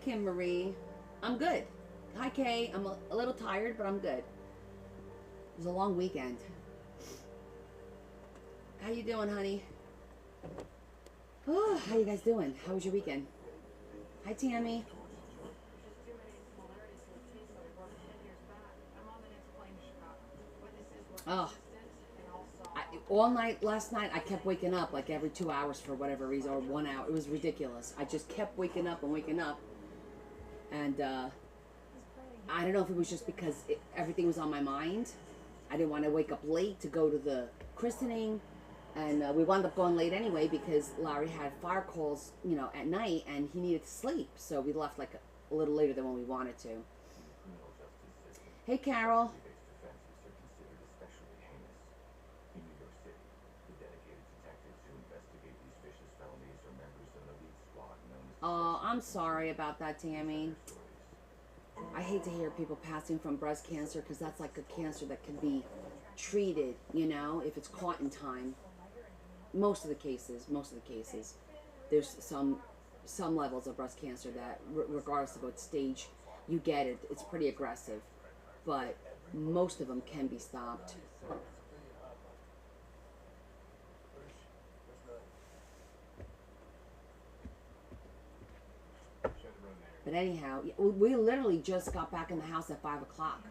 Kim Marie. I'm good. Hi, Kay. I'm a little tired, but I'm good. It was a long weekend. How you doing, honey? Oh, how you guys doing? How was your weekend? Hi, Tammy. Oh, all night last night I kept waking up like every 2 hours for whatever reason, or 1 hour. It was ridiculous. I just kept waking up and waking up, and I don't know if it was just because everything was on my mind. I didn't want to wake up late to go to the christening, and we wound up going late anyway because Larry had fire calls, you know, at night, and he needed to sleep. So we left like a little later than when we wanted to. Hey, Carol. Oh, I'm sorry about that, Tammy. I hate to hear people passing from breast cancer because that's like a cancer that can be treated, you know, if it's caught in time. Most of the cases, there's some levels of breast cancer that, regardless of what stage you get it, it's pretty aggressive. But most of them can be stopped. But anyhow, we literally just got back in the house at 5 o'clock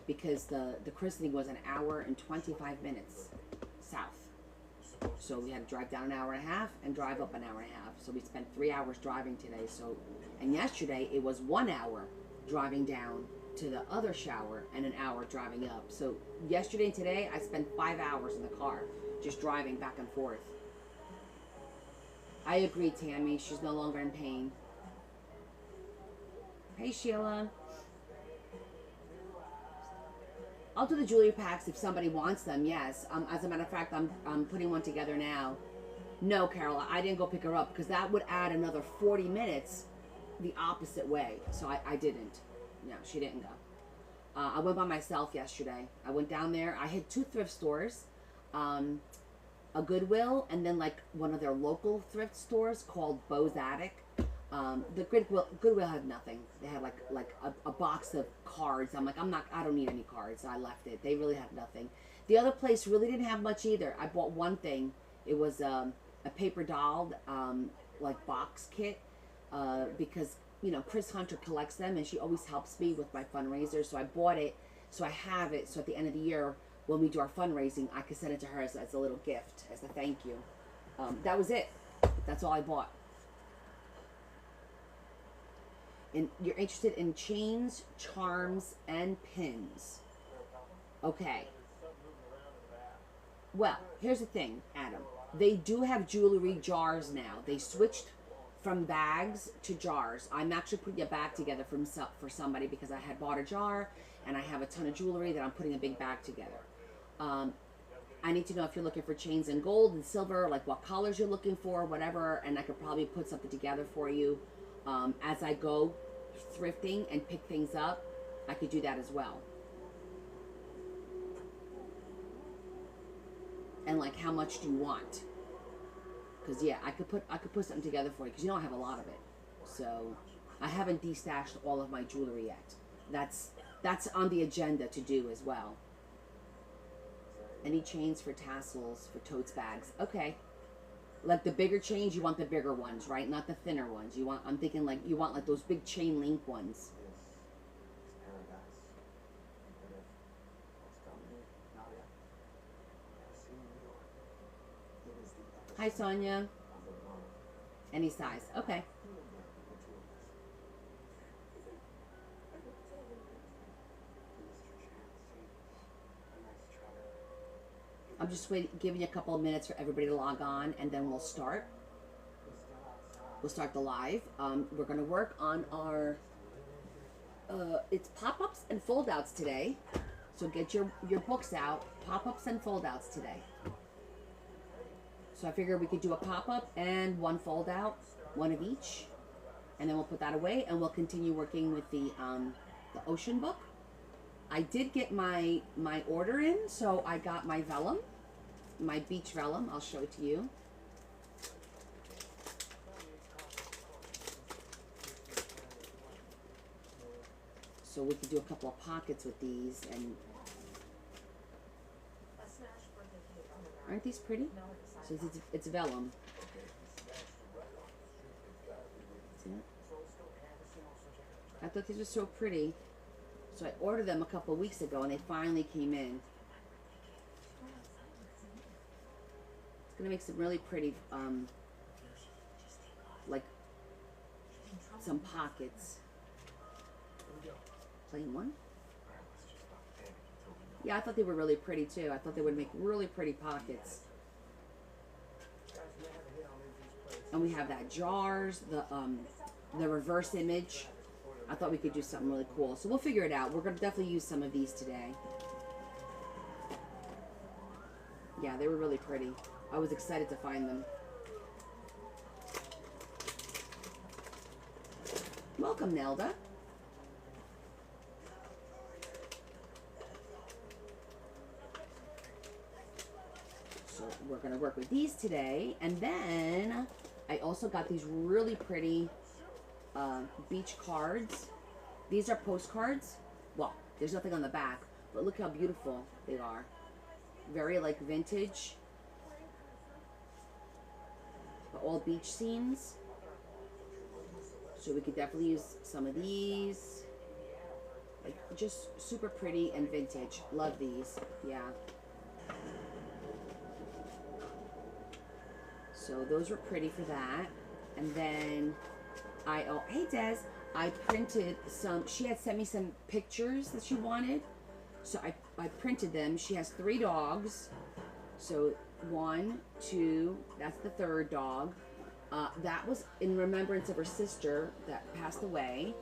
because the christening was an hour and 25 minutes south. So we had to drive down an hour and a half and drive up an hour and a half. So we spent 3 hours driving today. So, and yesterday it was 1 hour driving down to the other shower and an hour driving up. So yesterday and today I spent 5 hours in the car just driving back and forth. I agree, Tammy. She's no longer in pain. Hey, Sheila. I'll do the jewelry packs if somebody wants them, yes. As a matter of fact, I'm putting one together now. No, Carol, I didn't go pick her up because that would add another 40 minutes the opposite way. So I didn't. No, she didn't go. I went by myself yesterday. I went down there. I hit 2 thrift stores, a Goodwill, and then like one of their local thrift stores called Bo's Attic. The Goodwill had nothing. They had like a box of cards. I'm like, I don't need any cards. So I left it. They really had nothing. The other place really didn't have much either. I bought one thing. It was a paper doll, like box kit, because, you know, Chris Hunter collects them and she always helps me with my fundraisers. So I bought it. So I have it. So at the end of the year, when we do our fundraising, I can send it to her as a little gift, as a thank you. That was it. That's all I bought. And you're interested in chains, charms, and pins. Okay. Well, here's the thing, Adam. They do have jewelry jars now. They switched from bags to jars. I'm actually putting a bag together for somebody because I had bought a jar and I have a ton of jewelry that I'm putting a big bag together. I need to know if you're looking for chains in gold and silver, like what colors you're looking for, whatever, and I could probably put something together for you. As I go thrifting and pick things up, I could do that as well. And like, how much do you want? Because yeah, I could put something together for you because you know I have a lot of it. So I haven't destashed all of my jewelry yet. That's on the agenda to do as well. Any chains for tassels for totes bags? Okay. Like the bigger chains, you want the bigger ones, right? Not the thinner ones. I'm thinking like you want like those big chain link ones. Hi, Sonia. Any size. Okay. I'm just giving you a couple of minutes for everybody to log on, and then we'll start. We'll start the live. We're going to work on our, it's pop-ups and fold-outs today. So get your books out. Pop-ups and fold-outs today. So I figured we could do a pop-up and one fold-out, one of each. And then we'll put that away, and we'll continue working with the ocean book. I did get my order in, so I got my vellum. My beach vellum. I'll show it to you. So we could do a couple of pockets with these, and aren't these pretty? So it's vellum. See that? I thought these were so pretty. So I ordered them a couple of weeks ago, and they finally came in. It's gonna make some really pretty, like some pockets. Plain one? Yeah, I thought they were really pretty too. I thought they would make really pretty pockets. And we have that jars, the reverse image. I thought we could do something really cool. So we'll figure it out. We're going to definitely use some of these today. Yeah, they were really pretty. I was excited to find them. Welcome, Nelda. So we're going to work with these today. And then I also got these really pretty beach cards. These are postcards. Well, there's nothing on the back, but look how beautiful they are. Very like vintage. But all beach scenes. So we could definitely use some of these. Like just super pretty and vintage. Love these. Yeah. So those were pretty for that. And then oh, hey Des, I printed some, she had sent me some pictures that she wanted. So I printed them. She has 3 dogs. So 1, 2, that's the 3rd dog. That was in remembrance of her sister that passed away.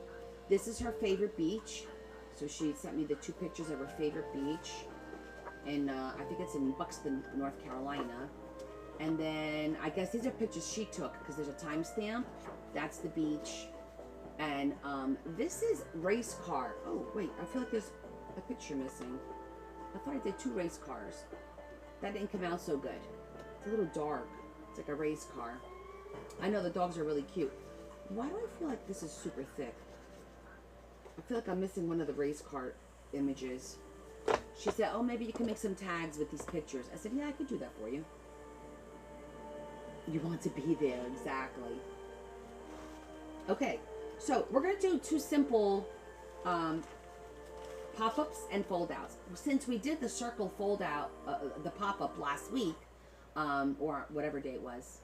This is her favorite beach. So she sent me the 2 pictures of her favorite beach. And I think it's in Buxton, North Carolina. And then I guess these are pictures she took because there's a timestamp. That's the beach. And this is race car. Oh, wait, I feel like there's a picture missing. I thought I did 2 race cars. That didn't come out so good. It's a little dark. It's like a race car. I know the dogs are really cute. Why do I feel like this is super thick? I feel like I'm missing one of the race car images. She said, oh, maybe you can make some tags with these pictures. I said, yeah, I could do that for you. You want to be there, exactly. Okay, so we're going to do 2 simple pop-ups and fold-outs. Since we did the circle fold-out, the pop-up last week, or whatever day it was,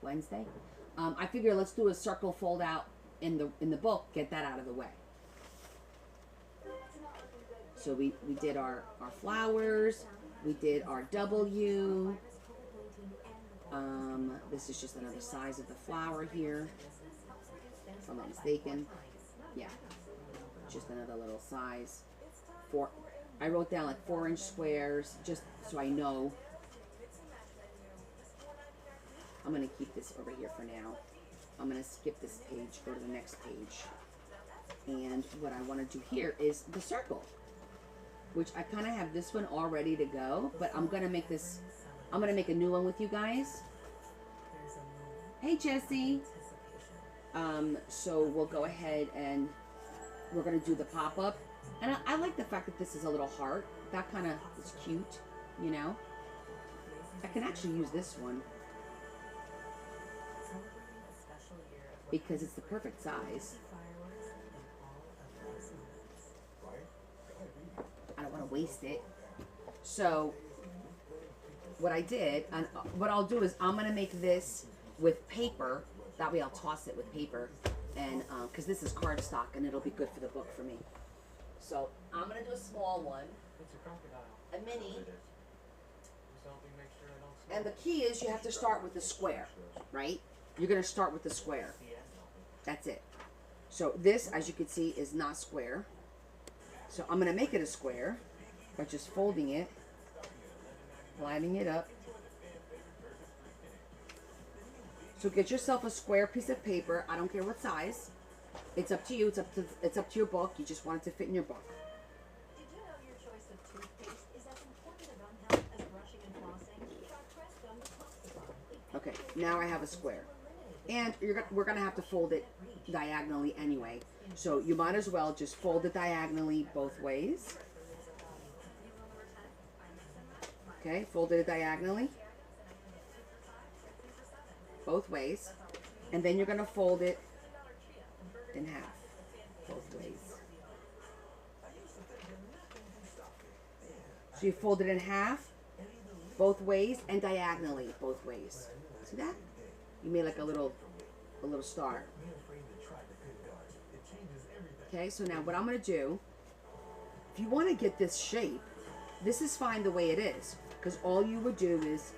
Wednesday, I figure let's do a circle fold-out in the book, get that out of the way. So we did our flowers, we did our W. This is just another size of the flower here, if I'm not mistaken. Yeah, just another little size. I wrote down like 4-inch squares, just so I know. I'm going to keep this over here for now. I'm going to skip this page, go to the next page. And what I want to do here is the circle, which I kind of have this one all ready to go, but I'm going to make this, I'm going to make a new one with you guys. Hey, Jesse. So we'll go ahead and we're going to do the pop-up. And I like the fact that this is a little heart. That kind of is cute, you know. I can actually use this one because it's the perfect size. I don't want to waste it. So what I did, and what I'll do is I'm going to make this with paper. That way I'll toss it with paper. And because this is cardstock and it'll be good for the book for me. So I'm going to do a small one, a mini. And the key is you have to start with the square, right? You're going to start with the square. That's it. So this, as you can see, is not square. So I'm going to make it a square by just folding it, lining it up. So get yourself a square piece of paper. I don't care what size. It's up to you. It's up to your book. You just want it to fit in your book. Did you know your choice of toothpaste is as important to gum health as brushing and flossing? Try Crest Gum Detoxify. Okay, now I have a square. And we're going to have to fold it diagonally anyway. So you might as well just fold it diagonally both ways. Okay, folded it diagonally both ways. And then you're going to fold it in half both ways. So you fold it in half both ways and diagonally both ways. See that? You made like a little star. Okay, so now what I'm going to do, if you want to get this shape, this is fine the way it is, because all you would do is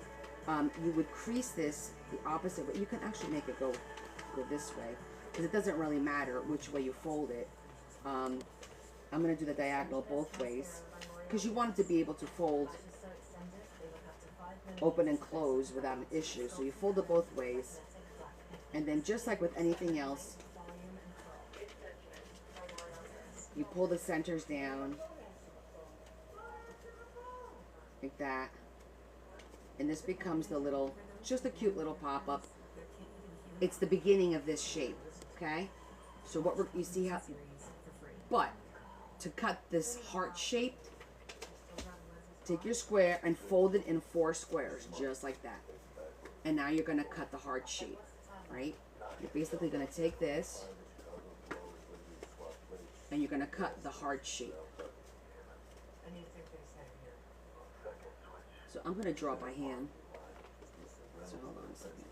you would crease this the opposite way. You can actually make it go this way, because it doesn't really matter which way you fold it. I'm going to do the diagonal both ways, because you want it to be able to fold open and close without an issue. So you fold it both ways, and then just like with anything else, you pull the centers down like that, and this becomes the little, just a cute little pop-up. It's the beginning of this shape, okay? So what you see how, but to cut this heart shape, take your square and fold it in 4 squares, just like that. And now you're gonna cut the heart shape, right? You're basically gonna take this and you're gonna cut the heart shape. So I'm gonna draw by hand. So hold on a second.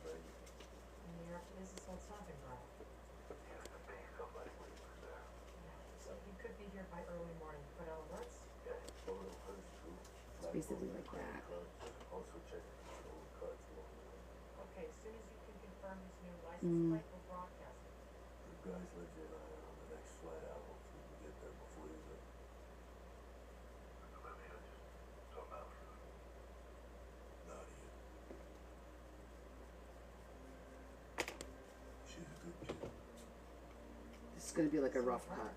It's basically like that. Okay, as soon as you can confirm his new license plate, we'll broadcast it. You guys let your eye on the next flight out. Hopefully we get there before you do. Nadia. She's a good kid. This is gonna be like a rough cut.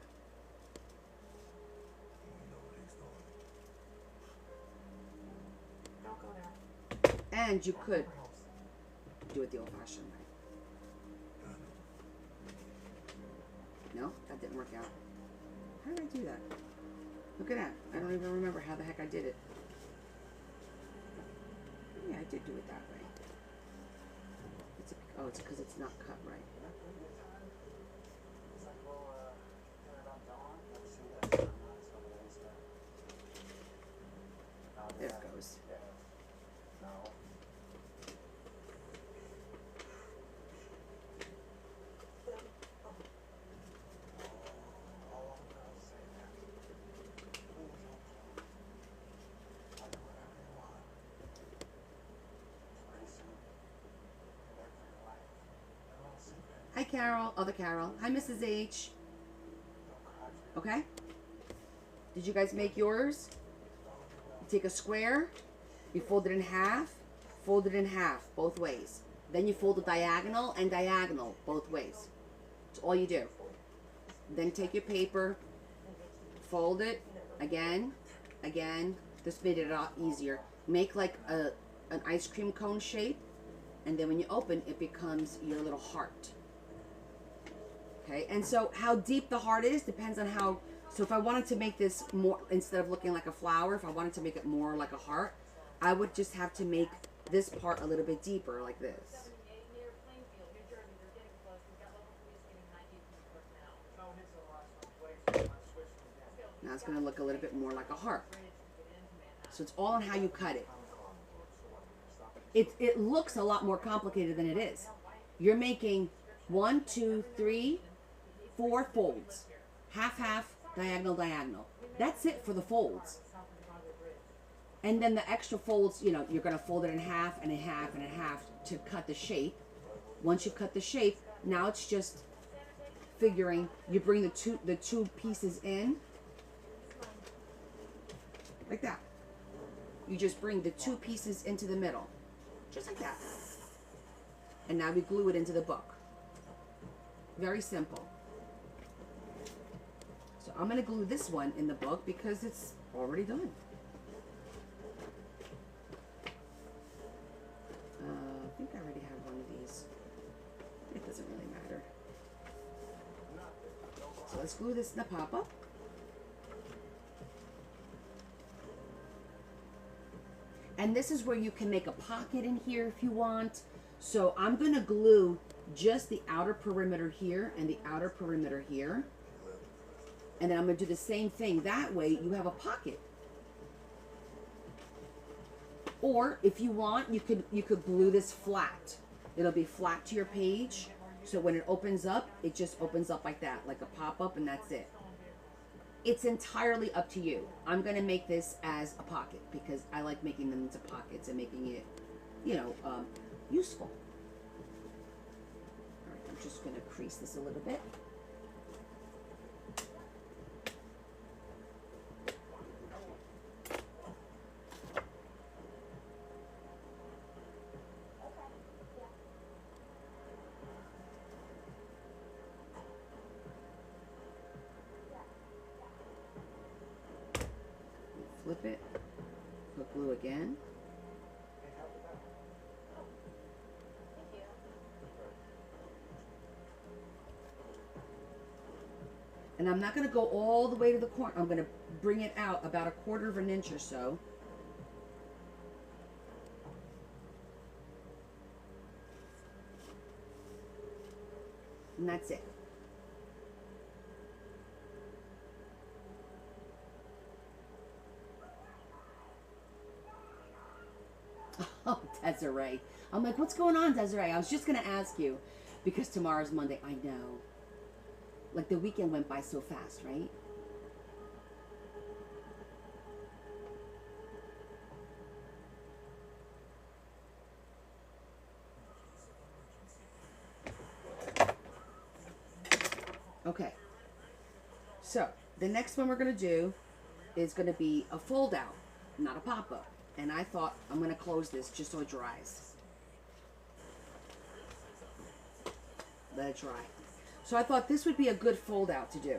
We know what he's doing. Don't go there. And you could do it the old-fashioned way. No, that didn't work out. How did I do that? Look at that. I don't even remember how the heck I did it. Yeah, I did do it that way. Oh, it's because it's not cut right. There it goes. Hi, Carol. Other Carol. Hi, Mrs. H. Okay? Did you guys make yours? You take a square, you fold it in half, both ways. Then you fold it diagonal and diagonal, both ways. That's all you do. Then take your paper, fold it, again. This made it a lot easier. Make like an ice cream cone shape, and then when you open, it becomes your little heart. Okay, and so how deep the heart is depends on how, so if I wanted to make this more, instead of looking like a flower, if I wanted to make it more like a heart, I would just have to make this part a little bit deeper, like this. Now it's going to look a little bit more like a heart. So it's all on how you cut it. It looks a lot more complicated than it is. You're making 1, 2, 3, 4 folds. Half, diagonal, diagonal. That's it for the folds. And then the extra folds, you know, you're going to fold it in half and in half and in half to cut the shape. Once you cut the shape, now it's just figuring, you bring the two pieces in. Like that. You just bring the 2 pieces into the middle. Just like that. And now we glue it into the book. Very simple. So I'm going to glue this one in the book because it's already done. I think I already have one of these. It doesn't really matter. So let's glue this in the pop-up. And this is where you can make a pocket in here if you want. So I'm going to glue just the outer perimeter here and the outer perimeter here. And then I'm going to do the same thing. That way you have a pocket. Or if you want, you could glue this flat. It'll be flat to your page. So when it opens up, it just opens up like that, like a pop-up, and that's it. It's entirely up to you. I'm going to make this as a pocket because I like making them into pockets and making it, you know, useful. All right, I'm just going to crease this a little bit. Flip it, put glue again. And I'm not going to go all the way to the corner. I'm going to bring it out about 1/4 of an inch or so. And that's it. Oh, Desiree. I'm like, what's going on, Desiree? I was just going to ask you because tomorrow's Monday. I know. Like the weekend went by so fast, right? Okay. So the next one we're going to do is going to be a fold out, not a pop-up. And I thought I'm going to close this just so it dries. Let it dry. So I thought this would be a good fold out to do.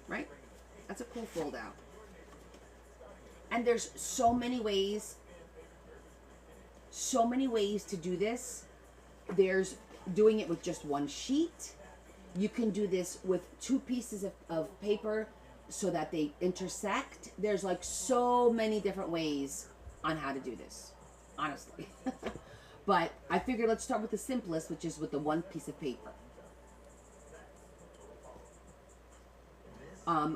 Right? That's a cool fold out. And there's so many ways to do this. There's doing it with just one sheet. You can do this with 2 pieces of paper so that they intersect. There's like so many different ways on how to do this, honestly. But I figured let's start with the simplest, which is with the 1 piece of paper.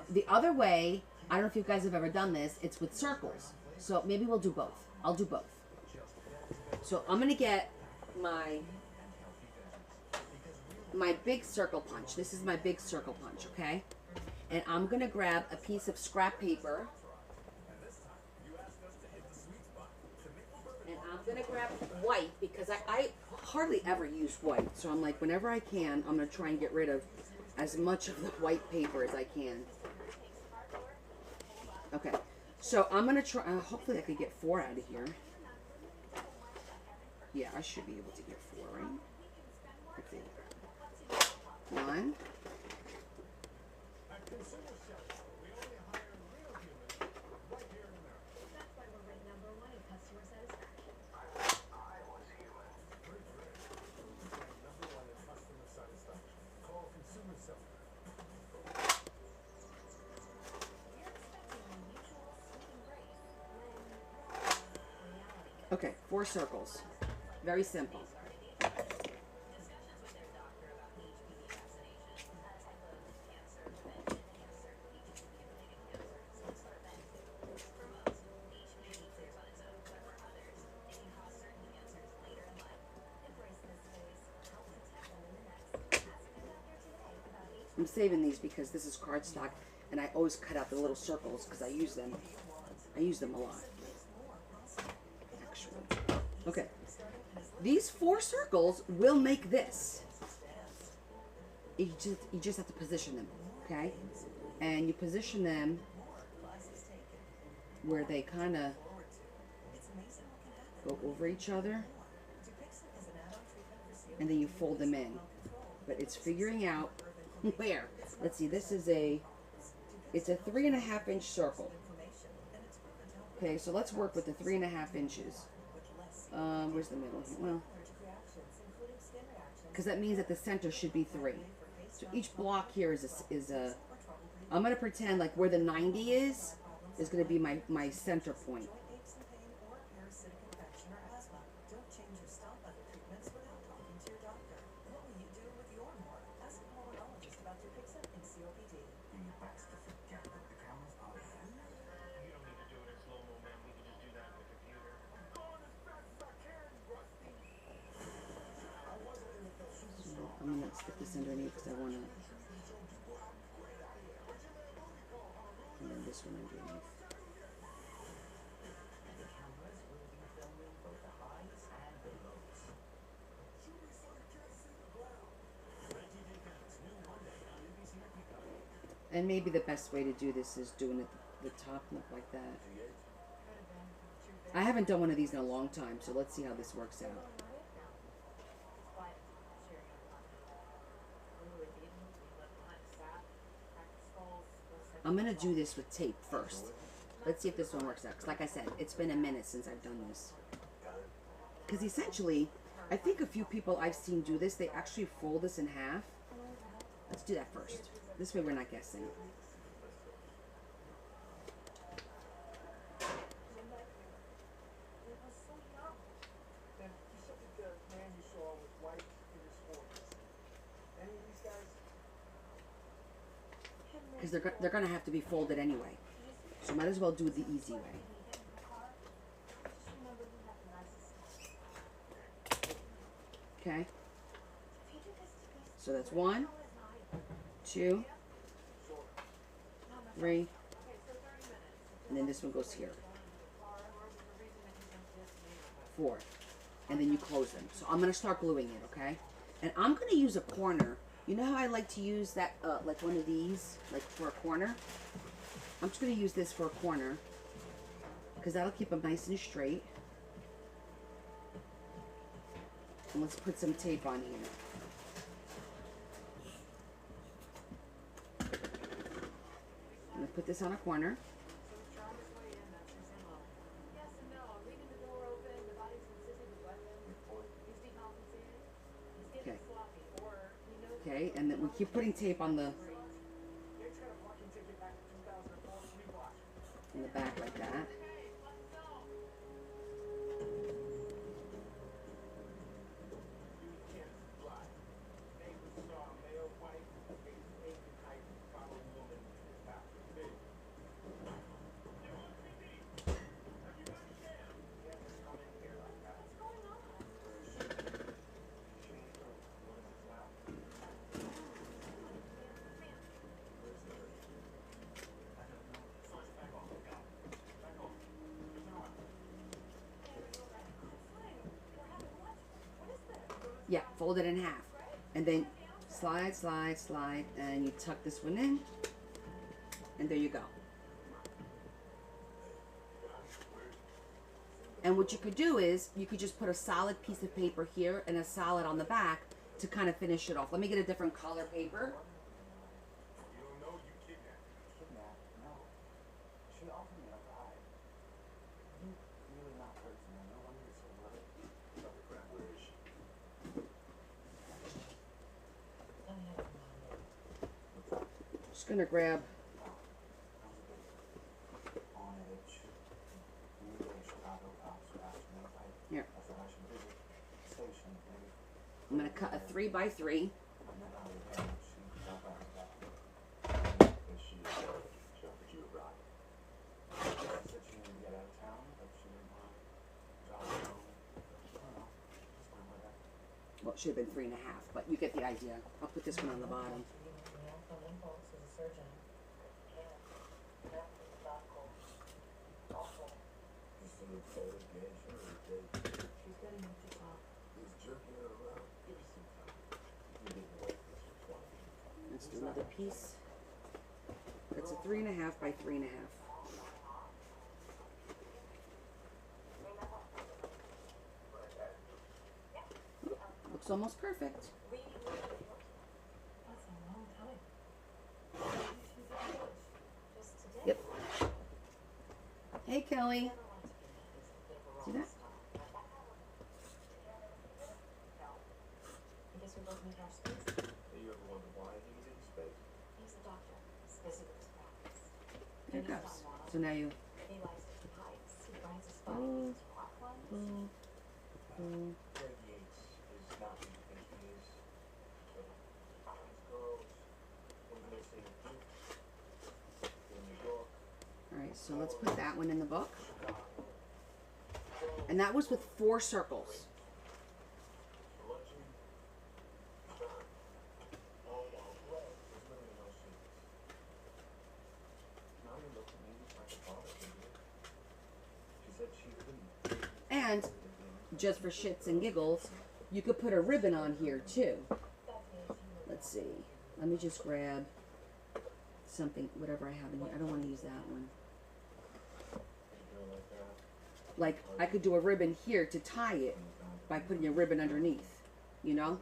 The other way, I don't know if you guys have ever done this, it's with circles. So maybe we'll do both. I'll do both. So I'm going to get my big circle punch. This is my big circle punch, okay? And I'm going to grab a piece of scrap paper. And I'm going to grab white because I hardly ever use white. So I'm like, whenever I can, I'm going to try and get rid of as much of the white paper as I can. Okay. So I'm going to try, hopefully I can get 4 out of here. Yeah, I should be able to get 4, right? Let's see. 1. Okay, 4 circles. Very simple. I'm saving these because this is cardstock and I always cut out the little circles because I use them. I use them a lot. Actually. Okay. These 4 circles will make this. You just have to position them, okay? And you position them where they kind of go over each other. And then you fold them in. But it's figuring out where. Let's see, this is it's a 3.5 inch circle. Okay, so let's work with the 3.5 inches. Where's the middle here? Well, because that means that the center should be 3. So each block here is a I'm going to pretend like where the 90 is going to be my center point. I'm going to stick this underneath because I want to, and then this one underneath. And maybe the best way to do this is doing it the top look like that. I haven't done one of these in a long time, so let's see how this works out. I'm going to do this with tape first. Let's see if this one works out. Because like I said, it's been a minute since I've done this. Because essentially, I think a few people I've seen do this, they actually fold this in half. Let's do that first. This way we're not guessing. Because they're going to have to be folded anyway. So might as well do it the easy way. Okay. So that's 1, 2, 3, and then this one goes here. 4. And then you close them. So I'm going to start gluing it, okay? And I'm going to use a corner. You know how I like to use that, like one of these, like for a corner? I'm just going to use this for a corner because that'll keep them nice and straight. And let's put some tape on here. I'm going to put this on a corner. Okay. Okay, and then we keep putting tape on the back like that. Yeah, fold it in half. And then slide, slide, slide, and you tuck this one in. And there you go. And what you could do is, you could just put a solid piece of paper here and a solid on the back to kind of finish it off. Let me get a different color paper. Just gonna grab here. I'm gonna cut a 3 by 3. Well, it should have been 3.5, but you get the idea. I'll put this one on the bottom. Let's do another piece. It's a 3.5 by 3.5. Looks almost perfect. Yep. Hey, Kelly. See that? I guess we both need our space. You ever wonder why he needed space? He's a doctor. It's busy with his practice. Here it goes. So now you. He likes to keep heights. He finds a spot. Oh. He uses rock climbs. Greg Yates is not who you think he is. So, his girls, when they say in New York, All right, so let's put that one in the book. Chicago, And that was with 4 circles. luxury, all wild west, there's literally no secrets. Mommy looked at me like a father figure. She said she couldn't. And just for shits and giggles, you could put a ribbon on here too. Let's see. Let me just grab something, whatever I have in here. I don't want to use that one. Like, I could do a ribbon here to tie it by putting a ribbon underneath, you know?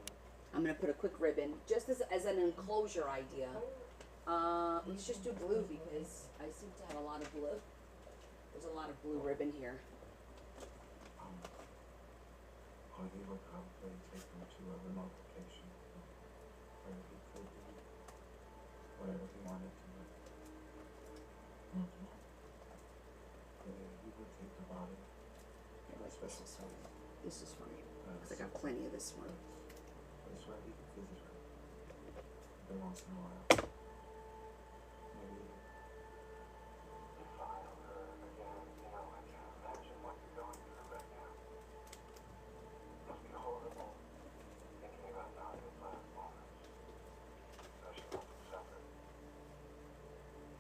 I'm going to put a quick ribbon, just as an enclosure idea. Let's just do blue because I seem to have a lot of blue. There's a lot of blue ribbon here. Harvey would probably take him to a remote location where he could do whatever he wanted to do. He would take the body. Okay, like this is fine. This is fine. Because I got plenty of this one. This way he could visit her every once in a while. Maybe if I held her again, I can't imagine what you're going through right now. Must be horrible thinking about Nadia's last moments. So she must have suffered.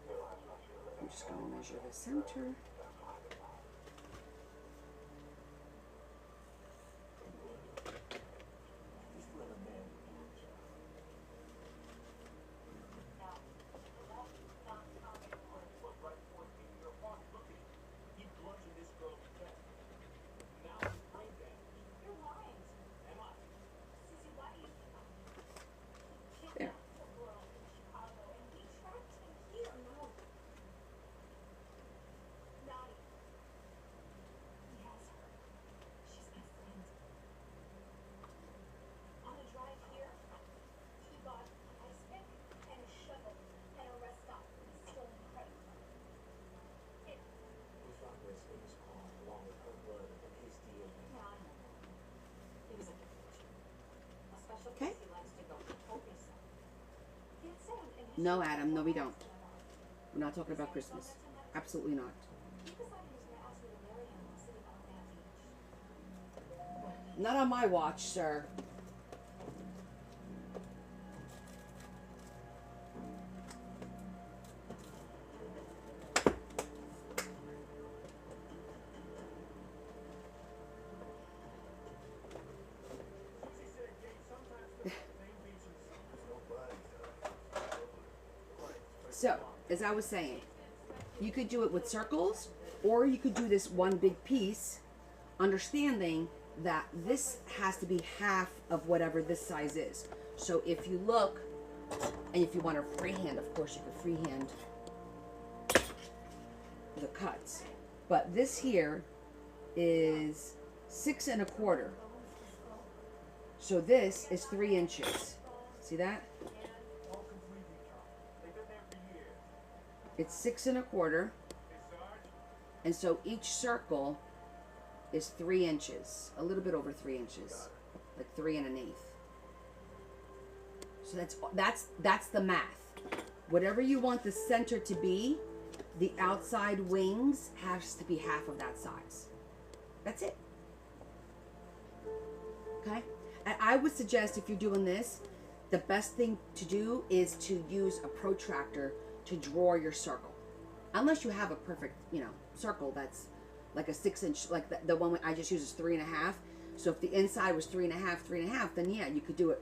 Realize what you're living I'm just going to measure the center. You're lying. Susie, why do you think There. the girl in Chicago and we tracked him here? No. Naughty. He has her. She's my friend. On the drive here, he bought an ice pick and a shovel and a rest stop with a stolen credit card. It, We found this in his car along with her blood and his DNA. yeah, I know. He was a good picture. A special Okay. place he likes to go. He told me so. He had said in his No, show Adam, no, we don't. that, We're not talking about Christmas. Absolutely not. he decided he was going to ask me to marry him while sitting on that beach. Not on my watch, sir. So, as I was saying, you could do it with circles, or you could do this one big piece, understanding that this has to be half of whatever this size is. So if you look, and if you want to freehand, of course you can freehand the cuts. But this here is 6 1/4. So this is 3 inches. See that? It's 6 1/4. And so each circle is 3 inches, a little bit over 3 inches, like 3 1/8. So that's the math. Whatever you want the center to be, the outside wings has to be half of that size. That's it. Okay? And I would suggest if you're doing this, the best thing to do is to use a protractor to draw your circle. Unless you have a perfect, circle that's like a 6 inch, like the one I just used is 3 1/2. So if the inside was 3 1/2, 3 1/2, then yeah, you could do it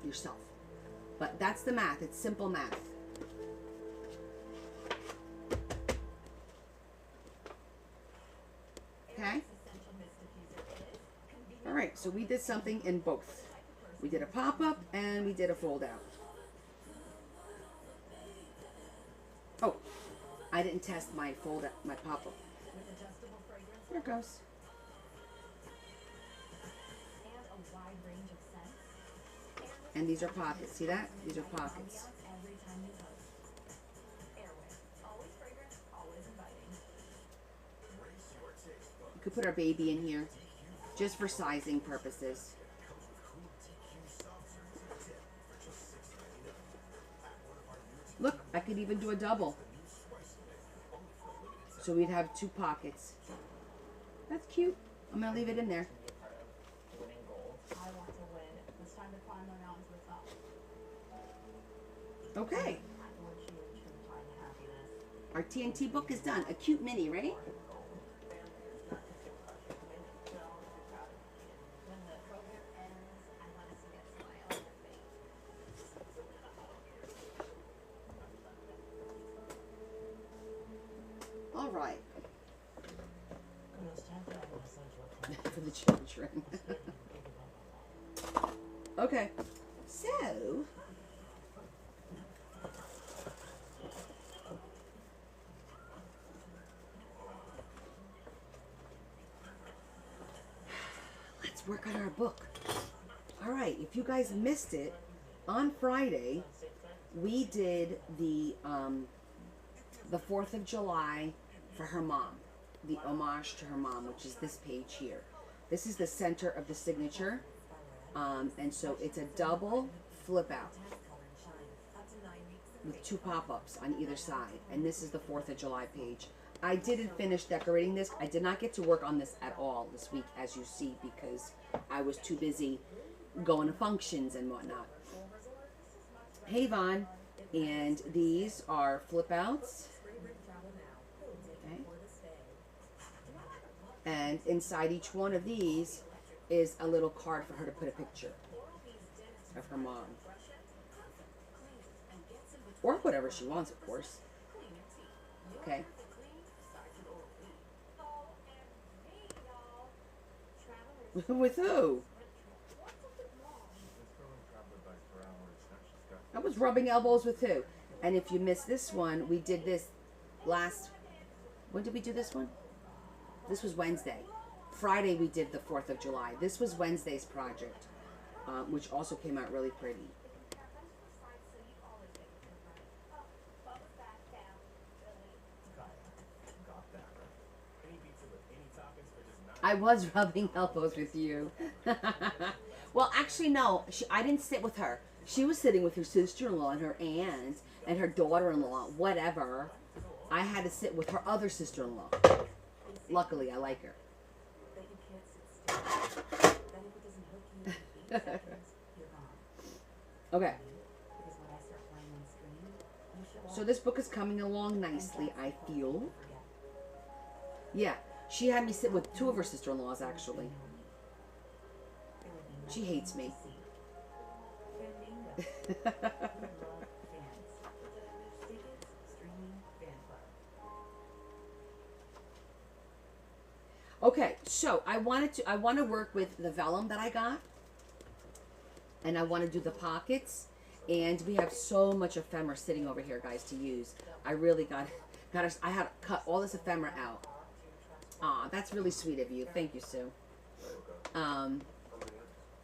yourself. But that's the math. It's simple math. Okay? All right, so we did something in both. We did a pop-up and we did a fold-out. Oh, I didn't test my pop-up. with adjustable fragrance There it levels goes. and a wide range of scents. And these are pockets. See that? These are pockets. Every time you post. Airwick. Always fragrant, always inviting. You could put our baby in here just for sizing purposes. Look, I could even do a double. So we'd have 2 pockets. That's cute. I'm going to leave it in there. Winning gold. I want to win. It's time to climb the mountain to the top. Okay. I want you to find happiness. Our TNT book is done. A cute mini, right? When the program ends, I want to see that smile on your face. All right. It's time to have an essential For the children. Okay. So, let's work on our book. All right. If you guys missed it, on Friday we did the 4th of July for her mom, the homage to her mom, which is this page here. This is the center of the signature, and so it's a double flip out with 2 pop-ups on either side, and this is the 4th of July page. I didn't finish decorating this. I did not get to work on this at all this week, as you see, because I was too busy going to functions and whatnot. Hey, Vaughn. And these are flip outs. Okay. And inside each one of these is a little card for her to put a picture of her mom. Or whatever she wants, of course. Okay. With who? I was rubbing elbows with who? And if you missed this one, we did this last... When did we do this one? This was Wednesday. Friday we did the 4th of July. This was Wednesday's project, which also came out really pretty. I was rubbing elbows with you. Well, actually, no. I didn't sit with her. She was sitting with her sister-in-law and her aunt and her daughter-in-law, whatever. I had to sit with her other sister-in-law. Luckily, I like her. Okay. So this book is coming along nicely, I feel. Yeah, she had me sit with 2 of her sister-in-laws, actually. She hates me. Okay, so I want to work with the vellum that I got, and I want to do the pockets, and we have so much ephemera sitting over here, guys, to use. I really I had to cut all this ephemera out. Aw, that's really sweet of you. Thank you, Sue.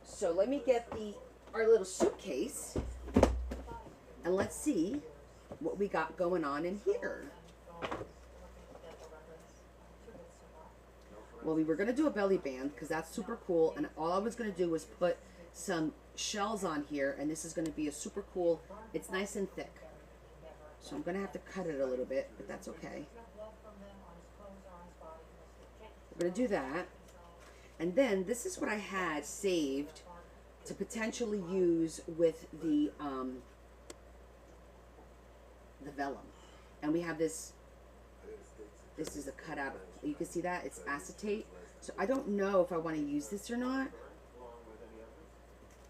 So let me get our little suitcase, and let's see what we got going on in here. Well, we were going to do a belly band because that's super cool, and all I was going to do was put some shells on here, and this is going to be a super cool, it's nice and thick. So I'm going to have to cut it a little bit, but that's okay. We're going to do that. And then this is what I had saved to potentially use with the vellum. And we have this is a cutout. You can see that? It's acetate. So I don't know if I want to use this or not.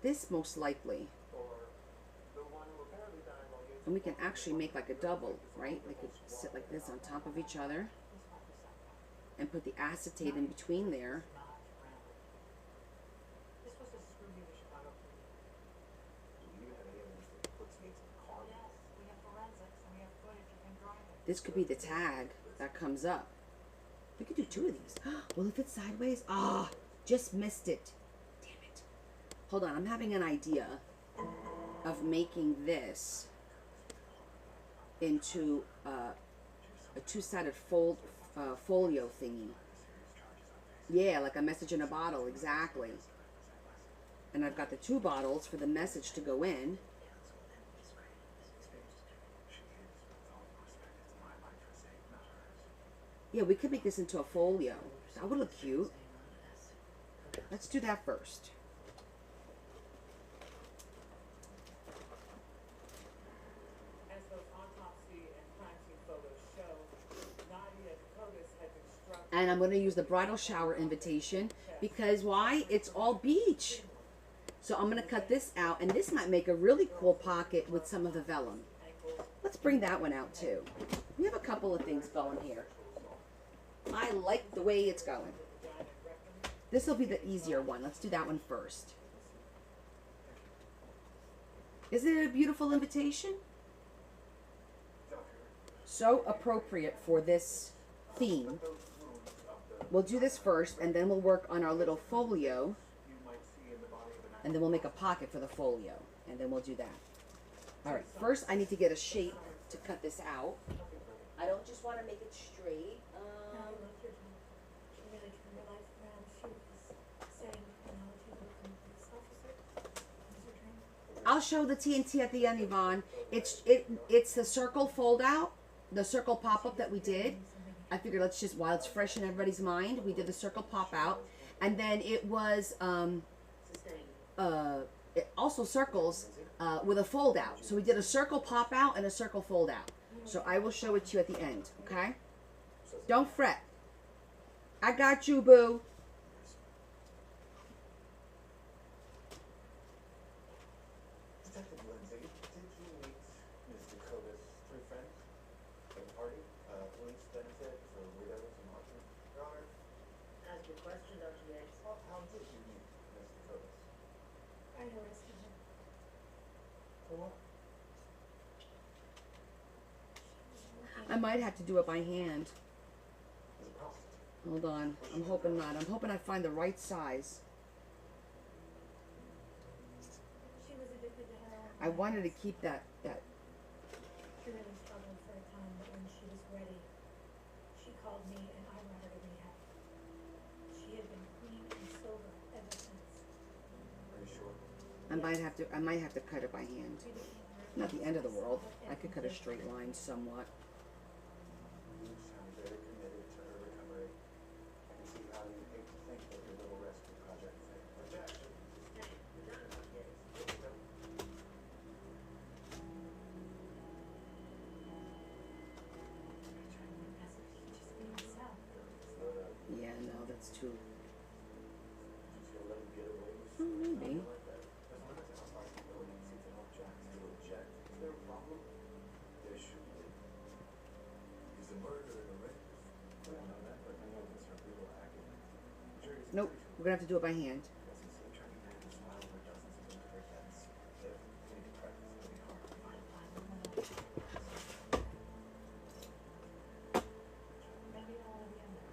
This most likely. And we can actually make like a double, right? They could sit like this on top of each other and put the acetate in between there. This could be the tag that comes up. We could do 2 of these. Will it fit sideways? Ah, just missed it. Damn it. Hold on, I'm having an idea of making this into a 2-sided folio thingy. Yeah, like a message in a bottle, exactly. And I've got the 2 bottles for the message to go in. Yeah, we could make this into a folio. That would look cute. Let's do that first. As those autopsy and crime scene photos show, Nadia Dakotas had been struck. And I'm going to use the bridal shower invitation because why? It's all beach. So I'm going to cut this out, and this might make a really cool pocket with some of the vellum. Let's bring that one out too. We have a couple of things going here. I like the way it's going. This will be the easier one. Let's do that one first. Isn't it a beautiful invitation? So appropriate for this theme. We'll do this first, and then we'll work on our little folio. And then we'll make a pocket for the folio. And then we'll do that. All right, first I need to get a shape to cut this out. I don't just want to make it straight. No, look, you're done. She really turned her life around. She was saying, you know, she was a police officer. Was her dream? I'll show the TNT at the end, Yvonne. It's the circle fold out, the circle pop up that we did. I figured let's just, while it's fresh in everybody's mind, we did the circle pop out, and then it was also circles with a fold out. So we did a circle pop out and a circle fold out. So I will show it to you at the end, okay? Don't fret. I got you, boo. Detective Lindsay, did you meet Ms. Dakota's 3 friends at the party? Police benefit for widows and orphans? Your Honor, Ask your question, Dr. Yates. how did you meet Ms. Dakotas? I arrested her. For what? I might have to do it by hand. As a prostitute. Hold on. I'm hoping not. I'm hoping I find the right size. She was addicted to heroin. I wanted to keep that. She really struggled for a time, but when she was ready, she called me and I brought her to rehab. She had been clean and sober ever since. Are you sure? I might have to cut it by hand. We became Not the end of the world. I could cut a straight line somewhat. You sound very committed to her recovery. I can see how you hate to think that your little rescue project failed. Objection. Just be yourself. Slow down. Yeah, no, that's too. Did you let him get away with Oh, maybe. something like that? There's a limit to how far you go when you seek to help Jack to object. Is there a problem? There should be. He's a murderer and a rapist. We don't know that, but many of us are brutal accidents. Jury's Nope. We're gonna have to do it by hand. Because he's so trying to man his file over dozens of delivery deaths. If we need to practice really hard. Maybe all of the other.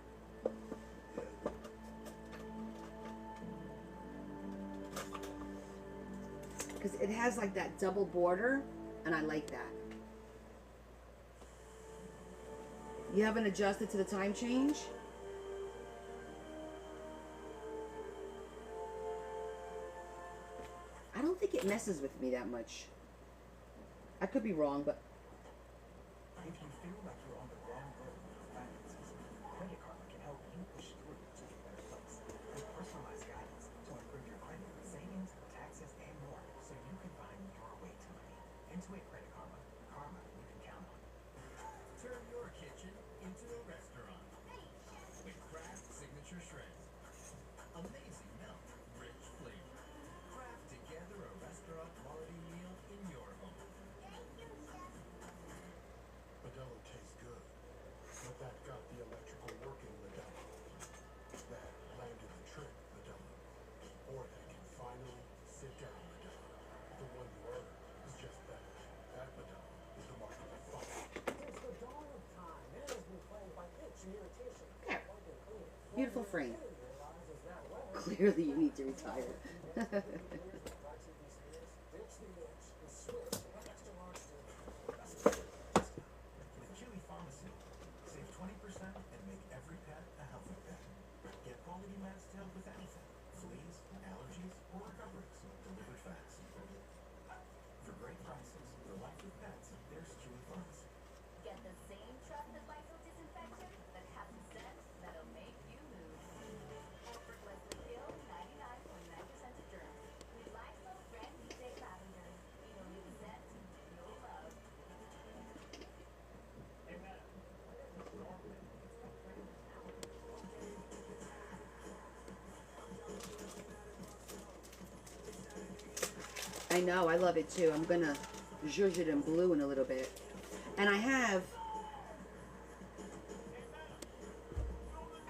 Because it has like that double border, and I like that. You haven't adjusted to the time change? I don't think it messes with me that much. I could be wrong, but If you feel like you're on the wrong road with your finances, Credit Karma can help you push through to a better place. With personalized guidance to improve your credit, savings, taxes, and more, so you can find your way to money. Intuit Credit Karma. Karma you can count on. Turn your kitchen into a restaurant with Kraft Signature Shreds. Amazing melt, rich flavor. Craft together a restaurant quality meal in your home. Modelo tastes good. Clearly, you need to retire. With Chewy Pharmacy, save 20% and make every pet a healthy pet. Get quality meds to help with anything: fleas, allergies, or recoveries. Delivered fast. For great prices, for life with pets, there's Chewy Pharmacy. Get the same trusted Lysol disinfectant that has a scent that'll make you move. Effortlessly kill 99.9% of germs. With Lysol Brand New Day Lavender. You'll leave a scent you'll love. I know, I love it too. I'm gonna zhuzh it in blue in a little bit. And I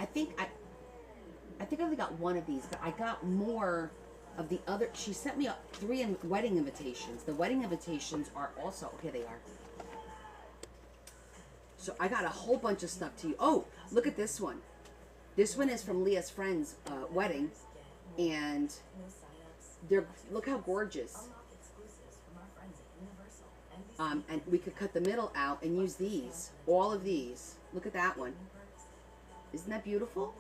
think I only got one of these, but I got more of the other. She sent me 3 wedding invitations. The wedding invitations are also, okay, they are. So I got a whole bunch of stuff to you. Oh, look at this one. This one is from Leah's friend's wedding, and look how gorgeous. And we could cut the middle out and use these, all of these. Look at that one. Isn't that beautiful?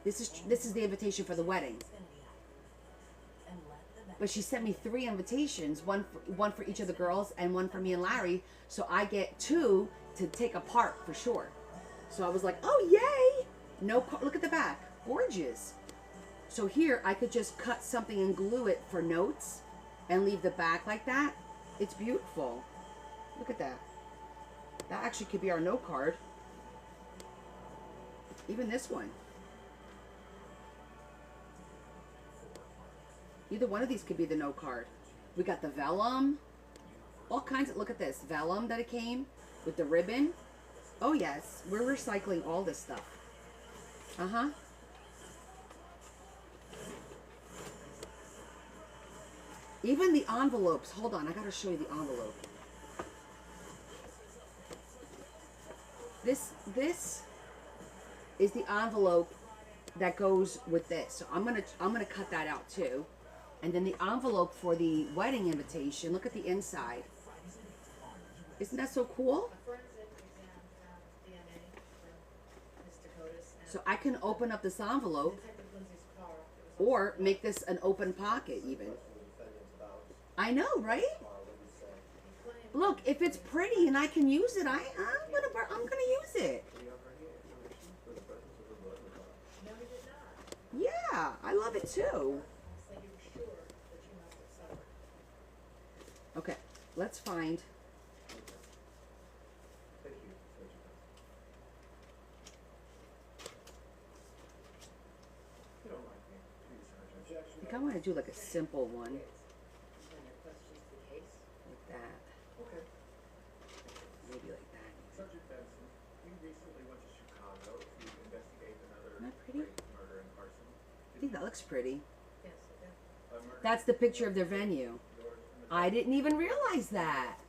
This is the invitation for the wedding. But she sent me 3 invitations, one for each of the girls and one for me and Larry, so I get 2 to take apart for sure. So I was like, oh yay! Look at the back, gorgeous. So here I could just cut something and glue it for notes and leave the back like that. It's beautiful. Look at that. That actually could be our note card. Even this one. Either one of these could be the note card. We got the vellum. All kinds of, look at this. Vellum that it came with the ribbon. Oh yes, we're recycling all this stuff. Uh-huh. Even the envelopes. Hold on, I gotta show you the envelope. This is the envelope that goes with this. So I'm gonna cut that out too. And then the envelope for the wedding invitation. Look at the inside. Isn't that so cool? A forensic exam found DNA from Miss Dakota's and So I can open up this envelope Detective Lindsay's car. It was or make this an open pocket even. I know, right? Look, if it's pretty and I can use it, I'm gonna use it. No, he did not. Yeah, I love it too. So you were sure that you must have suffered. Okay, let's find. Thank you. You don't like me, do you, Sergeant? I Objection. think I want to do like a simple one Any questions to the case? like that. Okay. Maybe like that. Sergeant Benson, you recently went to Chicago to investigate another Isn't that pretty? rape, murder, and arson. I think that looks pretty. Yes, I did. A murder That's the picture of their venue. yours and the I didn't even realize that.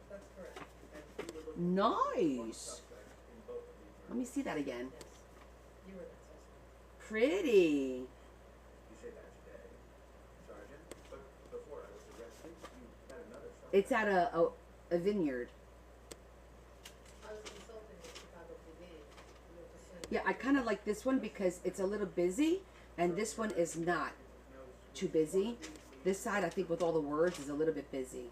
That's correct. and you were looking for one Nice. suspect in both of these Let me see that again. Yes. You were that suspect. Pretty. You say that today, Sergeant, but before I was arrested, you had another suspect. It's at a vineyard. I was consulting with Chicago PD. We were pursuing. Yeah, I kind of like this one because it's a little busy, and this one is not too busy. This side, I think, with all the words, is a little bit busy.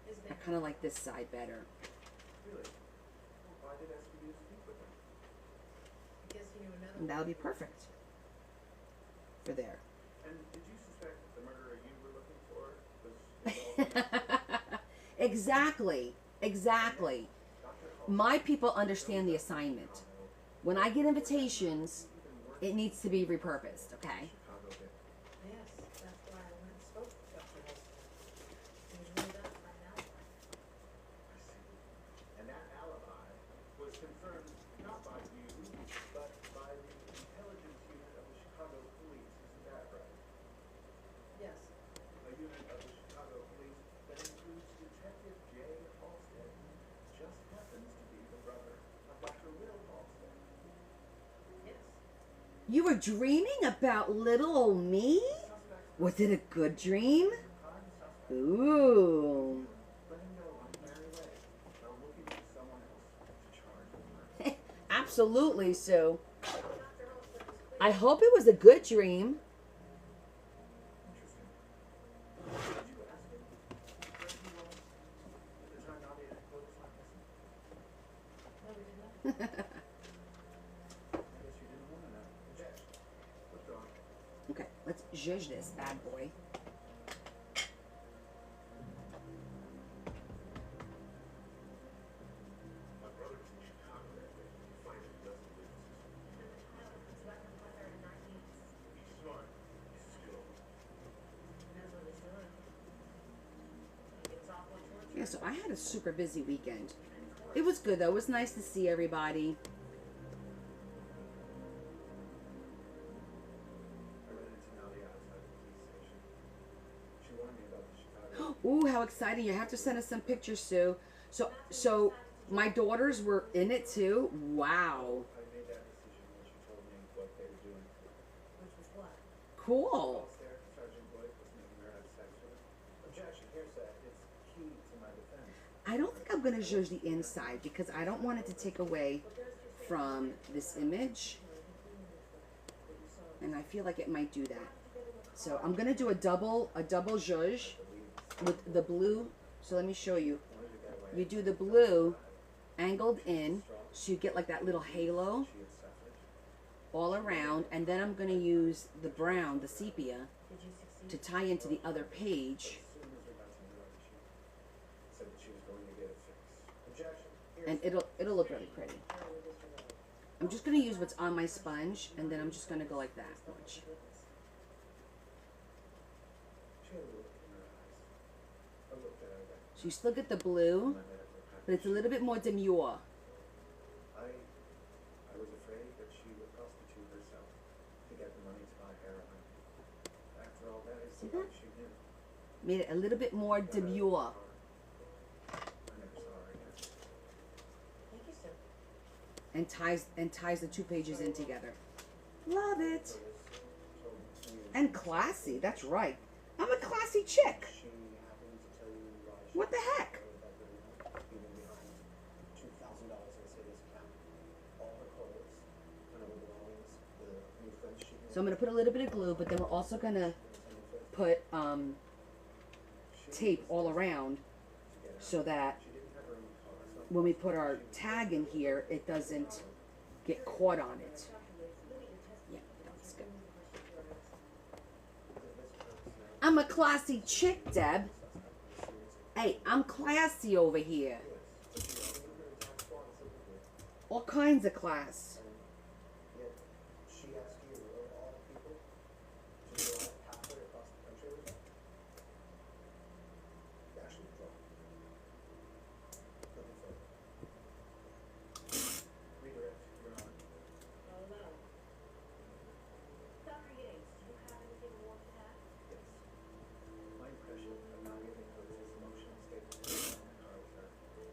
His I name. kind of like this side better. Really? Well, why did SBU speak with him? Because he knew another. And that'll be perfect for there. And did you suspect that the murderer you were looking for was involved in Exactly. Exactly. Dr. Hall? My people understand the assignment. When I get invitations, it needs to be repurposed, okay? Chicago did. Yes, that's why I went and spoke with Dr. Holston. He was ruled out by an alibi. I see. And that alibi was confirmed not by you, but by the intelligence unit of the Chicago Police. Isn't that right? Yes. A unit of the Chicago Police that includes Detective Jay Halstead, who just happens to be the brother of Dr. Will Halstead. Yes. You were dreaming about little old me? Was it a good dream? Ooh. Let him go on his merry way. They're looking for someone else to charge him. Absolutely, Sue. I hope it was a good dream. Interesting. Did you ask him where he was at the time Nadia and Clovis went missing? No, we did not. I guess you didn't want to know. Objection. Withdrawn. Okay, let's zhuzh this bad boy. My brother was in Chicago that day. He finds a dozen witnesses. And the pilot puts weapon weather in our hands. He's smart. He's skilled. Here's what he's doing. He gets off on torture. Yeah, so I had a super busy weekend. It was good though. It was nice to see everybody. I ran into Nadia outside the police station. She warned me about the Chicago. Ooh, how exciting. You have to send us some pictures, Sue. So my daughters were in it too. Wow. I made that decision when she told me what they were doing. Which was what? Cool. Upstairs, Sergeant Boyd was making her have sex with her. Objection. Hearsay. It's key to my defense. I don't think I'm going to judge the inside because I don't want it to take away from this image. And I feel like it might do that. So I'm going to do a double zhuzh with the blue. So let me show you. You do the blue angled in so you get like that little halo She had suffered. all around. And then I'm going to use the brown, the sepia, Did you succeed? to tie into the other page. As soon as we got to New York, she said that she was going to get it fixed. Objection. And it'll look really pretty. I'm just going to use what's on my sponge, and then I'm just going to go like that. Watch. She had a look in her eyes. A look that I got. So you still get the blue, but it's a little bit more demure. I was afraid that she would prostitute herself to get the money to buy heroin. After all, that is See the that? life she knew. Made it a little bit more demure. I never saw her again. Thank you, sir. And ties the two pages in together. Love it. So this told me And classy, that's right. I'm a classy chick. she happened to tell you why she What the heck? leaving behind $2,000 in a savings account, all her clothes, and other belongings, the new friends she made. So I'm going to put a little bit of glue, but then we're also going to put tape all around so that She didn't have her own car, so when we put our tag in here, it doesn't get caught on it. Yeah, that's good. I'm a classy chick, Deb. Hey, I'm classy over here. All kinds of class. yet she asked you, of all people, to go out halfway across the country with her? Actually, withdraw. Nothing further. Redirect, Your Honor. Hello. Dr. Yates, do you have anything more to add? Yes. My impression of Nadia Nicholas' emotional state in the car with her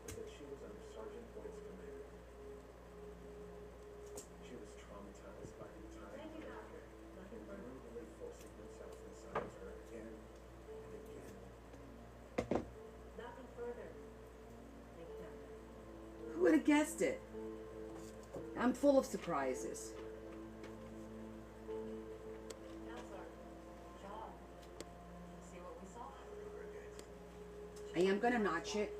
was that she was under Sergeant Boyd's command. She was traumatized by the time Thank you, and Doctor. again, my room really forcing himself inside of her again and again. Nothing further. Thank you, Doctor. Who would have guessed it? I'm full of surprises. Counselor. John. See what we saw? I am going to notch it.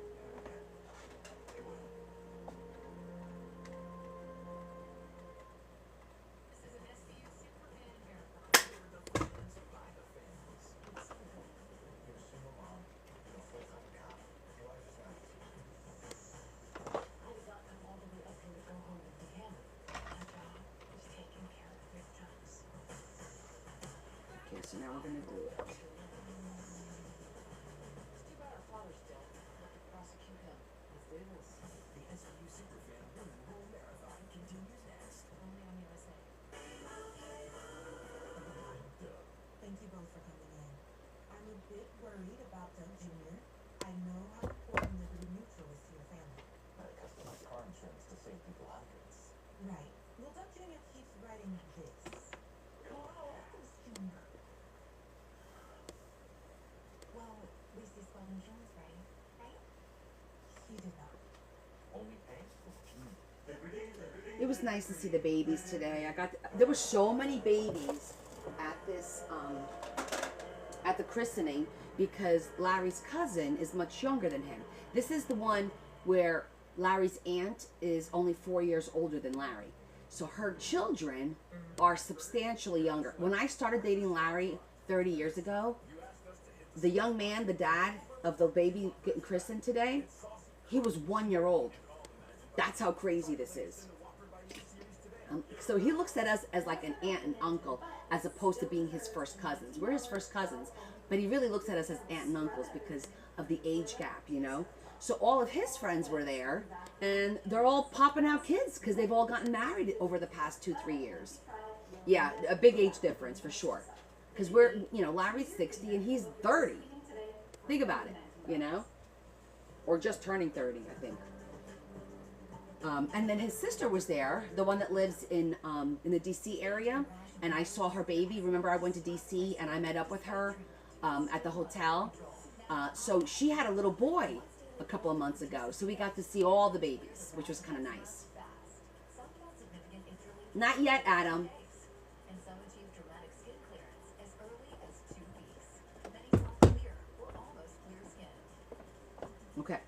This is an SVU Superman marathon. By the families. You're a single mom, you're a full-time cop, your life is not I got them all the way up here to go home with him. My job is taking care of their jobs. Okay, so now we're going to do it. It's too bad our father's dead. We'll have to prosecute him. Let's do this. The SVU Superfan Women Roll Marathon continues next. Only on USA. Thank you both for coming in. I'm a bit worried about Doug Jr. I know how important Liberty Mutual is to your family. customized car insurance to save people hundreds. Right. Well, Doug Jr. keeps writing this. was nice to see the babies today. There were so many babies at this at the christening because Larry's cousin is much younger than him. This is the one where Larry's aunt is only 4 years older than Larry. So her children are substantially younger. When I started dating Larry 30 years ago, the young man, the dad of the baby getting christened today, he was 1 year old. That's how crazy this is. So he looks at us as like an aunt and uncle as opposed to being his first cousins. We're his first cousins, but he really looks at us as aunt and uncles because of the age gap, you know? So all of his friends were there, and they're all popping out kids because they've all gotten married over the past 2-3 years. Yeah, a big age difference for sure. Because we're, you know, Larry's 60 and he's 30. Think about it, you know? Or just turning 30, I think. And then his sister was there, the one that lives in the DC area, and I saw her baby. Remember, I went to DC and I met up with her at the hotel. So she had a little boy a couple of months ago, so we got to see all the babies, which was kind of nice. Not yet, Adam. And some achieve dramatic skin clearance as early as 2 weeks. Many have clear or almost clear skin. Okay,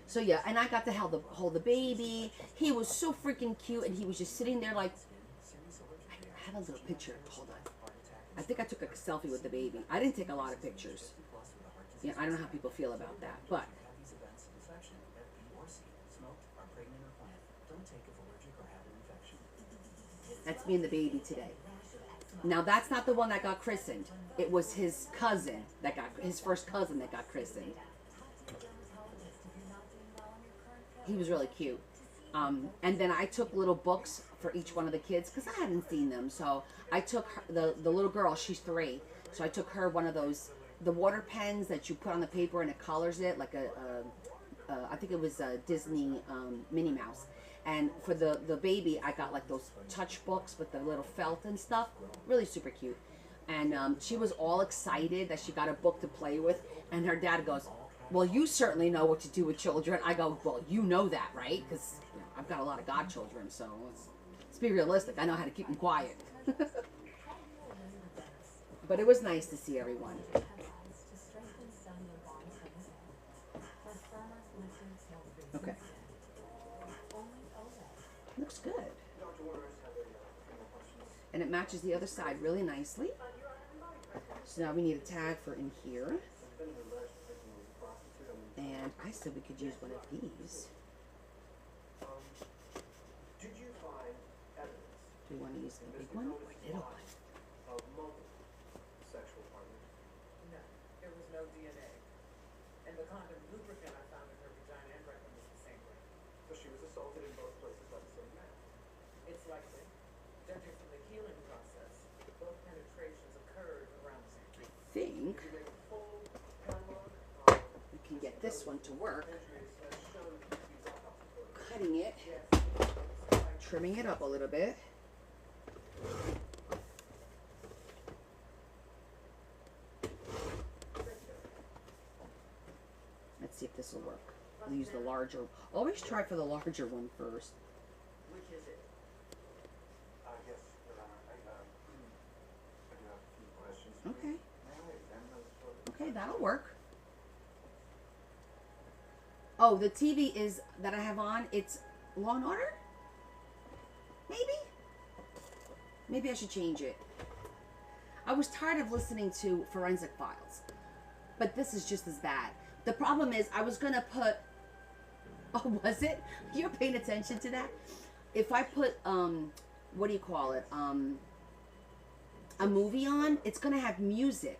so yeah, and I got to hold the baby. He was so freaking cute, and he was just sitting there like, I have a little picture, hold on. I think I took a selfie with the baby. I didn't take a lot of pictures. Yeah, I don't know how people feel about that, but that's me and the baby today. Now that's not the one that got christened. It was his cousin his first cousin that got christened. He was really cute. And then I took little books for each one of the kids because I hadn't seen them. So I took her, the little girl, she's 3. So I took her one of those, the water pens that you put on the paper and it colors it, like I think it was a Disney Minnie Mouse. And for the baby, I got like those touch books with the little felt and stuff. Really super cute. And she was all excited that she got a book to play with. And her dad goes, well, you certainly know what to do with children. I go, well, you know that, right? Because you know, I've got a lot of godchildren, so let's be realistic. I know how to keep them quiet. But it was nice to see everyone. Okay. Looks good. And it matches the other side really nicely. So now we need a tag for in here. And I said we could use one of these. Did you find evidence Do we want to use the big one or little one? of multiple sexual partners? No, there was no DNA. And the condom lubricant I found in her vagina and rectum was the same way. So she was assaulted in both places by the same man. It's likely. Judging from the healing process, both penetrations occurred around the same time. I think Did you make a full catalog we can get this one to work. entries that showed these autopsy photos? Cutting it, trimming it up a little bit. Let's see if this will work. I'll use the larger. Always try for the larger one first. Which is it? Yes, Your Honor. I do have a few questions. Okay. May I examine those photos? Okay, that'll work. Oh, the TV is that I have on. It's Law and Order. Maybe I should change it. I was tired of listening to Forensic Files, but this is just as bad. The problem is I was gonna put. Oh, was it? You're paying attention to that? If I put what do you call it? A movie on, it's gonna have music,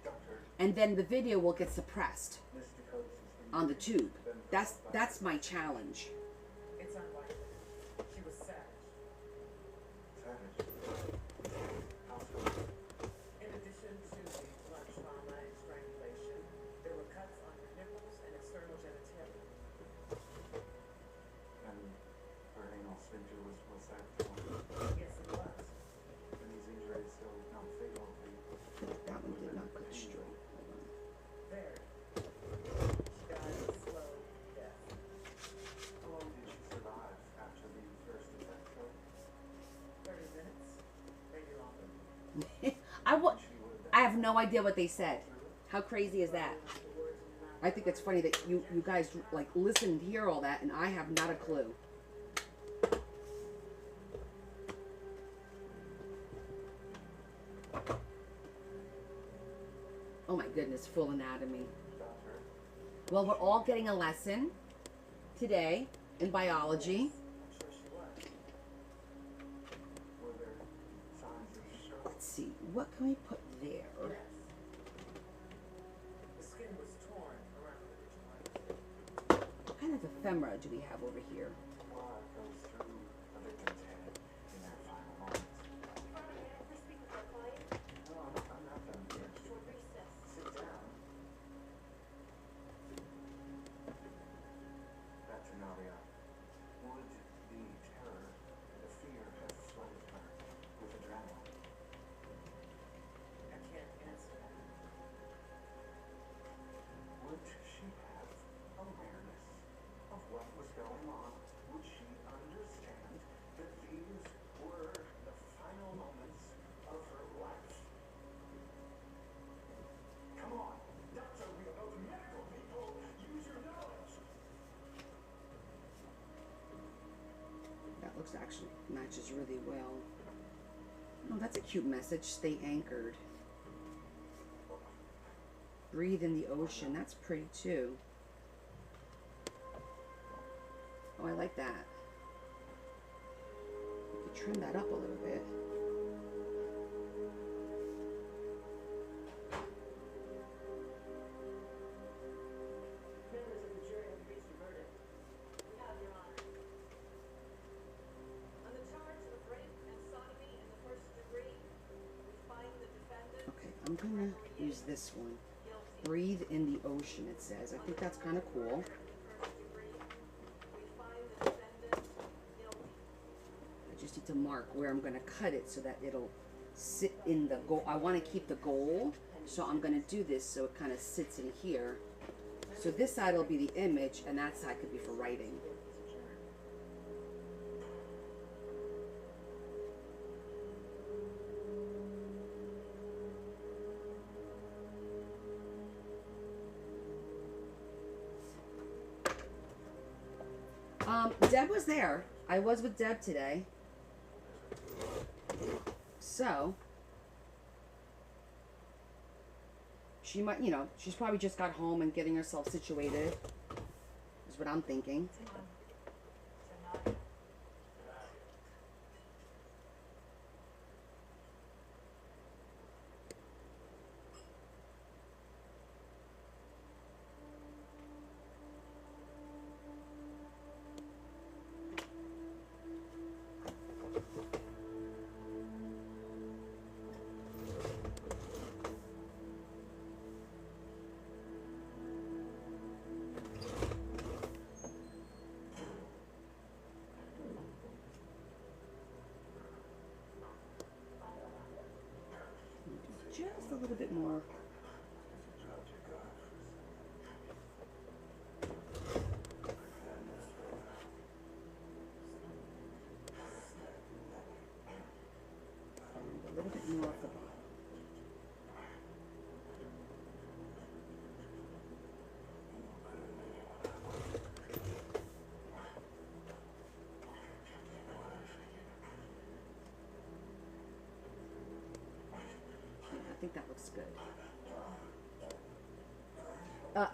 and then the video will get suppressed Miss Dakota seems to on the tube. That's my challenge. It's unlikely. She was savage. savage. How so? In addition to the blunt trauma and strangulation, there were cuts on her nipples and external genitalia. And her anal sphincter was that the one? Yes, it was. And these injuries, so not fatal. That one did not cut straight. Hold on. Very. She died a slow death. How long no idea what they said. How crazy is that? I think it's funny that you guys like listen and hear all that, and I have not a clue. Oh my goodness, full anatomy. Well, we're all getting a lesson today in biology. I'm sure she was. Were there signs of struggle? Let's see, what can we put there? Yes. The skin was torn around the joint. What kind of ephemera do we have over here? Blood goes through a victim's head in their final moments. Please speak with our client. No, I'm not done here. Short recess. Sit down. Dr. Nadia, would the terror, the fear have flooded her with adrenaline? I can't answer that. Would she have awareness of what was going on? Would she understand that these were the final moments of her life? Come on, doctor, we are both medical people. Use your knowledge. That looks actually matches really well. Oh, that's a cute message. Stay anchored. Breathe in the ocean. That's pretty too. Oh, I like that. You could trim that up a little bit. Members of the jury have reached a verdict. We have, Your Honor. On the charge of rape and sodomy in the first degree, we find the defendant Okay, I'm gonna use this one. guilty. Breathe in the ocean, it says. I think that's kind of cool. In the first degree, we find the defendant guilty. I just need to mark where I'm gonna cut it so that it'll sit in the goal. I want to keep the goal, so I'm gonna do this so it kind of sits in here. So this side will be the image, and that side could be for writing. Deb was there. I was with Deb today. So, she might, you know, she's probably just got home and getting herself situated, is what I'm thinking. So Nadia, Just a little bit more. A little bit more off the bottom. I think that looks good.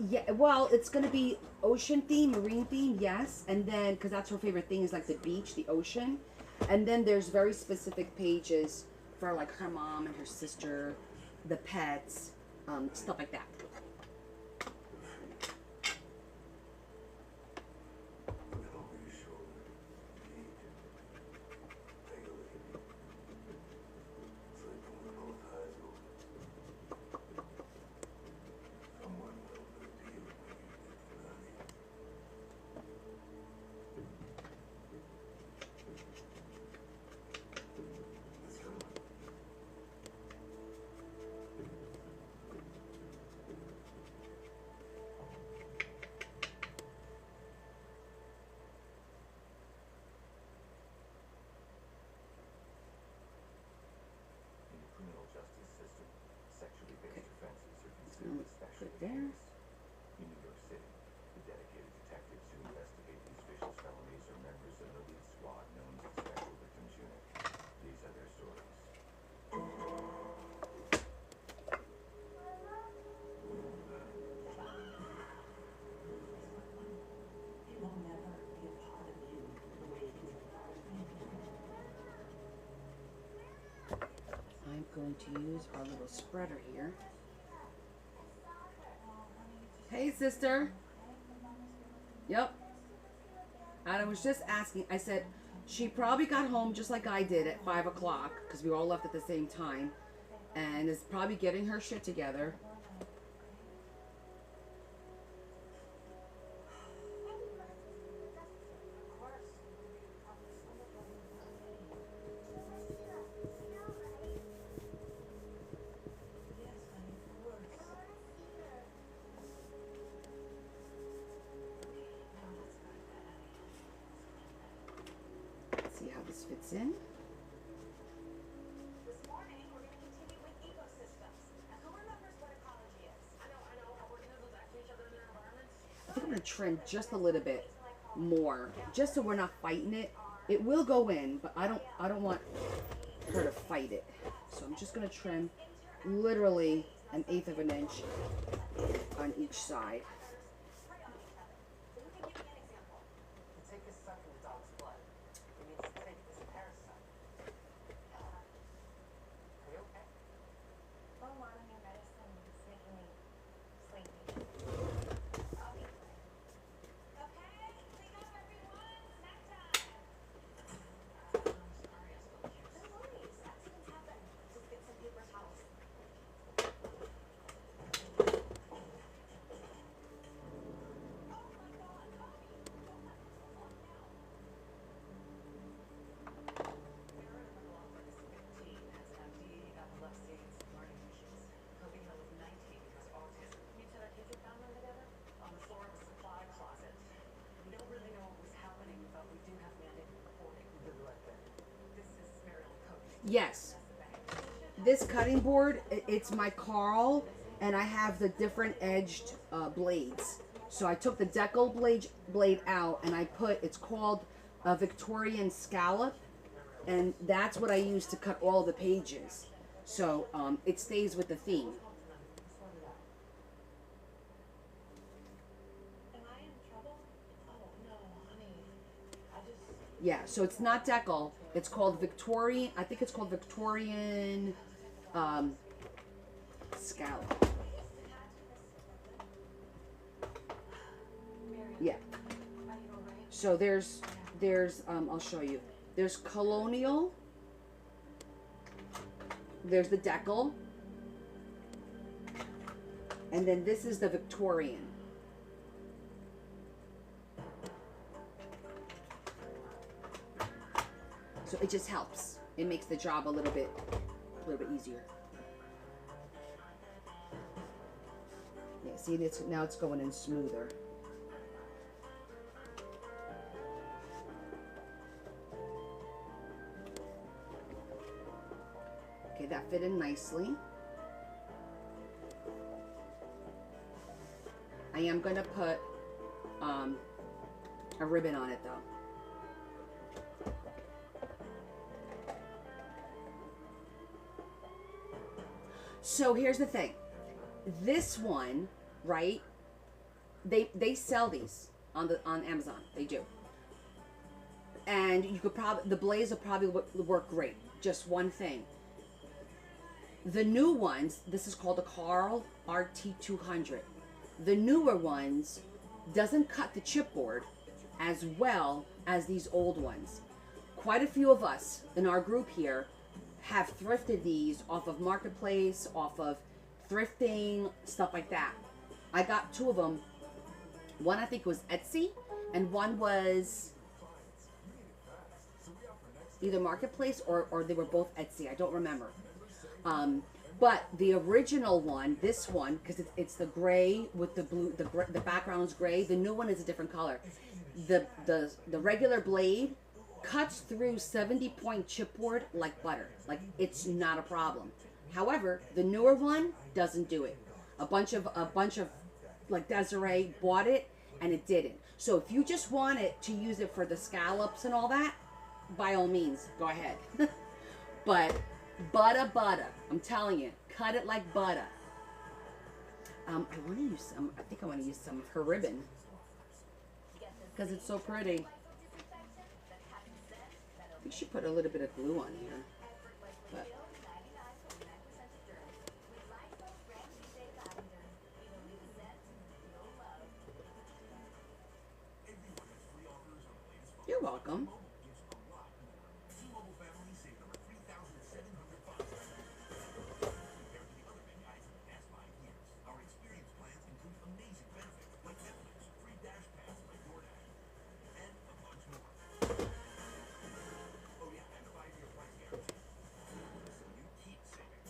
Yeah, well, it's gonna be ocean theme, marine theme, yes, and then because that's her favorite thing is like the beach, the ocean, and then there's very specific pages for like her mom and her sister, the pets, stuff like that. there. In New York City, the dedicated detectives who investigate these vicious felonies are members of an elite squad known as the Special Victims Unit. These are their stories. He will never be a part of you the way he was a part of me. I'm going to use our little spreader here. Hey, sister. Yep. And I was just asking, I said, she probably got home just like I did at 5 o'clock, because we all left at the same time, and is probably getting her shit together. Yes, honey, of course. Let's see how this fits in. This morning, we're going to continue with ecosystems. Now, who remembers what ecology is? I know, organisms act for each other in their environments. I think I'm going to trim just a little bit more, just so we're not fighting it. It will go in, but I don't want her to fight it. So I'm just going to trim literally 1/8 of an inch on each side. Prey on each other. Who can give me an example? You take a suck in the dog's blood. It means to take this parasite. Are you okay? A lot of new medicine is making me sleepy. I'll be quick. Okay, clean up everyone. Snack time. I'm sorry, I spilled juice. No worries. Accidents happen. Just get some paper towels. Oh my God, Bobby! Don't let this go on now. Aaron McLaughlin is 15, has MD, epilepsy, and some learning issues. Kobe Hill is 19, has autism. You said our kids are found them together? On the floor of the supply closet. We don't really know what was happening, but we do have mandated reporting. You did the right thing. This is Mariel and Cody. Yes. This cutting board, it's my Carl, and I have the different edged blades. So I took the decal blade out, and I put, it's called a Victorian scallop, and that's what I use to cut all the pages. So it stays with the theme. Am I in trouble? Oh, no, honey. I just... Yeah, so it's not decal. It's called Victorian, I think it's called Victorian scallop. Yeah. So there's I'll show you. There's colonial. There's the decal. And then this is the Victorian. So it just helps. It makes the job a little bit easier. Yeah, see, now it's going in smoother. Okay, that fit in nicely. I am going to put a ribbon on it though. So here's the thing. This one, right? They sell these on Amazon. They do. And you could probably, the blades will probably work great. Just one thing. The new ones, this is called a Carl RT200. The newer ones doesn't cut the chipboard as well as these old ones. Quite a few of us in our group here have thrifted these off of Marketplace, off of thrifting, stuff like that. I got two of them. One I think was Etsy, and one was either Marketplace or they were both Etsy. I don't remember. But the original one, this one, because it's the gray with the blue, the background's gray. The new one is a different color. The regular blade cuts through 70-point chipboard like butter. Like, it's not a problem. However, the newer one doesn't do it. A bunch of like Desiree bought it and it didn't. So if you just want it to use it for the scallops and all that, by all means, go ahead. But butter, I'm telling you, cut it like butter. I want to use some. I think I want to use some of her ribbon because it's so pretty. We should put a little bit of glue on here. But you're welcome. T-Mobile family saved over $3,700 compared to the other many items in the past 5 years. Our experience plans include amazing benefits like Netflix, free Dash Pass by DoorDash, and a bunch more. Oh yeah, and a 5-year price guarantee. So you keep saving.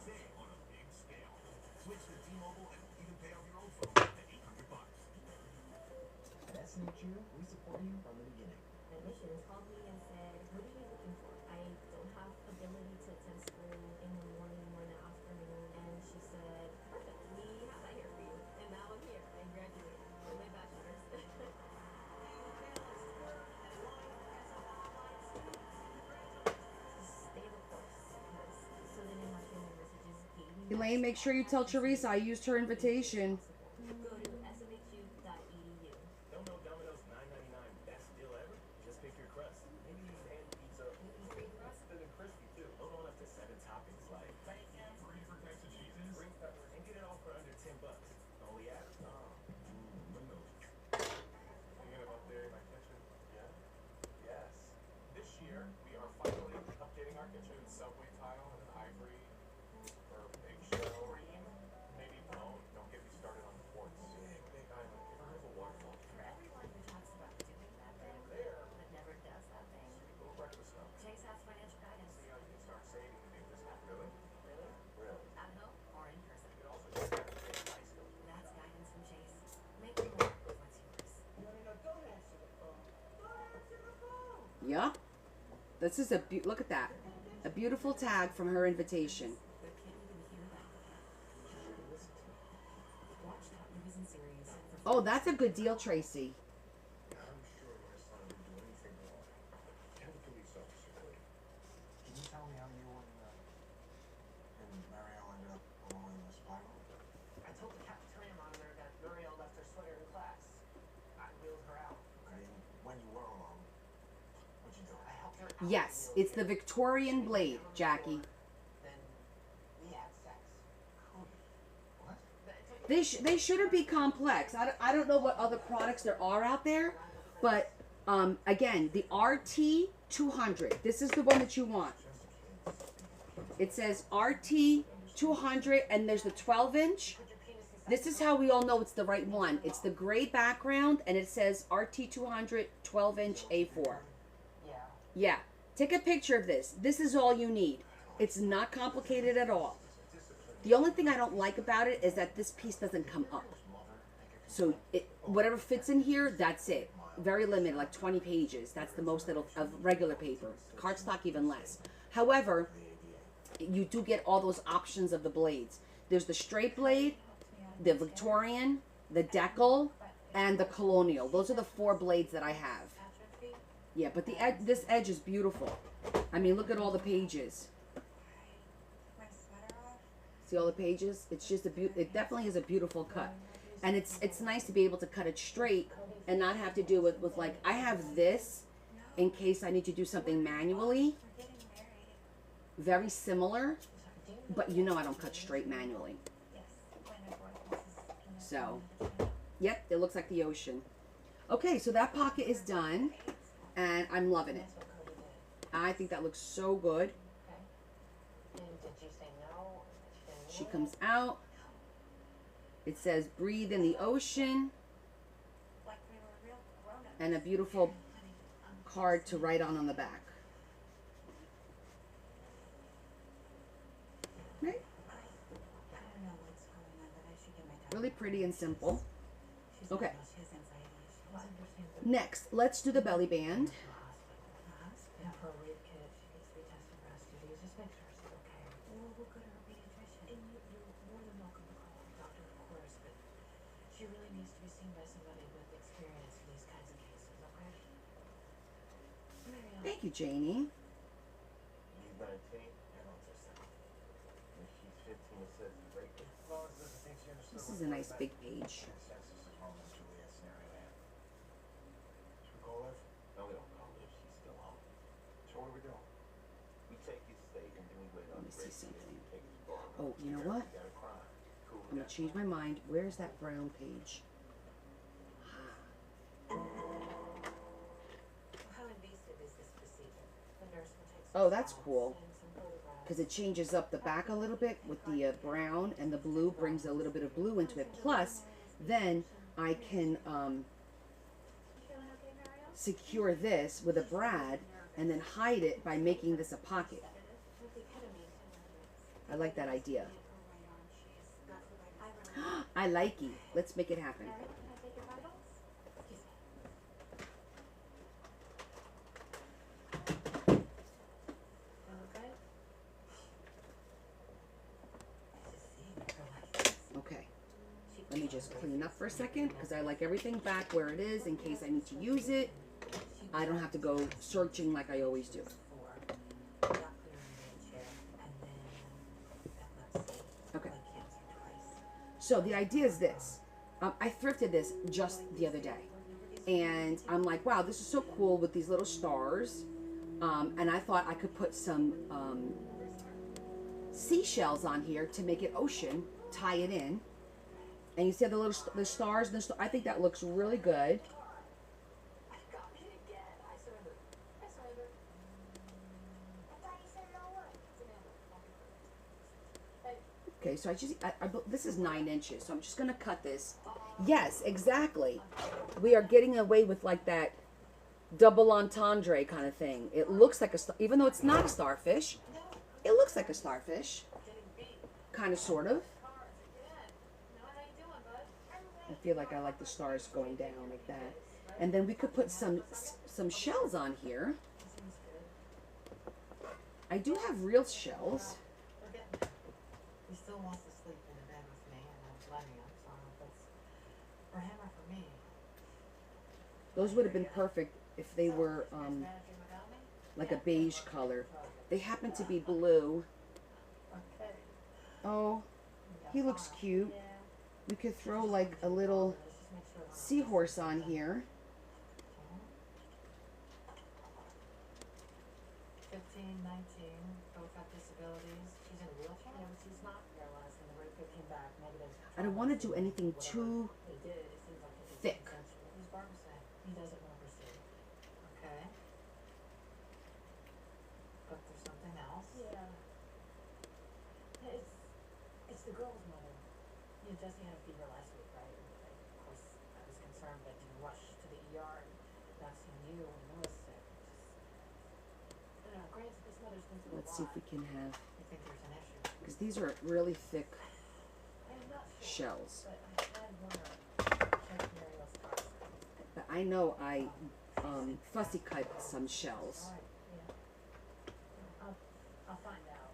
Save on a big scale. Switch to T-Mobile and you can pay off your old phone at $800. At SNHU, we support you from the beginning. Admissions called me and said, what are you looking for? I don't have ability to attend school in the morning or in the afternoon. And she said, perfect, we have that here for you. And now I'm here. I graduated with my bachelor's. Stay the course. Because so they didn't have to messages gating. Elaine, make sure you tell Teresa I used her invitation. Go to smhu.edu. Don't know Domino's $9.99 best deal ever? Just pick your crust. Maybe you can hand pizza. Thin and crispy too. Load on up to 7 toppings like bacon, 3 different types of cheeses, green peppers, and get it all for under $10. Only at windows. Thinking about there in my kitchen? Yeah. Yes. This year we are finally updating our kitchen in subway tile and an ivory or eggshell cream, maybe bone. Don't get me started on the quartz. Big island. Ever heard of a waterfall? For everyone who talks about doing that thing, There. but never does that thing, Little breakfast stuff. Chase has financial guidance. See how you can start saving to make this happen. Really? Really? Really. At home or in person. You can also check out the big high school. That's guidance from Chase. Make the more with what's yours. Don't answer the phone. Don't answer the phone. Yeah. This is look at that. A beautiful tag from her invitation. But can't even hear that. Listen to it. Watch top movies and series. Oh, that's a good deal, Tracy. I'm sure my son didn't do anything wrong. Tell the police officer, please. Can you tell me how you and Marielle ended up along in the spiral? I told the cafeteria monitor that Muriel left her sweater in class. I wheeled her out. Okay, and when you were alone, what'd you do? I helped her out. Yes, it's the Victorian blade, Jackie. Then we had sex. What? They shouldn't be complex. I don't know what other products there are out there, but again, the RT 200. This is the one that you want. It says RT 200, and there's the 12-inch. This is how we all know it's the right one. It's the gray background, and it says RT 200 12-inch A4. Yeah. Yeah, take a picture of this. This is all you need. It's not complicated at all. The only thing I don't like about it is that this piece doesn't come up. So whatever fits in here, that's it. Very limited, like 20 pages. That's the most of regular paper. Cardstock even less. However, you do get all those options of the blades. There's the straight blade, the Victorian, the decal, and the colonial. Those are the 4 blades that I have. Yeah, but this edge is beautiful. I mean, look at all the pages. See all the pages? It's just it definitely is a beautiful cut. And it's nice to be able to cut it straight and not have to do it with like, I have this in case I need to do something manually. Very similar, but you know I don't cut straight manually. So, yep, it looks like the ocean. Okay, so that pocket is done, and I'm loving it. I think that looks so good. And did you say no? She comes out. It says, breathe in the ocean. And a beautiful card to write on the back. Right? Really pretty and simple. Okay. Next, let's do the belly band. And for a weird kid, she needs to be tested for STDs. Just make sure she's okay. Well, we'll go to her pediatrician. And you're more than welcome to call seen by somebody with experience in these kinds of cases, okay? Mariel. Thank you, Janie. He's 19. How old's her son? If she's 15, it says he's raping. As long as doesn't think she understood This what is a nice meant. big page. Consensus is Romeo and Juliet scenario, man. Should we call Liv? No, we don't call her if she's still home. So what are we doing? We take his steak and then we wait on Let me the see race and something. we take his bar. Oh, you know what? We got a crime. Cool. I'm gonna change my mind. Where's that brown page? How invasive is this procedure? The nurse will take Oh, some that's swabs cool. and some photographs. Because it changes up the back a little bit with the brown, and the blue brings a little bit of blue into it. Plus, then I can You feeling okay, Mariel? secure this with a brad and then hide it by making this a pocket. With the ketamine inhalants. I like that idea. In her right arm, she's got the right. I like it. Let's make it happen. Mariel, can I take your vitals? Excuse me. Okay. Okay. Let me just clean up for a second because I like everything back where it is in case I need to use it. I don't have to go searching like I always do. Okay. So the idea is this. I thrifted this just the other day. And I'm like, wow, this is so cool with these little stars. And I thought I could put some seashells on here to make it ocean, tie it in. And you see the little the stars. I think that looks really good. Got me again. I surrender. I surrender. I thought you said no word. It's Amanda. Hey. Okay, so this is 9 inches, so I'm just gonna cut this. Yes, exactly. We are getting away with like that double entendre kind of thing. It looks like even though it's not a starfish, it looks like a starfish. Kind of, sort of. I feel like I like the stars going down like that. And then we could put some shells on here. I do have real shells. He still wants to sleep in the bed with me, and I'm letting him, so I don't know if that's for him or for me. Those would have been perfect if they were Managing without me? like a beige color. They happen to be blue. Okay. Oh, he looks cute. We could throw like a little Let's just make sure. seahorse on here. 15, 19, both have disabilities. She's in a wheelchair? Yeah, but she's not paralyzed, and the red pill came back negative. I don't want to do anything too They did, it seems like it's thick. consensual. Who's Barbara say? He doesn't know her see. Okay. But there's something else. Yeah. It's the girl's mother. Yeah, Jesse had a fever last week, right? Of course, I was concerned, but I didn't rush to the ER and not seeing you when Noah's sick. Granted, this mother's been through Let's a see if lot. we can have, You think there's an issue? because these are really thick I'm not sure, shells. but I had wanna check Mariel's cards. But I know I fussy cut some shells. Alright, yeah. I'll find out.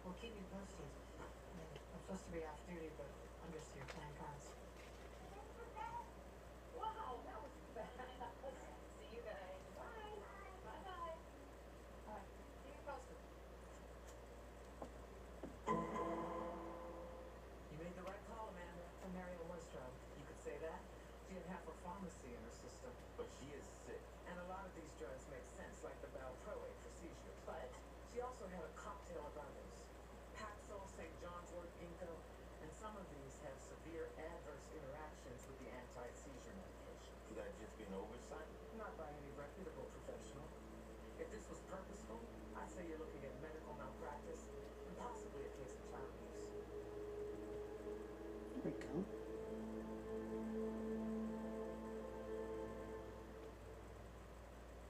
Well, keep me posted. I mean, I'm supposed to be off duty, but I'm just your plan cons. Wow, that was fast. See you guys. Bye. Bye-bye. Alright, keep me posted. You made the right call, Amanda. For Mariel Lindstrom. You could say that. She had half her pharmacy in her system. But she is sick. And a lot of these drugs make sense, like the valproate for seizures. But she also had a cocktail of others. Paxil, St. John's wort, ginkgo, and some of these have severe adverse interactions with the anti-seizure medication. Could that just be an oversight? Not by any reputable professional. If this was purposeful, I'd say you're looking at medical malpractice and possibly a case of child abuse. There we go.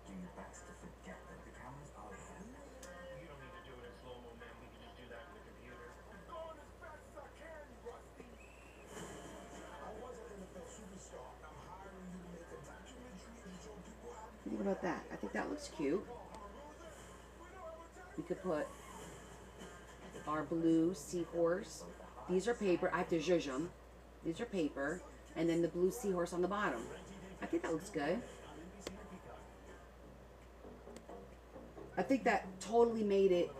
Do your best to forget that the cameras are here. You don't need to do it in slow-mo, man. We can just do that in the computer. I'm going as fast as I can, Rusty. I was an NFL superstar. I'm hiring you to make a documentary and show people how to Think about that. I think that looks cute. We could put our blue seahorse. These are paper. I have to zhuzh them. These are paper. and then the blue seahorse on the bottom. I think that looks good. I think that totally made it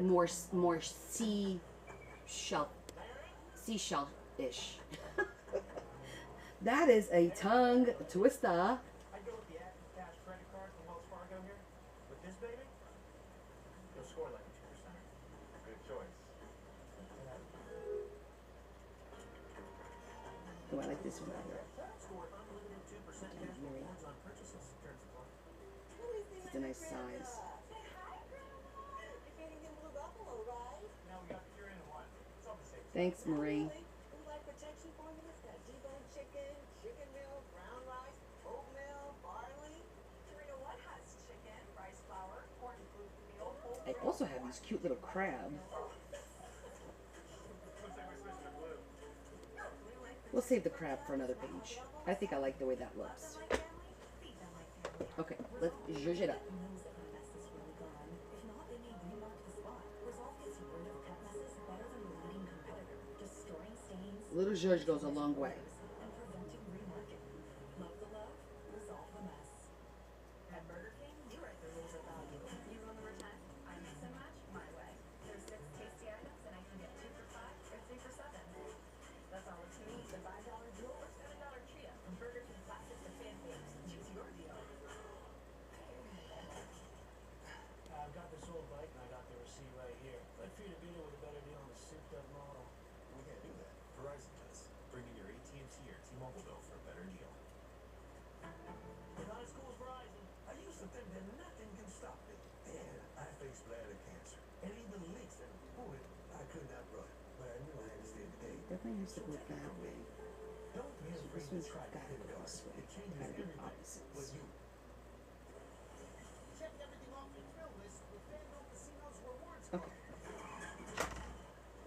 more seashell-ish. That is a tongue twister. I'd go with the Active Cash credit card from Wells Fargo here. With this baby, you'll score like a 2%. Good choice. Oh, I like this one better. Score unlimited 2% cash rewards on purchases. Terms apply. It's a nice size. You're feeding him blue buffalo, right? Now we got pure in one. It's all the same. Thanks, Marie. We like protection formulas. Got debone chicken, chicken meal, brown rice, oatmeal, barley. Purina One has chicken, rice flour, corn gluten meal, whole I also have these cute little crabs. We'll save the crab for another page. I think I like the way that looks. Okay, let's zhuzh it up. A little zhuzh goes a long way. At Burger King, you write the rules of value. You remember time? I mix and match my way. There's 6 tasty items, and I can get 2 for $5 or 3 for $7. That's all it's me. The $5 jewel or $7 trio. From Burger King classics to fan favorites. Choose your deal. I've got this old bike and I got the receipt right here. I'd feed a beater with a better deal on the souped up model. We can't do that. Verizon does. Bring in your AT&T or T-Mobile bill for a better deal. You're not as cool as Verizon. I used to think that nothing can stop me. And I faced bladder cancer. And even leaks that pulled it, I could not run. But I knew I had to stay today. Definitely has to go that way. Don't be So afraid this to one's try gotta to go this way. It changes Gotta be everything. But opposites. you. Check everything off your thrill list with FanDuel Casino's rewards card. Okay.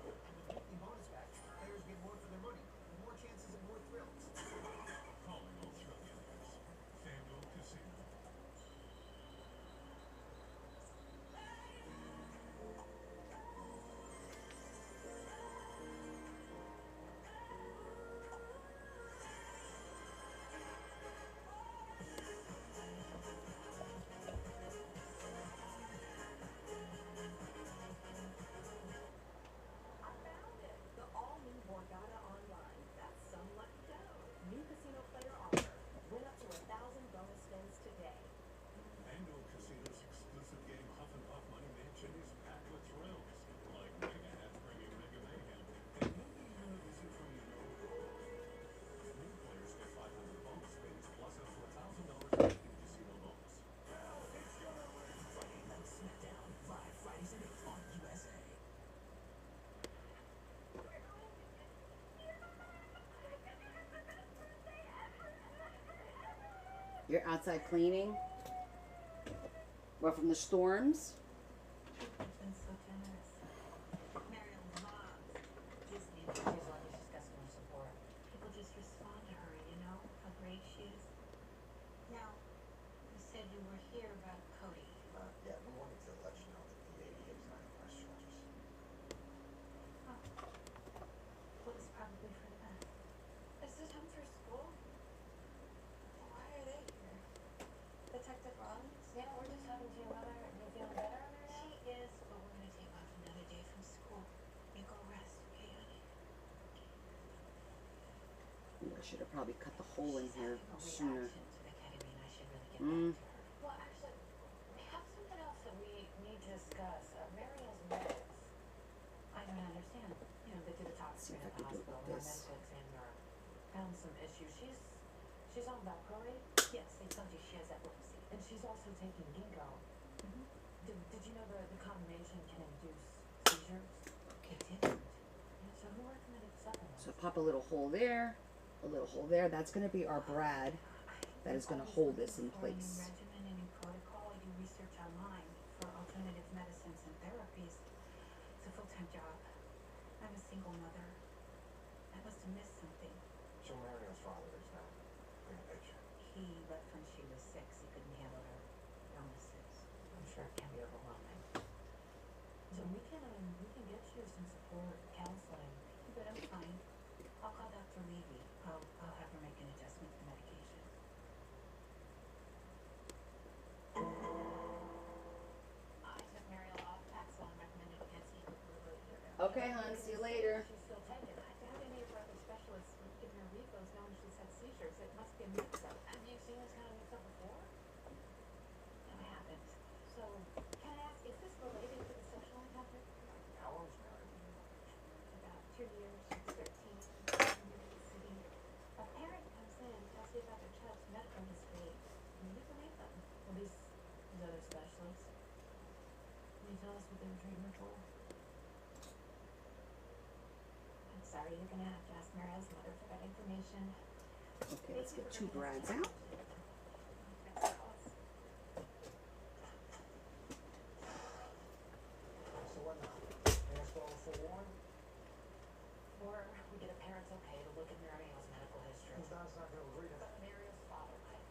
With weekly bonus packs, players get more for their money, more chances at more thrills. Calling all thrill givers. FanDuel Casino. I found it. The all-new Borgata Online. That's some lucky dough. New casino player offer. Win up to 1,000 bonus spins today. FanDuel Casino's exclusive game Huff and Puff Money Mansion is packed with thrills. Like Mega Hats bringing Mega Mayhem. And maybe even a visit from you know who. New players get 500 bonus spins plus up to $1,000 in casino bonus. Friday Night Smackdown, live Fridays at 8 on USA. You're outside cleaning? What, from the storms? It's been so generous. Mariel's mom just needs she's lucky she's got so much support. People just respond to her, you know, how great she is. Now, you said you were here about Cody. Yeah, we wanted to let you know that the ADA is not press charges. Well, it's probably for the best. Is this home for school? Why are they here? Detective Rollins? Yeah, we're just talking to your mother. You feeling better, Mariel? She is, but we're gonna take off another day from school. You go rest, okay, honey? Ooh, I should have probably cut the hole in She's here having a sooner. reaction to the ketamine. I should really get Mm. back to her. Well, actually, we have something else that we need to discuss. Mariel's meds. I don't understand. You know, they did a tox See screen if I at the can do it hospital. with Her this. medical examiner found some issues. She's on valproate. Yes, they told you she has epilepsy. And she's also taking ginkgo. Did you know the combination can induce seizures? It didn't. Yeah, so who recommended supplements? So pop a little hole there, a little hole there. That's going to be our Brad. That is going to hold this in For a new place. regimen, a new protocol, I do research online for alternative medicines and therapies. It's a full-time job. I'm a single mother. I must have missed something. So Mario's father is now in the picture. He left when she was 6. He couldn't handle her illnesses. I'm sure it can be overwhelming. So we can get you some support, counseling. But I'm fine. I'll call Dr. Levy. I'll Okay, hon. See you later. She's still taking it. How did any of our other specialists give her refills knowing she's had seizures? It must be a mix-up. Have you seen this kind of mix-up before? It happens. So, can I ask, is this related to the sexual encounter? How long's married? About 2 years, 13, city. A parent comes in, tells you about their child's medical history, and you believe them. Well, these other specialists, can you tell us what they were treating her for? I'm sorry, you're gonna have to ask Marielle's mother for that information. Okay, let's get 2 brads out. So what now? Ask all for one? Or we get a parent's okay to look at Marielle's medical history. Don's not gonna agree to But that. Marielle's father might.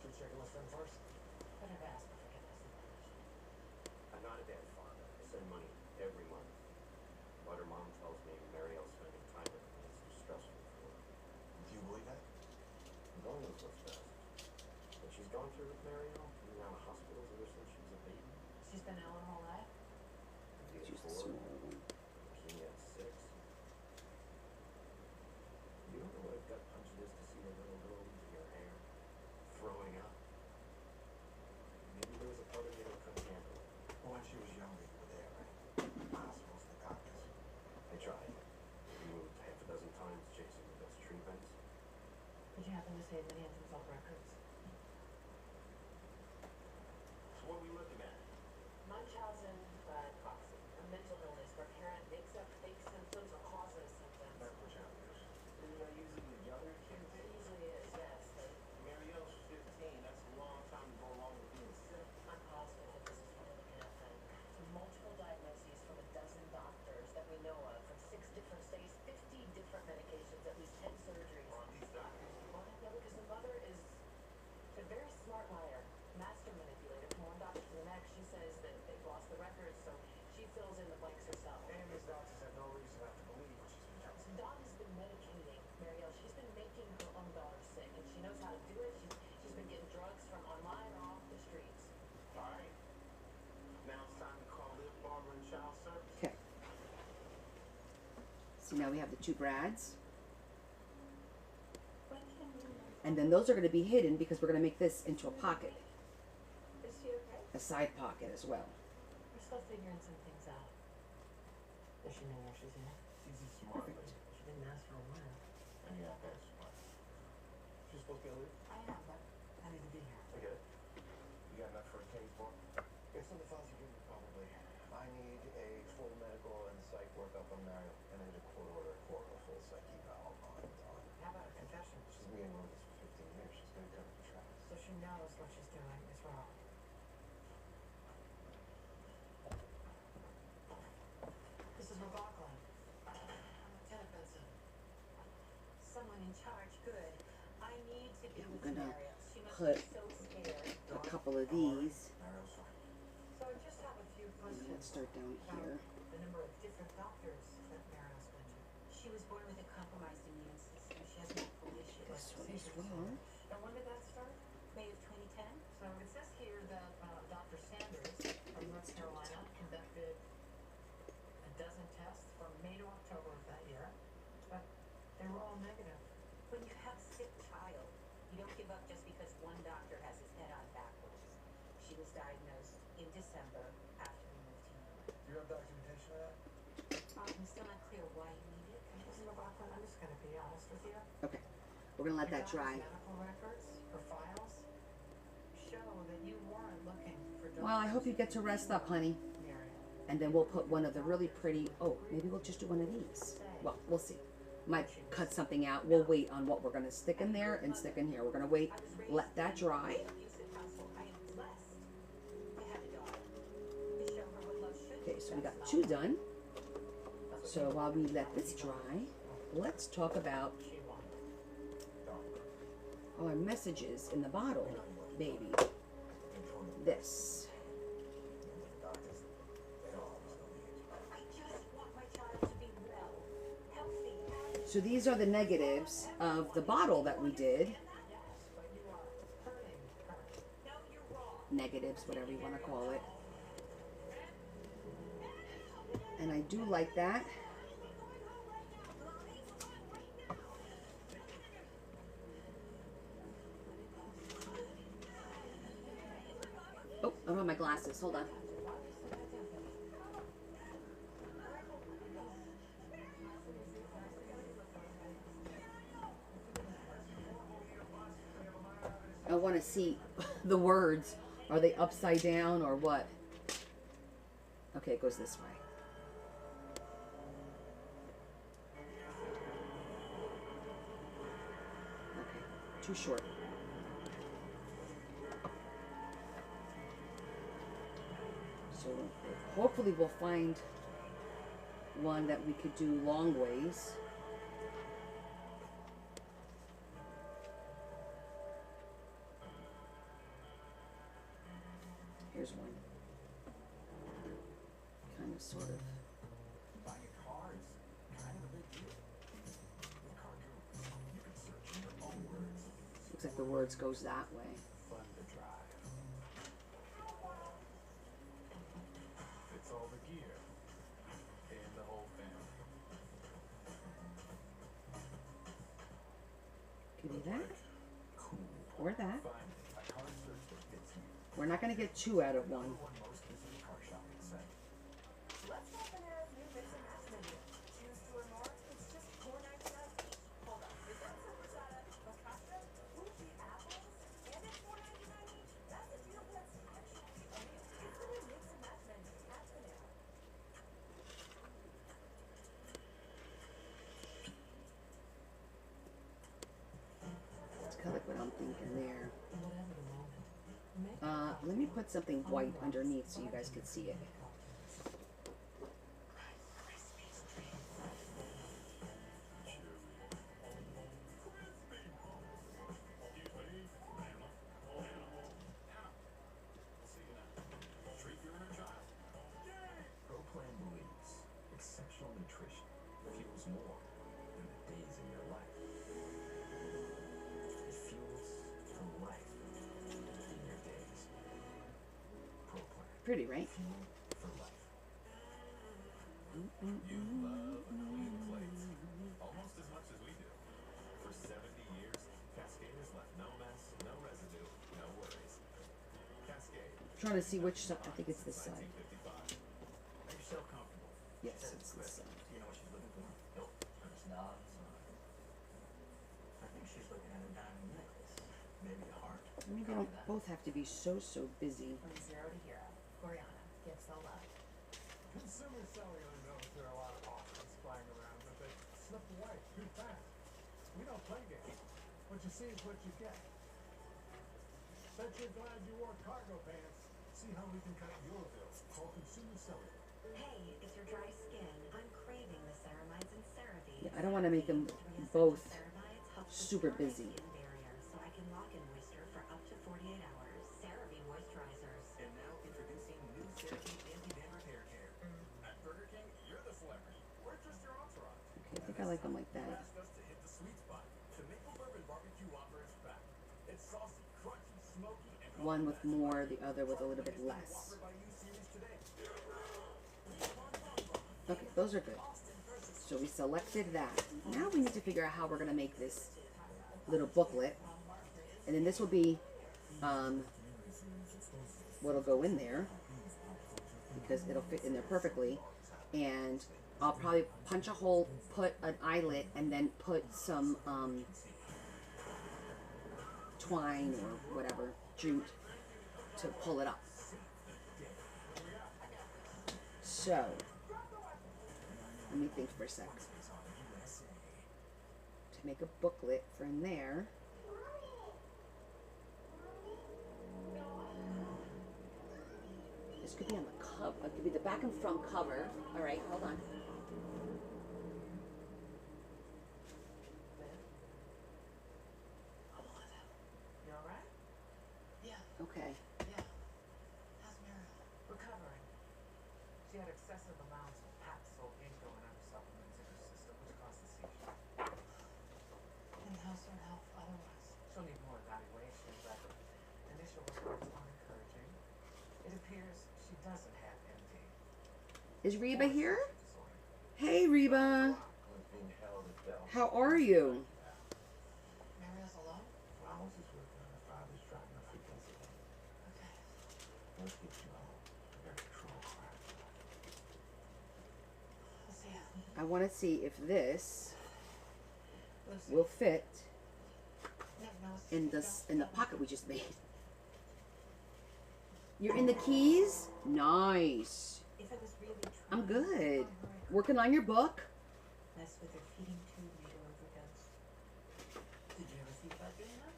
Should we check it with them first? Better to ask for forgiveness than punishment. I'm not a bad father. I send money every month. But her mom tells me Marielle's spending time with me. It's too stressful for her. Do you believe that? God knows what's best. But she's gone through with Marielle, being around the hospitals ever since she was a baby. She's been ill her whole life. Maybe Choose the 4, smaller one. leukemia at 6. You don't know what a gut punch it is to see a little girl losing her hair, throwing up. Maybe there was a part of me that couldn't handle it. Well, when she was younger, you were there, right? Hospitals, the doctors. I tried. We moved half a dozen times chasing the best treatments. Did you happen to save any of those old records? So what are we looking at? Munchausen by proxy, a mental illness where parent makes up fake symptoms or causes symptoms. Medical challenges. Isn't that usually the younger kids? It usually is, yes. But Marielle's 15. That's a long time to go along with being sick. I'm positive that this is what we're looking at then. From multiple diagnoses from a dozen doctors that we know of, from 6 different states, 50 different medications, at least 10 surgeries. On these doctors. Well, no, because the mother is a very smart liar, master manipulator. From one doctor to the next, she says that they've lost the records, so she fills in the blanks herself. And these doctors have no reason not to believe what she's been telling So Dawn has been medicating Marielle. She's been making her own daughter sick, and she knows how to do it. She's been getting drugs from online or off the streets. All right. Now it's time to call Liv Barber and Child Service. Okay. So now we have the 2 brads. When can we? And then those are going to be hidden because we're going to make this into a pocket, Is she okay? a side pocket as well. We're still figuring some things out. Does she know where she's in? She's a smart lady. She's been asked for a while. And yeah, that's smart. She's supposed to be a lead? I am, but I need to be here. I get it. You got enough for a case for? It's on the files you give me, probably. I need a full medical and psych workup on Mariel, and I need a court order for a full psych eval on Dawn. How about a confession? She's been getting on this for 15 years. She's gonna cut the tracks. So she knows what she's doing is wrong. This is McLaughlin. Lieutenant Benson. Someone in charge, good. I need to be Yeah, with we're gonna Mariel. She must put be so scared. a couple of these. Mariel's fine. So I just have a few And questions. let's start down here. The number of different doctors that Mariel's been to. She was born with a compromised immune system. She has multiple issues. This one as well. And when did that start? May of 2010? So it says here that Dr. Sanders from North Carolina conducted a dozen tests from May to October of that year, but they were all negative. When you have a sick child, you don't give up just because one doctor has his head on backwards. She was diagnosed in December after we moved to New York. Do you have documentation of that? I'm still not clear why you need it. Mrs. McLaughlin, I'm just gonna be honest with you. Okay. We're going to let Your that dry. daughter's medical records or files show that you weren't looking for Well, I hope you get to rest up, honey. Mariel. And then we'll put one of the really pretty, oh, maybe we'll just do one of these. Well, we'll see. Might cut something out. We'll wait on what we're going to stick in there and stick in here. We're going to wait, let that dry. Abusive household. I am blessed to have a daughter. To show her what love should be. Okay, so we got 2 done. So while we let this dry, let's talk about She won. Dawn. our messages in the bottle, baby. This. The doctors, they don't always know the answer. I just want my child to be well, healthy. So these are the negatives of the bottle that we did. Yes, but you are hurting her. No, you're wrong. Negatives, whatever you want to call it. And I do like that. Oh, I don't have my glasses. Hold on. I want to see the words. Are they upside down or what? Okay, it goes this way. Okay, too short. So hopefully we'll find one that we could do long ways. Here's one. Kind of, sort of. Buying a car is kind of a big deal. With Cargo, you can search in your own words. Looks like the words goes that way. Fun to drive. Fits all the gear. And the whole family. Give me that. Cool. Or that. Find a car search that fits you. We're not going to get 2 out of 1. One most visited car shopping site. Let's open Air's new mix and match menu. Choose 2 or more, it's just $4.99. Hold on, is that Supersada, Focaccia, Fuji apples, and it's $4.99 each? That's a deal that's actually a meal. It's the new mix and match menu at Panera. It's kind of like what I'm thinking there. Whatever the moment. Make Let me put something white underneath so you guys can see it. Treat your inner child. ProPlan believes exceptional nutrition fuels more than the days in your life. It fuels the life in your days. ProPlan. Pretty, right? Fuel for life. You love a clean plate. Almost as much as we do. For 70 years, Cascade has left no mess, no residue, no worries. Cascade. Trying to see which side. I think it's this side. 1955. Make yourself comfortable. Yes, Says it's Chris. this side. Do you know what she's looking for? Nope. There's nods. I think she's looking at a diamond necklace. Maybe a heart. Maybe they don't both have to be so busy. from zero to hero. Gloriana, give so love. Consumers selling on know there are a lot of offers flying around, but they slip away too fast. We don't play games. What you see is what you get. Bet you're glad you wore cargo pants. See how we can cut your bill. Call Consumer Cellular. Hey, it's your dry skin. I'm craving the ceramides and CeraVe. Yeah, I don't want to make them both super busy. Skin barrier, so I can lock in moisture for up to 48 hours. CeraVe moisturizers. And now introducing new CeraVe Anti-Dandruff Hair Care. At Burger King, you're the celebrity. We're just your entourage. Okay, I think I like them like that. Asked us to hit the sweet spot. The Maple Bourbon Barbecue Whopper is back. It's saucy, crunchy, smoky, and One with more, the other with a little bit less. Whopper by You series today. Okay, those are good. So we selected that. Now we need to figure out how we're going to make this little booklet. And then this will be what'll go in there because it'll fit in there perfectly. And I'll probably punch a hole, put an eyelet, and then put some twine or whatever, jute, to pull it up. So, let me think for a sec. To make a booklet for in there. This could be on the cover. It could be the back and front cover. All right, hold on. You alright? Okay. How's Mary? Recovering. She had excessive amounts of Paxil ginkgo and other supplements in her system, which caused the seizure. And how's her health otherwise? She'll need more evaluation, but initial reports are encouraging. It appears she doesn't have MD. Is Reba here? Hey, Reba. Was being held at Bell. How are you? Mariel's alone? Ramos is with her. Her father's driving her through Pennsylvania. Okay. Let's get you home. I got control crap. I'll see ya. I want to see if this Lucy. will fit No, no, in the don't- in the don't- pocket we just made. You're in the keys? Nice. If it was really true, I'm good. Working on your book? mess with their feeding tube made of overdose. Did you ever think about doing that?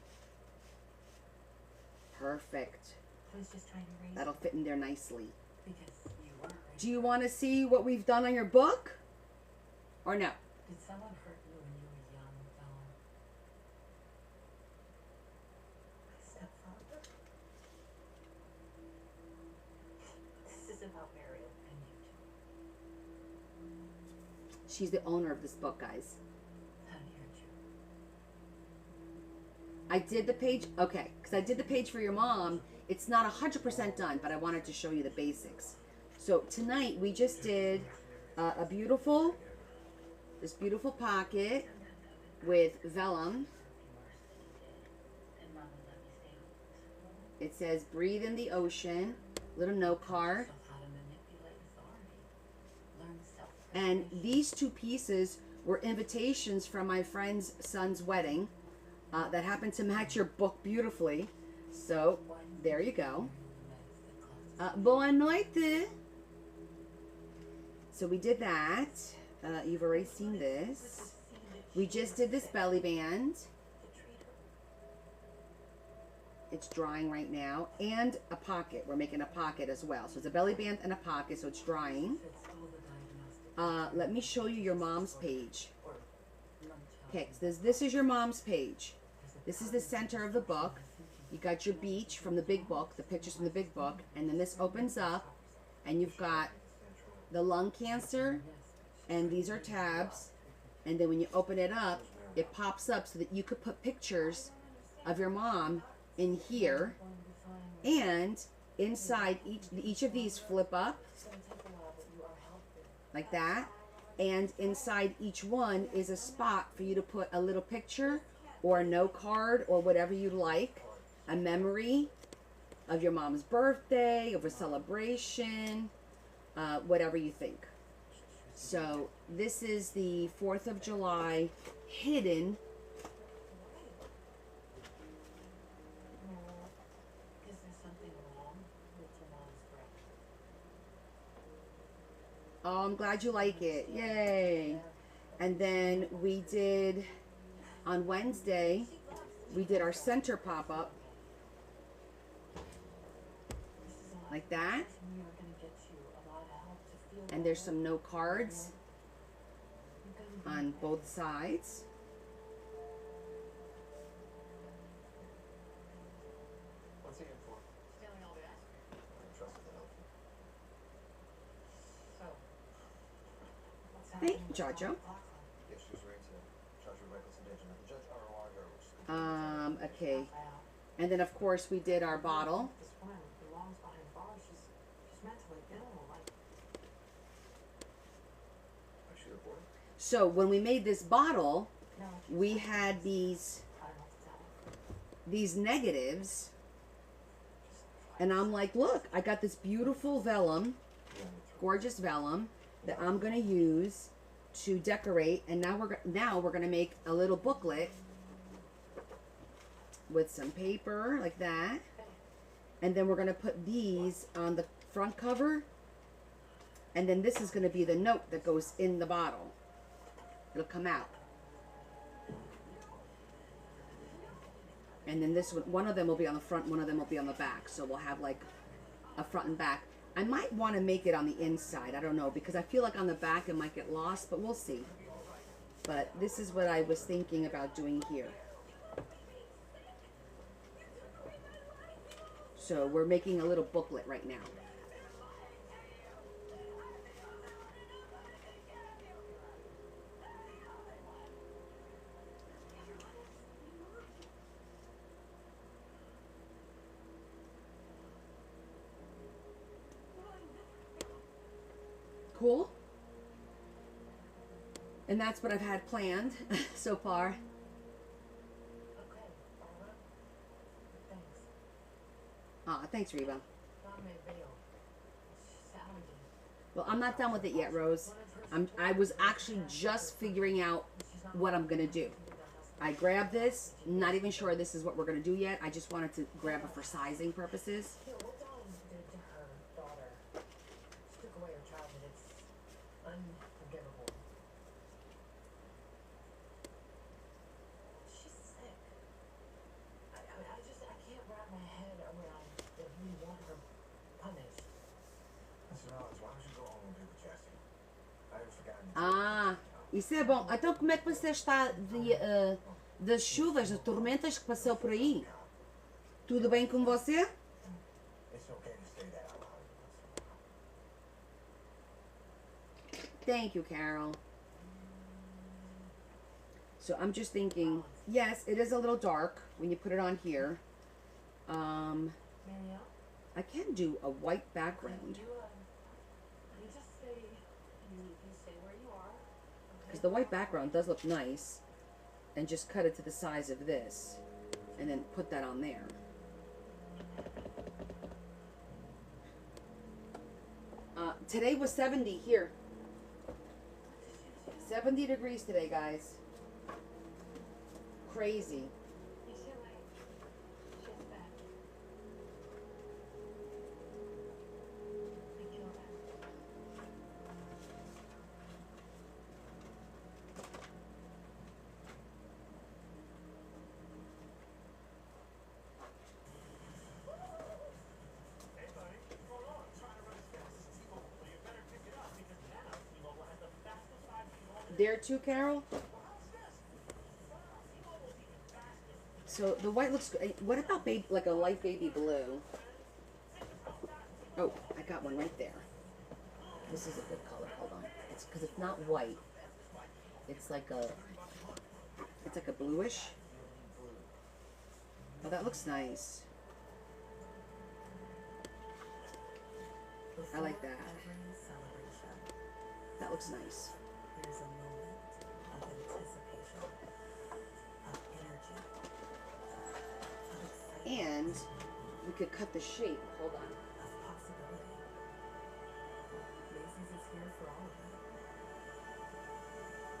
Perfect. I was just trying to raise That'll fit in there nicely. Because you were. Do you want to see what we've done on your book? Or no? Did someone hurt you when you were young, Val? my stepfather. This is about Mariel. And you too. She's the owner of this book, guys. How did he hurt you? I did the page, okay, because I did the page for your mom. It's not 100% done, but I wanted to show you the basics. So tonight we just did this beautiful pocket with vellum. And Mom would let me stay home. It says breathe in the ocean, little note card. Yourself how to manipulate authority. Learn self. And these two pieces were invitations from my friend's son's wedding that happened to match your book beautifully. So there you go. Boa noite. So we did that. You've already seen this. We just did this belly band. It's drying right now. And a pocket. We're making a pocket as well. So it's a belly band and a pocket, so it's drying. Let me show you your mom's page. Okay, so this is your mom's page. This is the center of the book. You got your beach from the big book, the pictures from the big book, and then this opens up, and you've got the lung cancer, and these are tabs, and then when you open it up, it pops up so that you could put pictures of your mom in here, and inside each of these flip up like that, and inside each one is a spot for you to put a little picture or a note card or whatever you like, a memory of your mom's birthday, of a celebration, whatever you think. So this is the 4th of July hidden. Is there something wrong with your mom's breath? Oh, I'm glad you like it. Yay. And then we did, on Wednesday, we did our center pop-up. Like that. We are going to get you a lot of help to feel And there's some note cards on both sides. What's he in for? stealing all the ice cream. I trusted the help. So, what's Thank happening you, with Jojo. Yeah, she was ready to charge her reckless endangerment. The judge ROR'd her, which is Okay. And then of course we did our bottle. This woman belongs behind bars. She's mentally ill. Like, I should report it. So when we made this bottle, no, we had these I don't know what to tell her. these negatives, and I'm like, look, I got this beautiful vellum, Yeah, gorgeous vellum that I'm gonna use to decorate. And now we're gonna make a little booklet with some paper like that, and then we're gonna put these on the front cover, and then this is gonna be the note that goes in the bottle. It'll come out, and then this one of them will be on the front, one of them will be on the back, so we'll have like a front and back. I might want to make it on the inside, I don't know, because I feel like on the back it might get lost, but we'll see. But this is what I was thinking about doing here. So we're making a little booklet right now. Cool. And that's what I've had planned so far. Okay, Barbara. Thanks. Thanks, Reba. Mom made bail. Saturday. Well, I'm not done with it yet, Rose. I was actually just figuring out what I'm gonna do. I grabbed this, not even sure this is what we're gonna do yet. I just wanted to grab it for sizing purposes. Here, what Dawn did to her daughter. She took away her childhood. It's unforgivable. She's sick. I can't wrap my head around that we want her punished. Listen, Alex, why don't you go home and be with Jessie? I haven't forgotten you. Isso é bom. Então como é que você está das chuvas, das tormentas que passou por aí? Tudo bem com você? It's okay to say that out loud once in a while. Thank you, Carol. So I'm just thinking, yes, it is a little dark when you put it on here. Marielle? I can do a white background. You just stay, you stay where you are. Because the white background does look nice. And just cut it to the size of this. And then put that on there. Today was 70 here. 70 degrees today, guys. Crazy. Is she like, she's back. I feel that. Hey, buddy, what's going on? I'm trying to run as fast as T-Mobile. Well, you better pick it up because now T-Mobile has the fastest 5G mobile. There too, Carol? Well, how's this? Wow, T-Mobile's even faster. So the white looks good. What about baby, like a light baby blue? Oh, I got one right there. This is a good color. Hold on. It's because it's not white. It's like a bluish. Oh, that looks nice. I like that. Every celebration, That looks nice. there's a moment of anticipation, of energy, of excitement, And we could cut the shape. Hold on. of possibility. Macy's is here for all of you.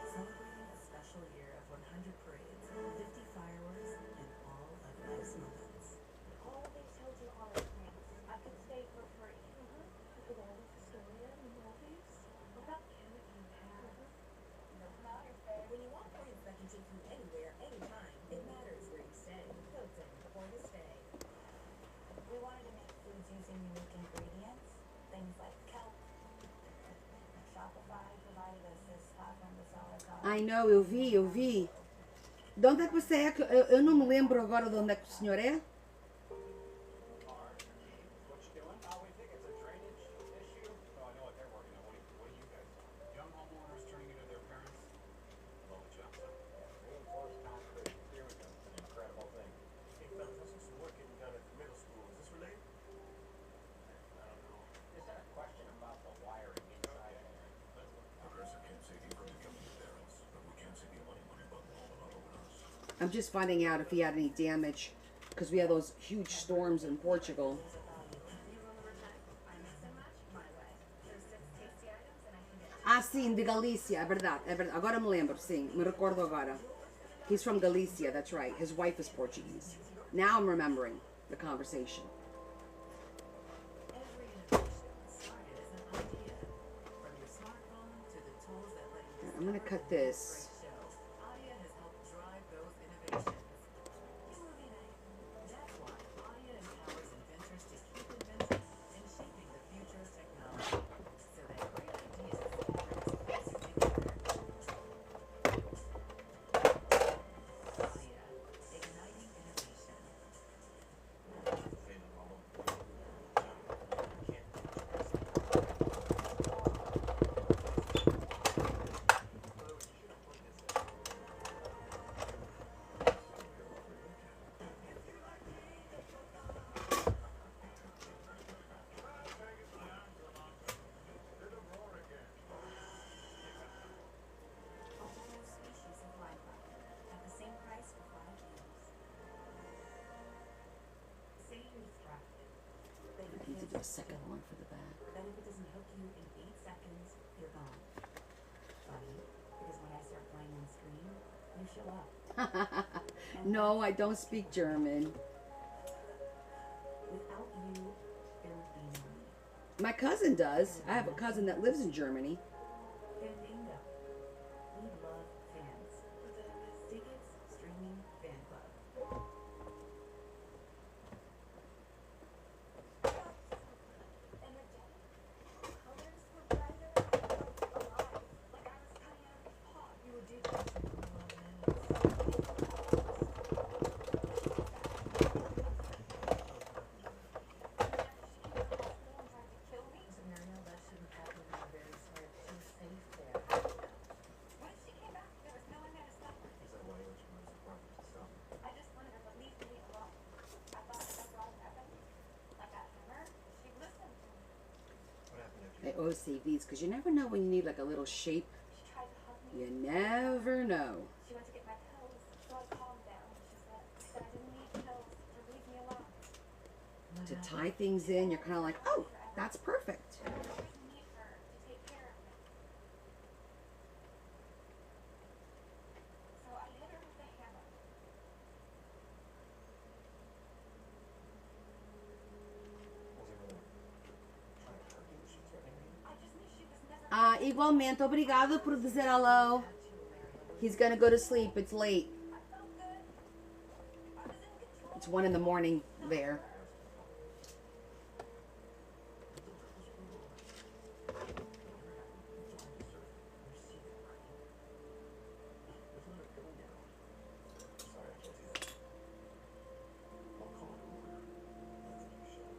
Celebrating a special year of 100 parades, 50 fireworks, and all of life's moments. All these hotels are plans. I could stay for free. We could all live Astoria and the Maldives. What about Canada and Paris? When you want points that can take you anywhere, anytime, it matters where you stay. Hilton, for to stay. We wanted to make foods using unique ingredients, things like kelp. Shopify provided us this platform to sell our products. I know, eu vi. De onde é que você é? Eu não me lembro agora de onde é que o senhor é. What you doing? We think it's a drainage issue. Oh, I know what they're working on. What do you guys do? Young homeowners turning into their parents. Love the job, son. Reinforced concrete. Here we go. It's an incredible thing. Hey, fellas, I saw some work getting done at the middle school. Is this related? I don't know. Just had a question about the wiring inside of there. Progressive can't save you from becoming your parents, but we can save you money when you bundle all the auto with us. I'm just finding out if he had any damage because we had those huge storms in Portugal. Do you remember time? I miss so much my way. There's 6 tasty items and I can get Ah, sim, de Galícia, é verdade, é verdade. Agora me lembro, sim, me recordo agora. He's from Galicia, that's right. His wife is Portuguese. Now I'm remembering the conversation. Every innovation started as an idea. From your smartphone to the tools that let you I'm gonna cut this. show. Adia has helped drive those innovations. That's why Adia empowers inventors to keep inventing and shaping the future of technology. So that great ideas bring us closer together. Adia, igniting innovation. Failing all of them. Can't do it. a second one for the back. Then if it doesn't hook you in 8 seconds, you're gone. Funny, because when I start playing on screen, you show up. No, I don't speak German. Without you, there would be no me. My cousin does. I have a cousin that lives in Germany. Fandango. We love fans. Tickets, streaming, fan club. Energetic. Colors were brighter. Alive. Like I was coming out of a pod. You were deep into the Kill me. Mariel, that shouldn't happen. You're very smart. She's safe there. When she came back, there was no one there to stop her. Is that why you let your mother's apartment to stop? I just wanted her to leave me alone. I thought if I brought a weapon, like a hammer, she'd listen to me. What happened after I always save these because you never know when you need like a little shape. She tried to hug me. You never know. She went to get my pills, so I calmed down. She said I didn't need pills to leave me alone. To tie things in, you're kind of like, oh, that's perfect. I always need her to take care of me. So I hit her with a hammer. Was he really trying to hurt you? Was she threatening you? I just knew she was never. Igualmente, obrigado por dizer hello. He's gonna go to sleep. It's late. I felt good. I was in control. It's 1 in the morning there. Let's let it go now. Sorry, I can't do that. I'll call an Uber. I think you should.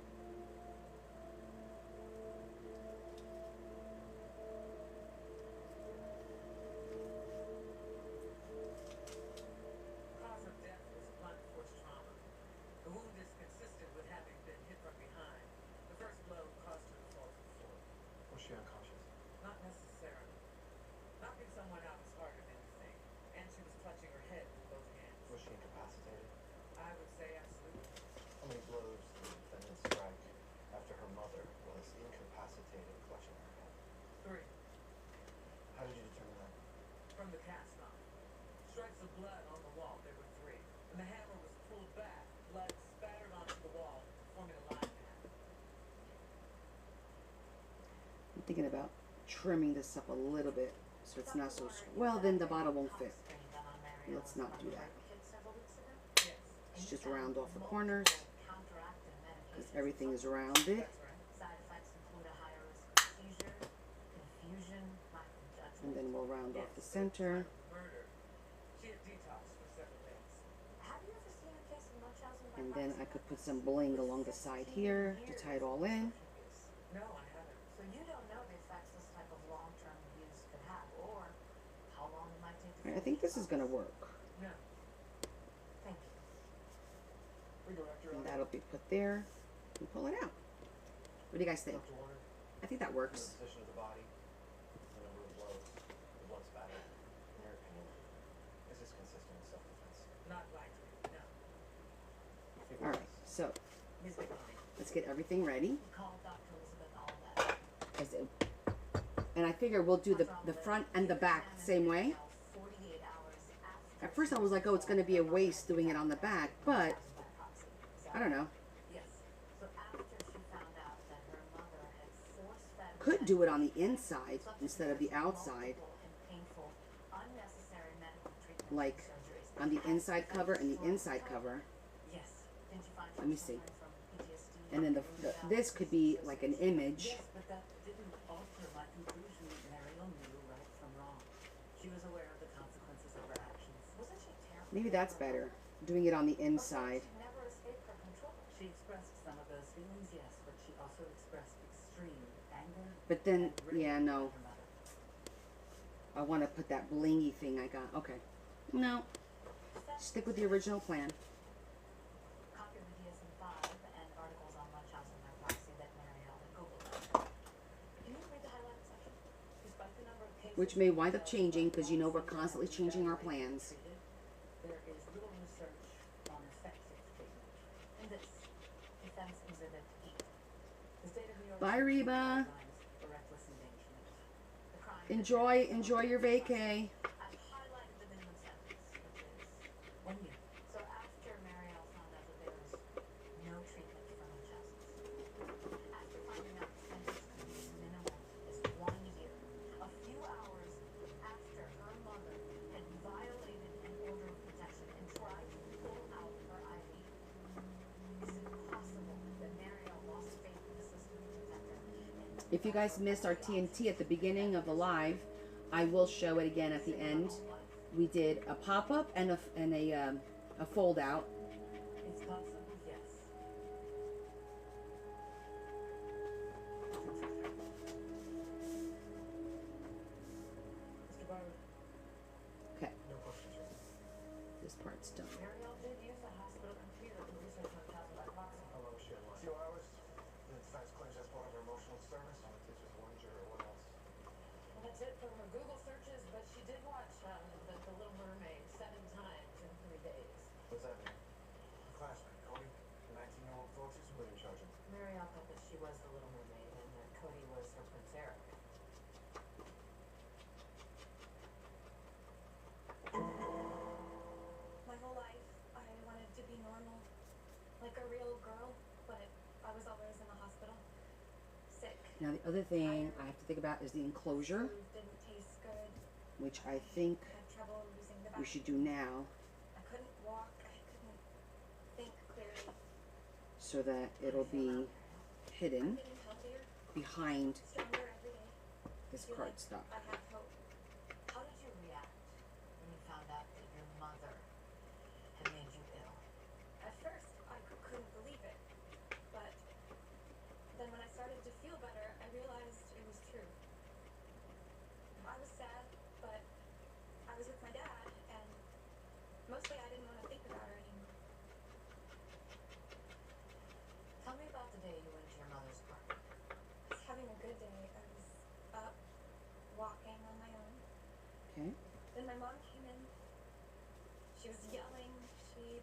Cause of death was blunt force trauma. The wound is consistent with having been hit from behind. The first blow caused her to fall to the floor. Was she unconscious? Not necessarily. Knocking someone out is harder than you think. And she was clutching her head with both hands. Was she incapacitated? I would say absolutely. How many blows did the defendant strike after her mother was incapacitated, clutching her head? 3. How did you determine that? From the cast on. Stripes of blood on the wall, there were 3. When the hammer was pulled back, blood spattered onto the wall, forming a line path. I'm thinking about trimming this up a little bit so it's not so. Well, then the bottle won't fit. Let's not do that. Yes, Let's just round off the corners because everything is rounded. that's right. Side effects include a higher risk of seizure, confusion, lack of judgment. And then we'll round off the center. Murder. She had detoxed for several days. Have you ever seen a case of Munchausen by And then I proxy? could put some bling along the side here to tie it all in. No, I haven't. So you don't know the effects this type of long-term use could have, or how long it might take to I think this is gonna work. No. Thank you. We go after And that'll be put there and pull it out. What do you guys think? Dr. Warner, I think that the works. position of the body, the number of blows, the blood spatter. In your opinion, is this consistent with self-defense? Not likely. No. I think it All right, is. so Ms. McConnell. let's get everything ready. Call Dr. Elizabeth Allman. And I figure we'll do the front and the back the same way. 48 hours after At first I was like, oh, it's gonna be a waste doing it on the back, but by proxy. I don't know. Yes. So after she found out that her mother had force-fed her Could do it on the inside instead of the outside, multiple and painful, unnecessary medical treatments like and surgeries. on the inside cover and the inside cover. Yes. Didn't you find Let me see. suffering from PTSD? And then this could be like an image. Yes, but that didn't alter my conclusion that Mariel knew right from wrong. She was aware of the consequences of her actions. Wasn't she terrible? Maybe that's better, doing it on the inside. She never escaped her control. She expressed some of those feelings, yes, but she also expressed extreme anger. But then, and rage yeah, no. at her mother. I want to put that blingy thing I got. Okay. No. Stick with the original plan. Copy of the DSM-5 and articles on Munchausen by proxy that Mariel had Googled. Can you read the highlighted section? Despite the number of cases Which may wind up changing because you know we're constantly changing our plans. there is little research on effective treatment. In this, Defense Exhibit 8. The state of New York Bye, City Reba. guidelines for reckless endangerment. The crime Enjoy your vacay. I've highlighted the minimum sentence, which is 1 year. so after Marielle found out that there was no treatment for Munchausen's. After finding out the sentence could be as minimal as 1 year. A few hours after her mother had violated an order of protection and tried to pull out her IV. Is it possible that Marielle lost faith in the system to protect her? And If you guys missed our TNT at the beginning of the live, I will show it again at the end. We did a pop-up and a fold-out. It's possible, yes. Mr. Byron, Okay, no questions, right? this part's done. Marielle did use the hospital computer to research Munchausen by proxy. How long was she online? 2 hours. The defense claims that's part of her emotional disturbance. It's just one juror. What else? Well, that's it for her Google searches, but she did watch the Little Mermaid 7 times in 3 days. What's that mean? Her classmate, Cody, the 19-year-old autism. Put in charge of. Marielle thought that she was the Little Mermaid and that Cody was her Prince Eric. My whole life, I wanted to be normal, like a real girl, but I was always in the hospital, sick. Now the other thing I have to think about is the enclosure, Food didn't taste good. which I think Had trouble losing the we bathroom. should do now I couldn't walk. I couldn't think clearly. so that it'll be I'm hidden getting healthier, behind stronger every day. this Feel card like stuff. I have hope. how did you react when you found out that your mother had made you ill? At first, I couldn't believe it, but then when I started to feel better, I realized it was true. I was sad, but I was with my dad, and mostly I didn't want to think about her anymore. Tell me about the day you went to your mother's apartment. I was having a good day. I was up, walking on my own. Okay, Then my mom came in. She was yelling. She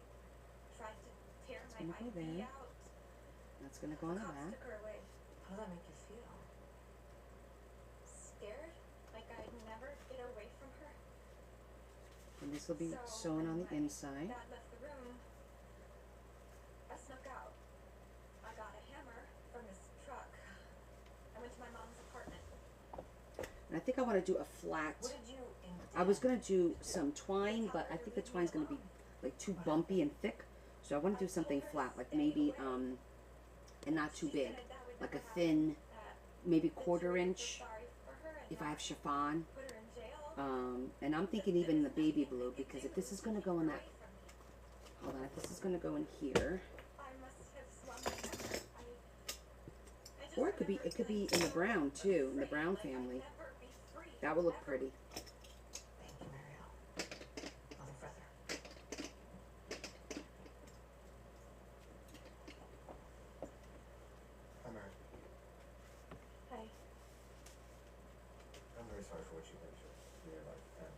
tried to tear It's my gonna go IV there. out. that's gonna go on the Cops back. took her away. How did that make you feel? Scared, like I'd never get away from her. And this will be So, sewn on the when my inside. Dad left the room. I snuck out. I got a hammer from his truck. I went to my mom's apartment. And I think I want to do a flat. What did you I was gonna do some twine, but I think the twine's gonna be like too bumpy and thick. So I want to do something flat, like maybe and not too She big, said that would like a never thin, happen, that maybe the quarter jury were inch sorry for her and if I not have chiffon. put her in jail. And I'm thinking There even was the baby nothing blue, they could because do if this is to gonna keep go in her that, away from me. hold on, if this is gonna go in here, I must have swung my hammer. I just or it could be remember in feeling the brown so too, in the afraid, brown like I'd family. never be free, That would look ever. pretty. Thank you, Marielle. Nothing further. Hi, Mary. Hi. I'm very sorry for what you've been through in your life. And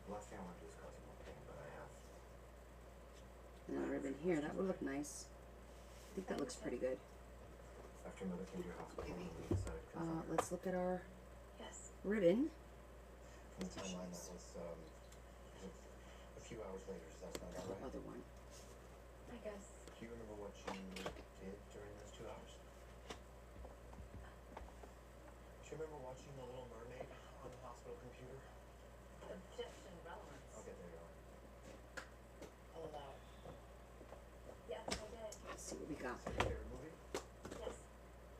the last thing I want to do is cause you more pain, but I have. And a ribbon here, that would look nice. I think that looks pretty good. After your mother came to your hospital, we decided to confront her. Let's look at our Yes. ribbon. From the timeline, that was a few hours later. Does that sound about The right? other one. I guess. Do you remember what you did during those 2 hours? Do you remember watching The Little Mermaid on the hospital computer? objection relevance? Okay, there you are. I'll allow it. Yes, I did. Let's see what we got. So your favorite movie? Yes.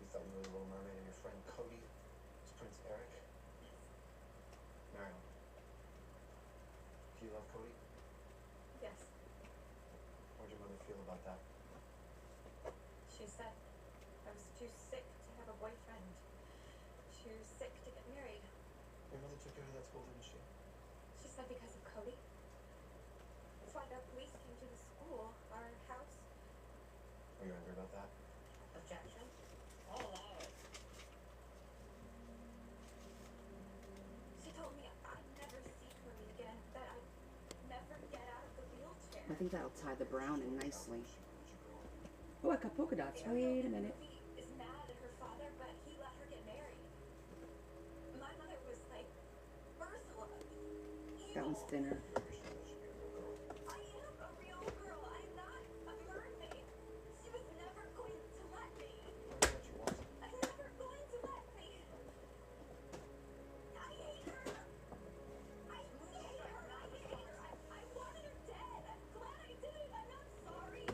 You thought you were The Little Mermaid and your friend Cody was Prince Eric? Mariel, do you love Cody? Yes. How'd your mother feel about that? She said I was too sick to have a boyfriend. Too sick to get married. Your mother took you to that school, didn't she? She said because of Cody. That's why the police came to the school, our house. Were you angry about that? Objection? I'll allow it. She told me I'd never see Cody again, that I'd never get out of the wheelchair. I think that'll tie the brown in nicely. Would you grow up? Oh, I got polka dots. Wait a minute. Movie is mad at her one's thinner. I am a real girl. I'm not a mermaid. She was never going to let me. I'm never going to let me. I hate her. I hate her. I hate her. I wanted her dead. I'm glad I did it. I'm not sorry.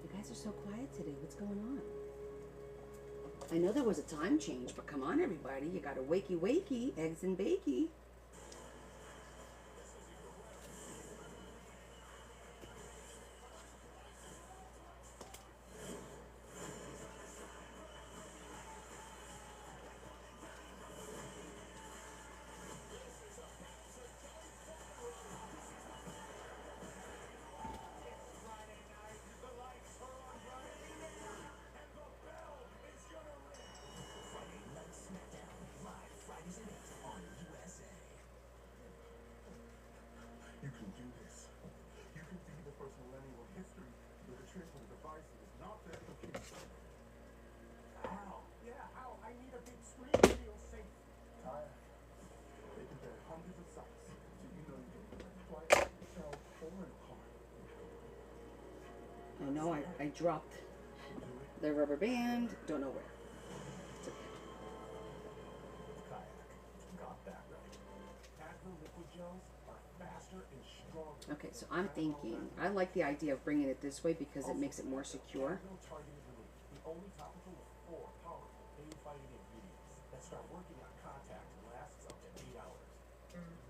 You guys are so quiet today. What's going on? I know there was a time change, but come on, everybody. You got a wakey wakey, eggs and bakey. Friday night, the lights are on bright, and the bell is gonna ring. Friday Night Smackdown, live Fridays at 8 on USA. You can do this. You can be the first millennial in history with a transport device that is not that computer. How? Yeah, how? I need a big screen to feel safe. Kayak. They do that at hundreds of sites, so you know you can be in a flight, hotel, or in a car. Oh no, I dropped the rubber band. Don't know where. It's okay. Kayak. Got that right. Advil liquid gels are faster and stronger. Okay, so I'm thinking, I like the idea of bringing it this way because it makes it more secure. Advil targeted relief, the only topical with 4 powerful pain-fighting ingredients that start working on contact and lasts up to 8 hours.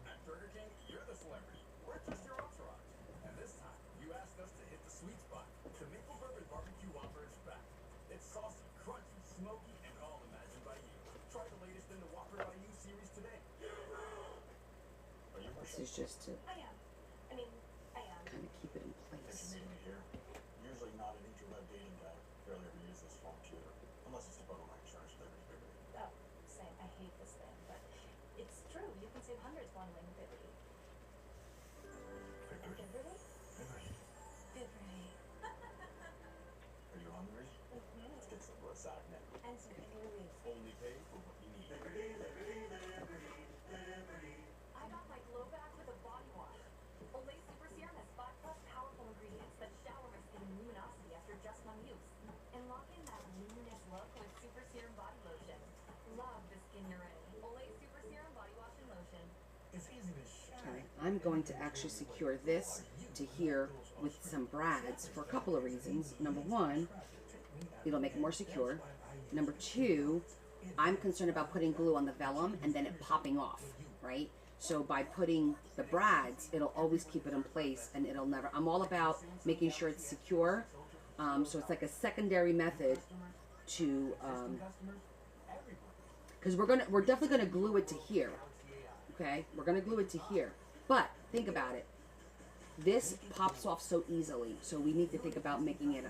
At Burger King, you're the celebrity. We're just your entourage. And this time, you asked us to hit the sweet spot. The Maple Bourbon Barbecue Whopper is back. It's saucy, crunchy, smoky, and all imagined by you. Try the latest in the Whopper by You series today. Are you This is just to I am. I mean, I am. kind of keep it in Thanks place. for meeting me here. Usually not an interweb dating guy. Barely ever use this phone computer. Unless it's to vote on my insurance Liberty. Oh, same. I hate this thing, but it's true. You can save hundreds bundling with Liberty. Liberty? Liberty? Liberty. Liberty. Are you hungry? Let's get some wasabi now. And some relief. only pay for what you need? I got my glow back with a body wash. Olay Super Serum has 5+ powerful ingredients that shower my skin in luminosity after just one use. And lock in that luminous look with Super Serum Body Lotion. Love the skin you're in. Olay Super Serum Body Wash and Lotion. It's easy to shine. Okay, I'm going to actually secure this to here with some brads for a couple of reasons. Number one, it'll make it more secure. Number two, I'm concerned about putting glue on the vellum and then it popping off, right? So by putting the brads, it'll always keep it in place and it'll never, I'm all about making sure it's secure. So it's like a secondary method to, because we're definitely gonna glue it to here. Okay, we're gonna glue it to here. But think about it. This pops off so easily, so we need to think about making it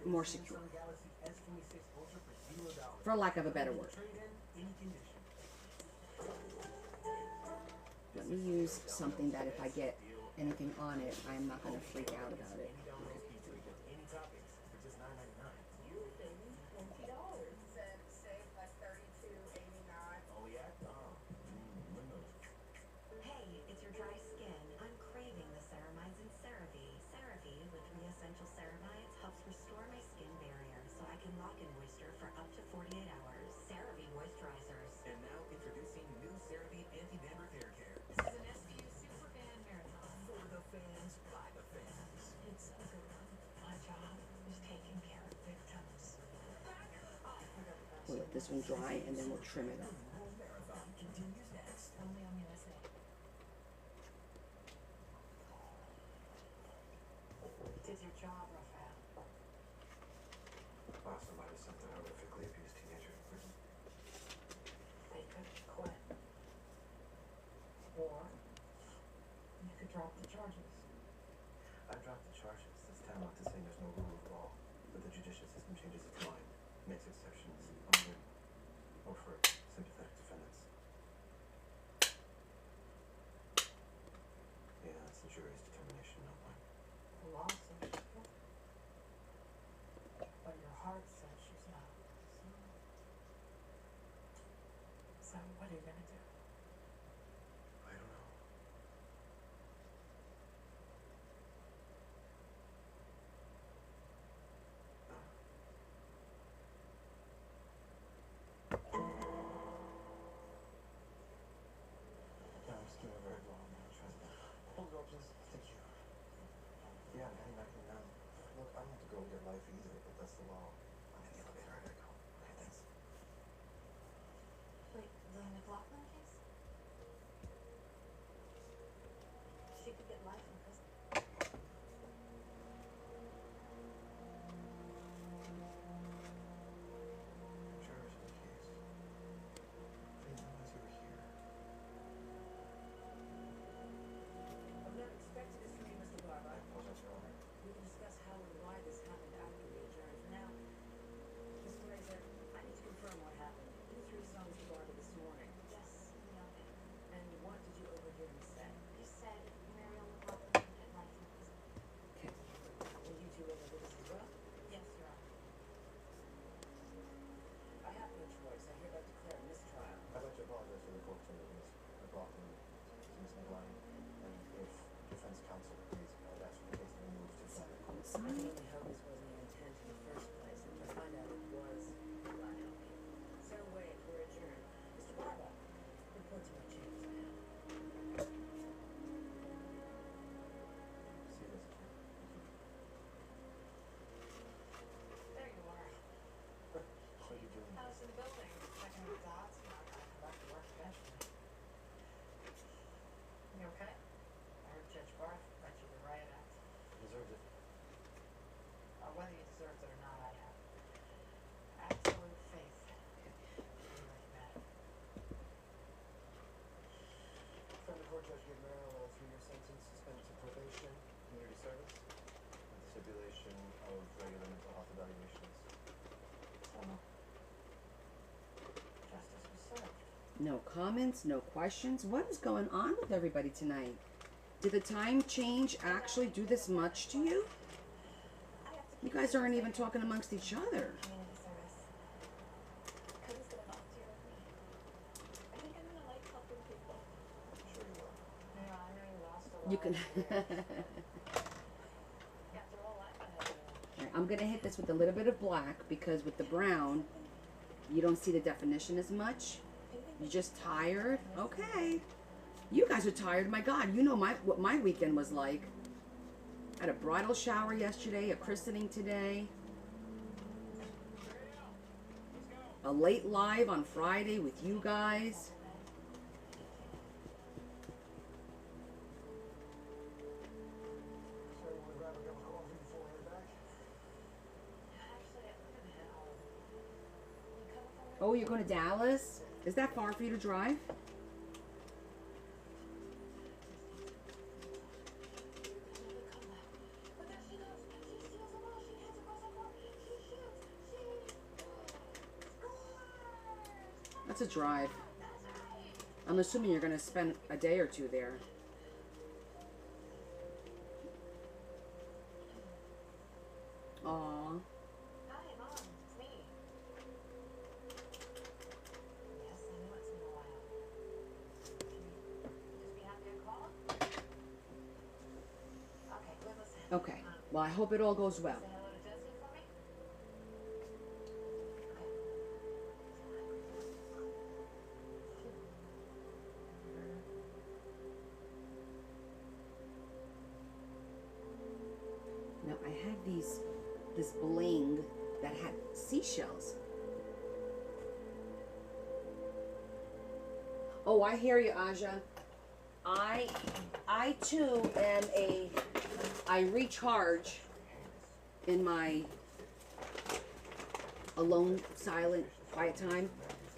more secure, for lack of a better word. Let me use something that if I get anything on it, I'm not gonna freak out about it. Any toppings for just $9.99. You saved me $20. Said save like $32.89. Oh yeah? Windows. Hey, it's your dry skin. I'm craving the ceramides in CeraVe. CeraVe with 3 essential ceramides helps restore my skin barrier so I can lock in moisture for up to 48 hours. CeraVe moisturizers. And now introducing new CeraVe Anti-Dandruff Hair Care. This is an SVU Superfan Marathon. For the fans, by the fans. It's a good one. My job is taking care of victims. We'll let this one dry and then we'll trim it up. Marathon continues next. Only on USA. Did your job, Raphael. Somebody sent an horrifically abused teenager to prison. They could quit. Or you could drop the charges. I dropped the charges. That's tantamount to saying there's no rule of law, but the judicial system changes its mind, makes exceptions, or for sympathetic are you gonna do? I don't know. Yeah, I'm just giving a very long now, trust me. Hold it up, please. Thank you. Yeah, I'm heading back in now. Look, I don't have to go get life either, but that's the law. I'm in the elevator, I gotta go. Okay, thanks. Wait, the McLaughlin case? She could get life in prison. Jurors in the case. I didn't realize you were here. I've never expected this from you, Mr. Barber. I apologize, Your Honor. We can discuss how and why this happened after we adjourn. For now, Mr. Razor, I need to confirm what happened. You three saw Mr. Barber this morning. Yes, we know him. And what did you overhear him say? He said Mariel McLaughlin could get life in prison. Okay. And you two overheard this as well? Yes, Your Honor. I have no choice. I hereby declare a mistrial. I'd like to apologize to the court to Ms. McLaughlin, to Ms. McLean, and if defense counsel agrees, I'd ask for the case to be moved to trial. I can only hope this wasn't your intent in the first place, and to find out it was, God help you. So wait, we're adjourned. Mr. Barber, report to my chambers now. See you guys again. There you are. What are you doing? I was in the building, checking the dots, and I gotta come back to work eventually. You okay? I heard Judge Barth got you the riot act. Deserved it. Whether you deserved it or not, I have absolute faith in you like that. Friend of court, Judge gave Merrill a 3-year sentence, suspended to probation, community service, with the stipulation of regular mental health evaluations. So, justice was served. No comments, no questions. What is going on with everybody tonight? Did the time change actually do this much to you? You guys aren't even talking amongst each other. Community service. Cody's gonna volunteer with me. I think I'm gonna like helping people. Sure you will. Yeah, I know you lost a lot. You can. After all I've been able to. Alright, I'm gonna hit this with a little bit of black because with the brown, you don't see the definition as much. You're just tired. Okay. You guys are tired. My God, you know what my weekend was like. I had a bridal shower yesterday, a christening today, a late live on Friday with you guys. So you want to grab a cup of coffee before we head back? Actually, I'm gonna head home. You coming for me? Oh, you're going to Dallas? Is that far for you to drive? Another comeback. But there she goes. She steals the ball. She heads across the court. She shoots. She scores. That's a drive. That's right. I'm assuming you're going to spend a day or two there. Aw. Hi, Mom. It's me. Yes, I know it's been a while. Can you just be happy I called? Okay, well, listen. Okay. Well, I hope it all goes well. Say hello to Jesse for me? Okay. Now, I had this bling that had seashells. Oh, I hear you, Aja. I too am I recharge in my alone, silent, quiet time.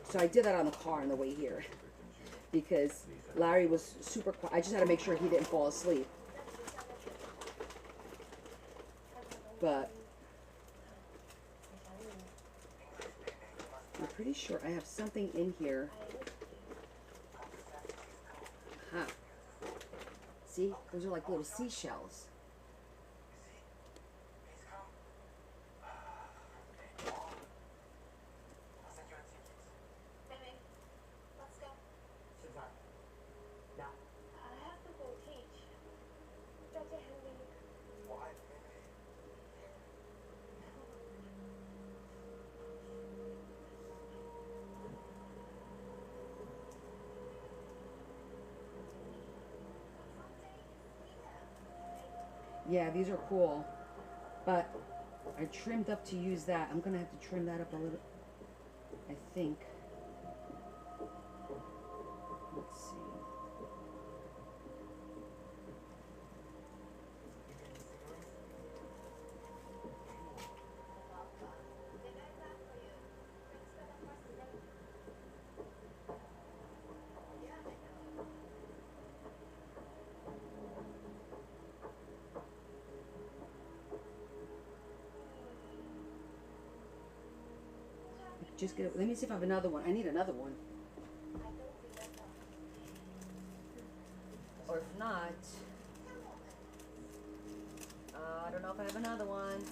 So I did that on the car on the way here because Larry was super quiet. I just had to make sure he didn't fall asleep. But I'm pretty sure I have something in here. Aha. See, those are like little seashells. Please come. I'll send you a ticket. Baby, let's go. Yeah, these are cool. But I trimmed up to use that. I'm gonna have to trim that up a little, I think. Let's see. Just get. Let me see if I have another one. I need another one. Or if not, I don't know if I have another one.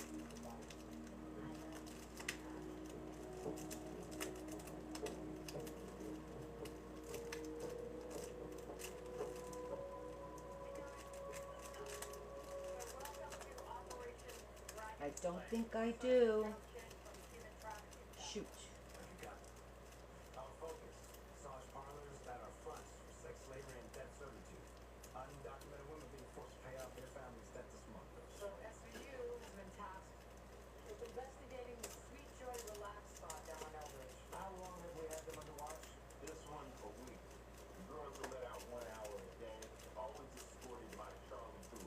I don't think I do. Shoot. What you got? Our focus. Massage parlors that are fronts for sex, labor, and debt servitude. Undocumented women being forced to pay out their families' debt this month. So SVU has been tasked with investigating the Sweet Joy Relax Spa down on Eldridge. How long have we had them under watch? This one a week. The girls are let out 1 hour a day, always escorted by Charlie Boo.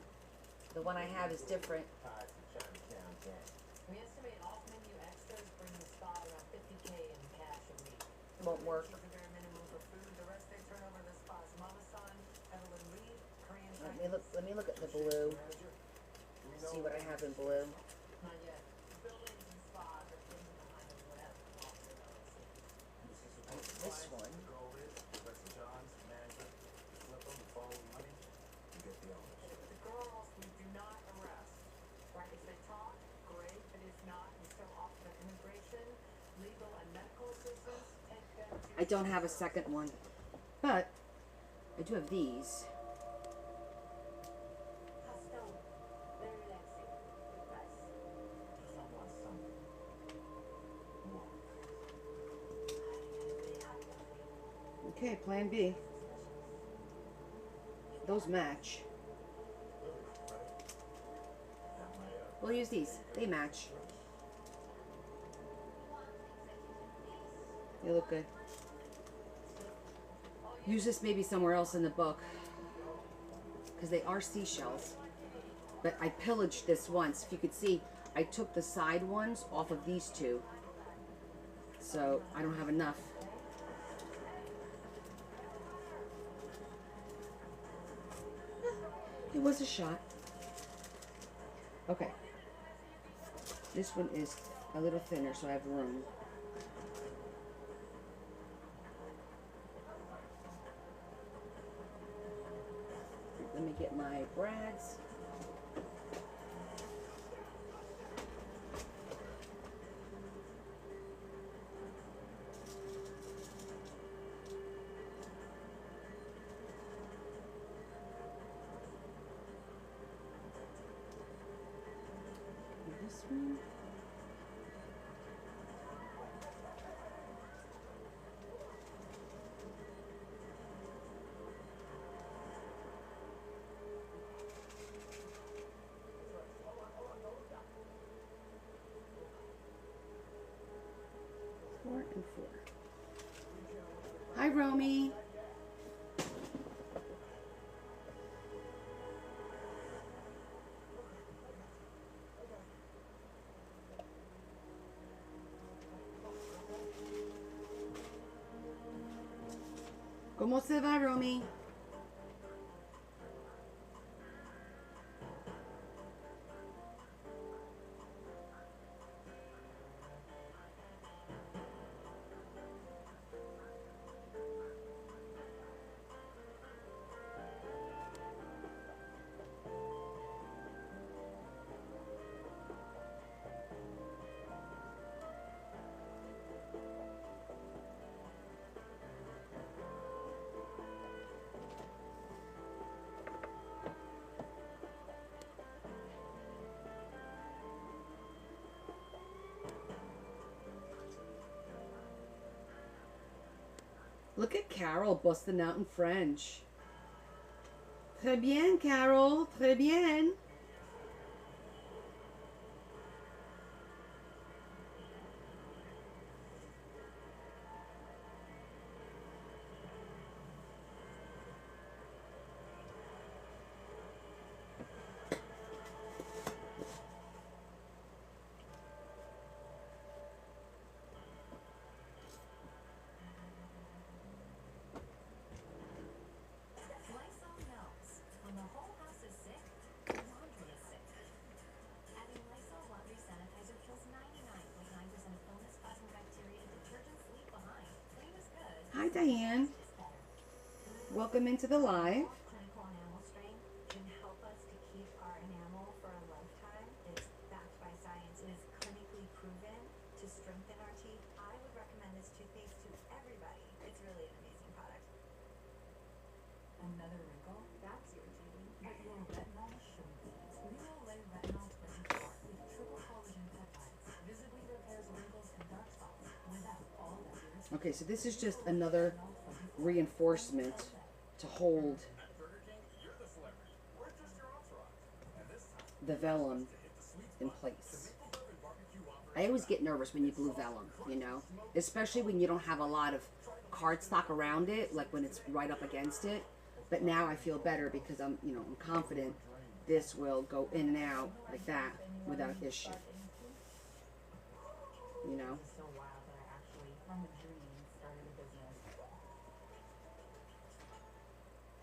The one I have is different. Tied to Chinatown gang. We estimate off-menu extras bring the spa around $50K in cash a week. Won't work. The bare minimum for food. The rest they turn over to the spa's mama son, Evelyn Lee, Korean Let Chinese. me look at the blue. Manager? Do we know See what I have in blue. Not yet. Buildings and spas are hidden behind a web of offset LLC. This is supposed to This clients, one. The goal is, Professor John's manager, flip them, follow the money, you get the owners. The girls we do not arrest. Right? If they talk, great. But if not, we still offer them immigration, legal, and medical assistance. Take them to I don't have a second one, but I do have these. Pasto, very relaxing. Nice. Someone, something. More. Okay, plan B. Those match. We'll use these. They match. They look good. Use this maybe somewhere else in the book. Because they are seashells. But I pillaged this once. If you could see, I took the side ones off of these two. So I don't have enough. It was a shot. Okay. This one is a little thinner, so I have room. Let me get my brads. This one. Four and four. Hi, Romy. ¿Cómo se va, Romy? Look at Carol busting out in French. Très bien, Carol. Très bien. Hi, Diane. Welcome into the live. Clinical enamel strain can help us to keep our enamel for a lifetime. It's backed by science and is clinically proven to strengthen our teeth. I would recommend this toothpaste to everybody. It's really an amazing product. Another wrinkle? That's irritating. But your retinol shouldn't be. Lay Retinol 24 with triple collagen peptides visibly repairs wrinkles and dark spots without all that irritation. Okay, so this is just another reinforcement to hold At Burger King, you're the celebrity. We're just your entourage. And this time, the vellum to hit the sweet in spot, place. the maple bourbon barbecue whopper I always get nervous when you glue vellum, you know, especially when you don't have a lot of cardstock around it, like when it's right up against it. But now I feel better because I'm confident this will go in and out like that without issue, you know. It's so wild that I actually, from a dream, started a business.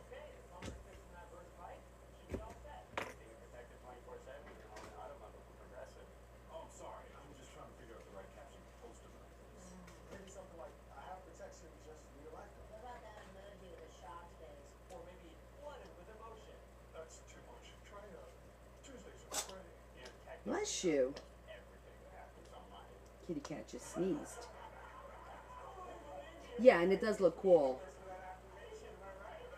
Okay, as long as it's fixing that first bite, should be all set. Keeping it protected 24/7, you're on an auto level from Progressive. Oh, I'm sorry. I'm just trying to figure out the right caption to post about this. Maybe something like, I have protection just for your lifetime. What about that emoji with a shocked face? Or maybe flooded with emotion. That's too much. Try Tuesdays are Friday. And technically, Bless you. everything that happens online. Kitty cat just sneezed. Yeah, and it does look cool.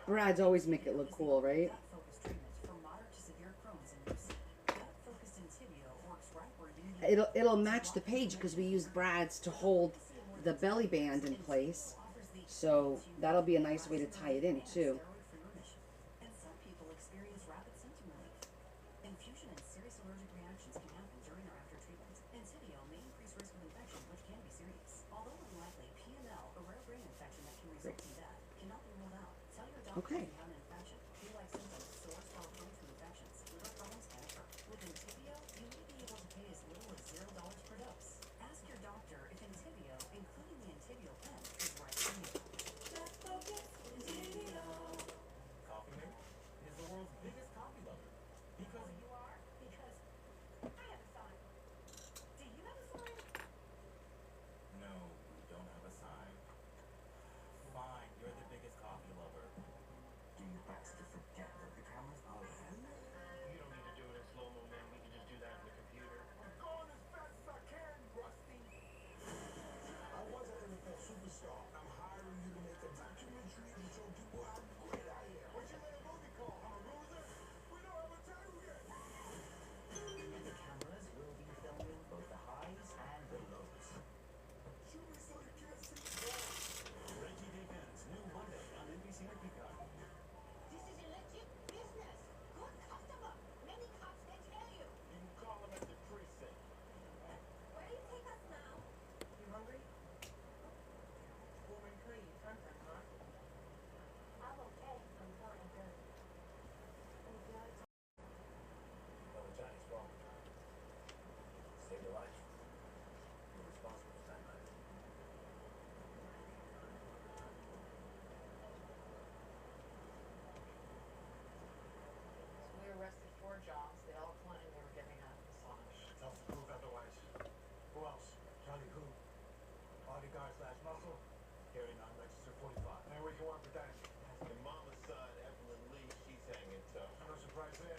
Brads always make it look cool, right? Gut-focused treatment for moderate to severe Crohn's and UC. Gut-focused Intibio works right where you need it. It'll match the page because we use brads to hold the belly band in place. So that'll be a nice way to tie it in too. Steroid-free remission. And some people experience rapid symptom relief. Infusion and serious allergic reactions can happen during or after treatment. Intibio may increase risk of infection, which can be serious. Although unlikely, PML, a rare brain infection that can result in death, cannot be ruled out. Tell your doctor Okay. if you have an infection, flu-like symptoms, sore, swallow, throat infections, liver problems can occur. With Intibio, you may be able to pay as little as $0 per dose. Ask your doctor if Intibio, including the Intibio pen, is right for you. Coffee mate is the world's biggest coffee lover. Because You are? Because I have a sign. Do you have a sign? no, we don't have a sign. Fine, you're the biggest coffee lover. Do you best to forget that the cameras are on? You don't need to do it in slow-mo, man. We can just do that in the computer. I'm going as fast as I can, Rusty. I was an NFL superstar. I'm hiring you to make a documentary and show people how great I am. What's your little movie called? I'm a loser? We don't have a title yet. The cameras will be filming both the highs and the lows. Shoot me so you can't see the ball. Reggie Davis, new Monday on NBC and Peacock. This is a legit business. Good customer. Many cops can tell you. You can call him at the precinct. Where do you take us now? You hungry? Woman clean, hunter, huh? I'm okay. I'm feeling good. Brother Johnny's wrong. Save your life. You're responsible for that night. So we arrested 4 jobs. They all claimed they were getting a massage. Tell us to prove otherwise. Who else? Johnny who? Bodyguard slash muscle? Carrying on Register 45. And we can work with that. Your mama's son, Evelyn Lee, she's hanging tough. No surprise there.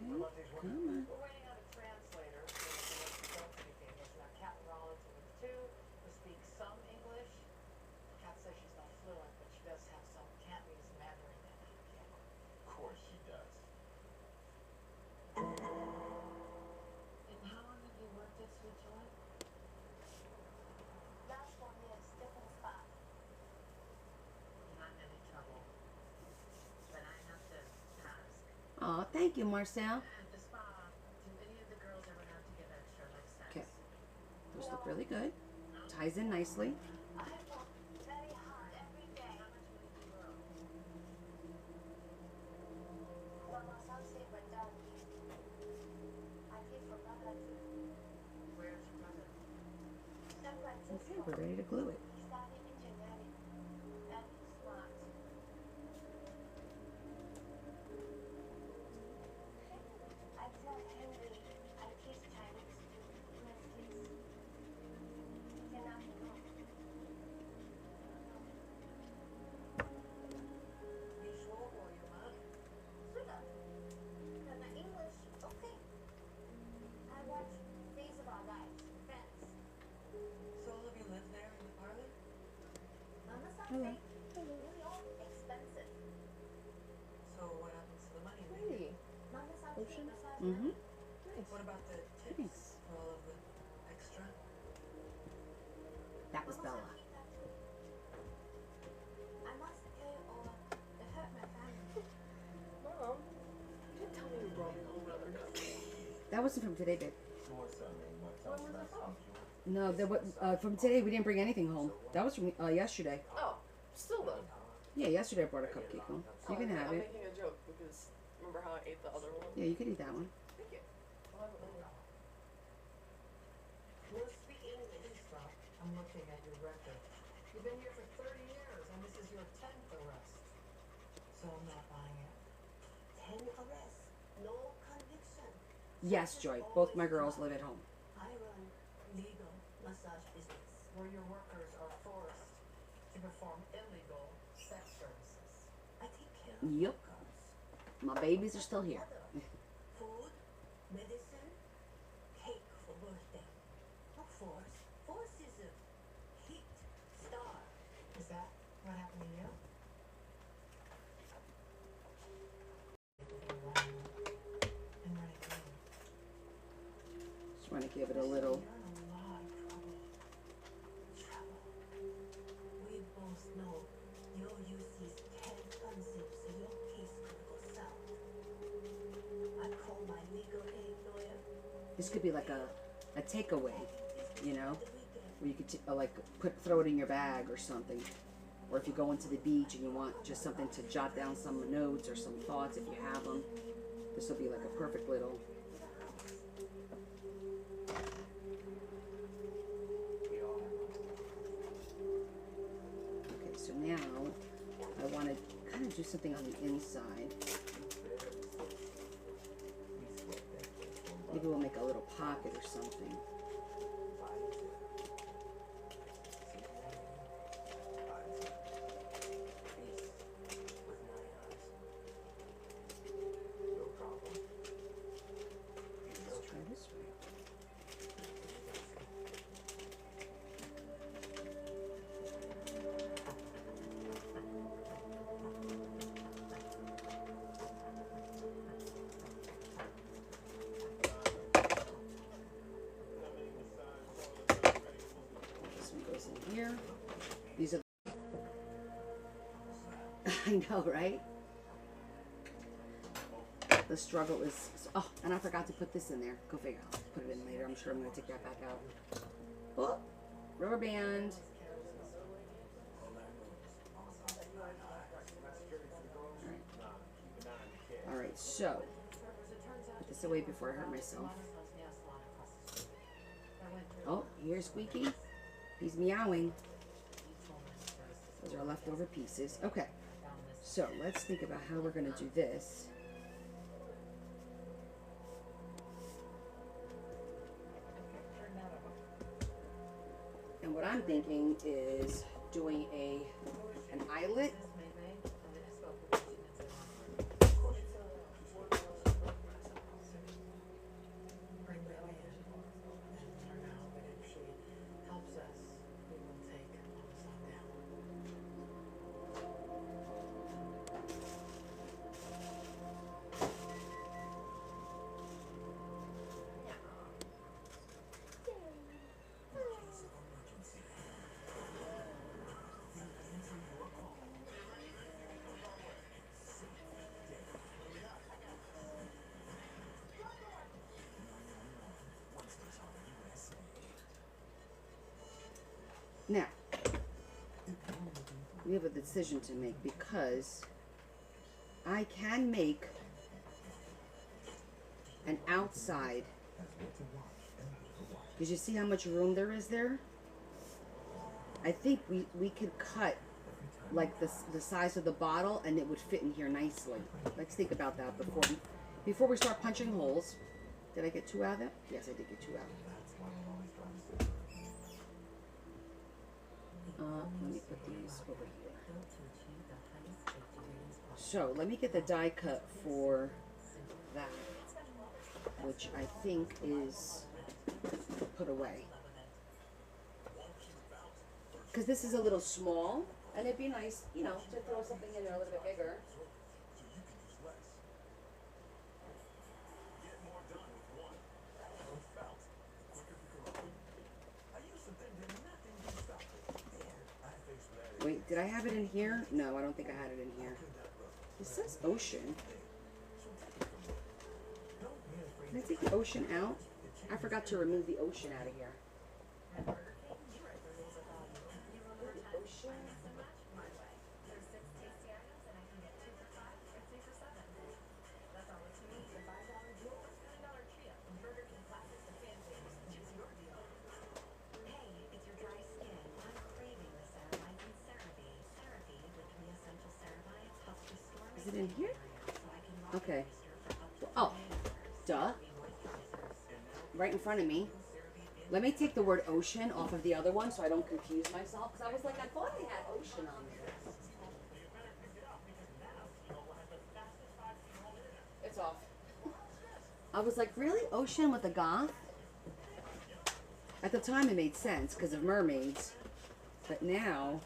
What about these women? We're waiting on a translator for the ones who don't speak English. Now, Kat Rollins with 2 who speak some English. Kat says she's not fluent, but she does have some Cantonese Mandarin in her. Of course she does. And how long have you worked at Switzerland? Last 4 years, different spot. Not in any trouble. But I have to ask. Oh, thank you, Marcel. At the spa, do any of the girls ever have to give extra, like sex? Okay. Those look really good. Ties in nicely. I work very hard every day. How much would it be girl? When my son said we're done, I pay for brother too. Where's your brother? San Francisco. Okay, we're ready to glue it. He studied engineering. And he's smart. I tell Henry I teach Chinese too. Yes, please. Cannot be wrong. Hello. New York expensive. So what happens to the money you make? Hey, Not massage Ocean? feet, massage Mm-hmm. money. nice. What about the tips Thanks. for all of the extra? That was Must I Bella. keep that too? I must pay or it hurt my family. Mom, you didn't tell me you brought home another cupcake. That wasn't from today, babe. Sure, son, man. What When else was nice it from? stuff you want? No, there was, from today we didn't bring anything home. That was from yesterday. Oh, still though. Yeah, yesterday I brought a cupcake home. You can have I'm it. making a joke because remember how I ate the other one? Yeah, you can eat that one. Thank you. I'll have it later. Well, speaking of this stuff, I'm looking at your record. You've been here for 30 years, and this is your 10th arrest. So I'm not buying it. 10 arrests, no conviction. Yes, Joy. Both my girls live at home. I run legal massage business. Where your workers are forced to perform illegal sex services. I take care of Yep. workers. My babies are still here. Food, medicine, cake for birthday. Not force. Force is a heat, star. Is that what happened to you? And running around. Just want to give it a little. You're in a lot of trouble. Trouble. We both know your use is 10 concepts, so your case could go south. I call my legal aid lawyer. This could be like a takeaway, you know, The weekend. where you could like throw it in your bag or something. Or if you go into the beach and you want just something to jot down some notes or some thoughts if you have them, this will be like a perfect little. We all have Okay, so now I want to kind of do something on the inside. we sweat that place one by Maybe we'll make a little pocket or something. No problem. Let's try this way. This one goes in here. These are. I know, right? The struggle is. Oh, and I forgot to put this in there. Go figure. I'll put it in later. I'm sure I'm going to take that back out. Oh, rubber band. All right, so put this away before I hurt myself. Oh, here's Squeaky. He's meowing. Those are leftover pieces. Okay, so let's think about how we're going to do this. And what I'm thinking is doing an eyelet. Bring that in and learn how it actually helps us. We will take Amazon down. Now, we have a decision to make because I can make an outside. Did you see how much room there is there? I think we could cut like the size of the bottle and it would fit in here nicely. Let's think about that before we start punching holes. Did I get 2 out of that? Yes, I did get 2 out. Let me put these over here. So let me get the die cut for that, which I think is put away. Because this is a little small, And it'd be nice, you know, to throw something in there a little bit bigger. So you can use less. Get more done with one. More felt. Quicker picker up. I used to think that nothing can stop it. Then I faced that. Wait, did I have it in here? No, I don't think I had it in here. It says ocean. Can I take the ocean out? I forgot to remove the ocean out of here. Ocean. There's 6 tasty items, and I can get 2 for $5 or 3 for $7. That's all it's me. The $5 duel or $7 trio from Burger King classics to fan favorites. Choose your deal. Hey, it's your dry skin. I'm craving the ceramides and CeraVe. CeraVe with 3 essential ceramides helps restore my Is it in skin here? barrier so I can lock Okay. in moisture for up to Oh, 48 hours. duh. CeraVe moisturizers. Right in front of me. Let me take the word ocean off of the other one so I don't confuse myself. Because I was like, I thought I had ocean on there. It's off. I was like, really? Ocean with a goth? At the time it made sense because of mermaids. But now...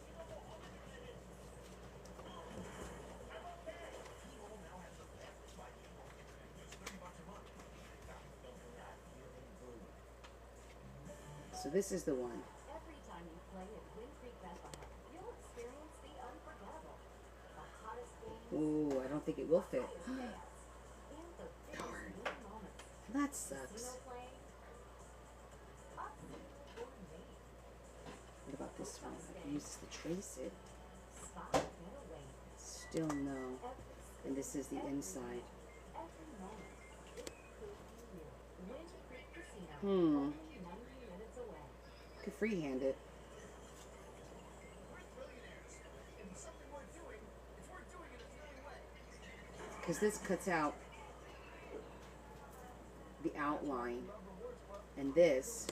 So this is the one. Every time you play at Wind Creek Bethlehem, you'll experience the unforgettable. The hottest games, Ooh, I don't think it will fit. highest payouts, and the biggest winning moments. That Casino sucks. playing, up or main. What about this one? I can use this to trace it. Spot getaway. Still no. Every And this is the inside. every moment. It could be you. Wind Creek Casino. Hmm. Only 90 minutes away. Could freehand it. We're billionaires. And something worth doing, it's worth doing it a certain way. Because this cuts out the outline. And this.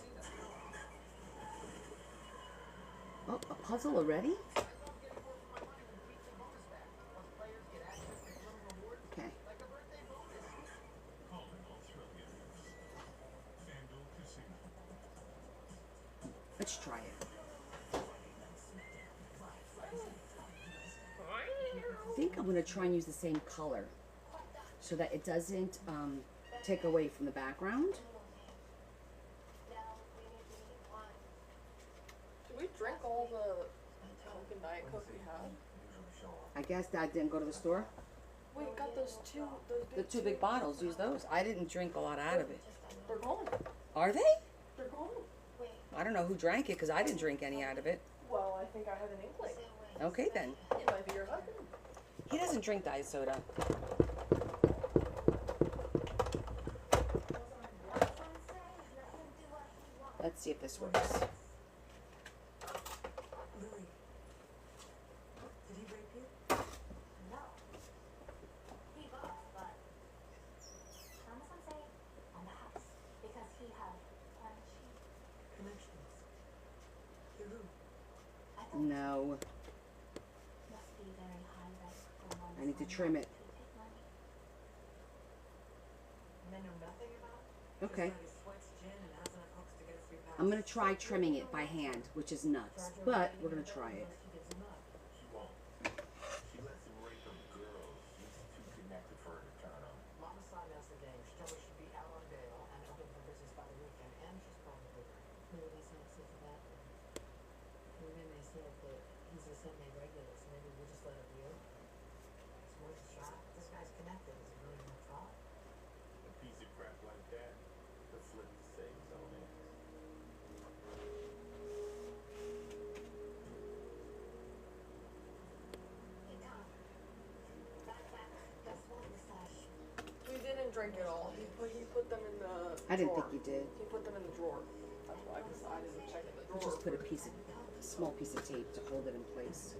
Oh, a puzzle already? Okay. Calling all trillionaires. FanDuel Casino. Let's try it. I think I'm going to try and use the same color so that it doesn't take away from the background. Did we drink all the Coke and Diet Coke we had? I guess Dad didn't go to the store. We got those The two big bottles, use those. I didn't drink a lot out of it. They're gone. Are they? They're gone. I don't know who drank it because I didn't drink any out of it. Well, I think I had an inkling. Okay then. It might be your husband. He doesn't drink diet soda. Let's see if this works. Louis, did he rape you? No. He was, but I'm some say on the house because he had connection. Connections. To who? I thought No. must be very high risk for one. I need to trim it. to take money. And they know nothing about it? Okay. Just that he sweats gin and has enough hooks to get a free pass. I'm going to try trimming it by hand, which is nuts. But we're going to try it. She gives him up. She won't. She lets him rape her girls. He's too connected for her to turn on. Mama signed us the game. She told me she'd be out on bail and open for business by the weekend, and she's pulling the bigger. Nobody's not sick of that. And then they said that he's a Sunday regular, so maybe we'll just let it be open. It's worth a shot. This guy's connected. Is it really gonna try? A piece of crap like that, the flip saves his own ass. We didn't drink it all. He put them in the I didn't drawer. think you did. He put them in the drawer. That's why I decided to check in the drawer. Just put a piece of, a small piece of tape to hold it in place.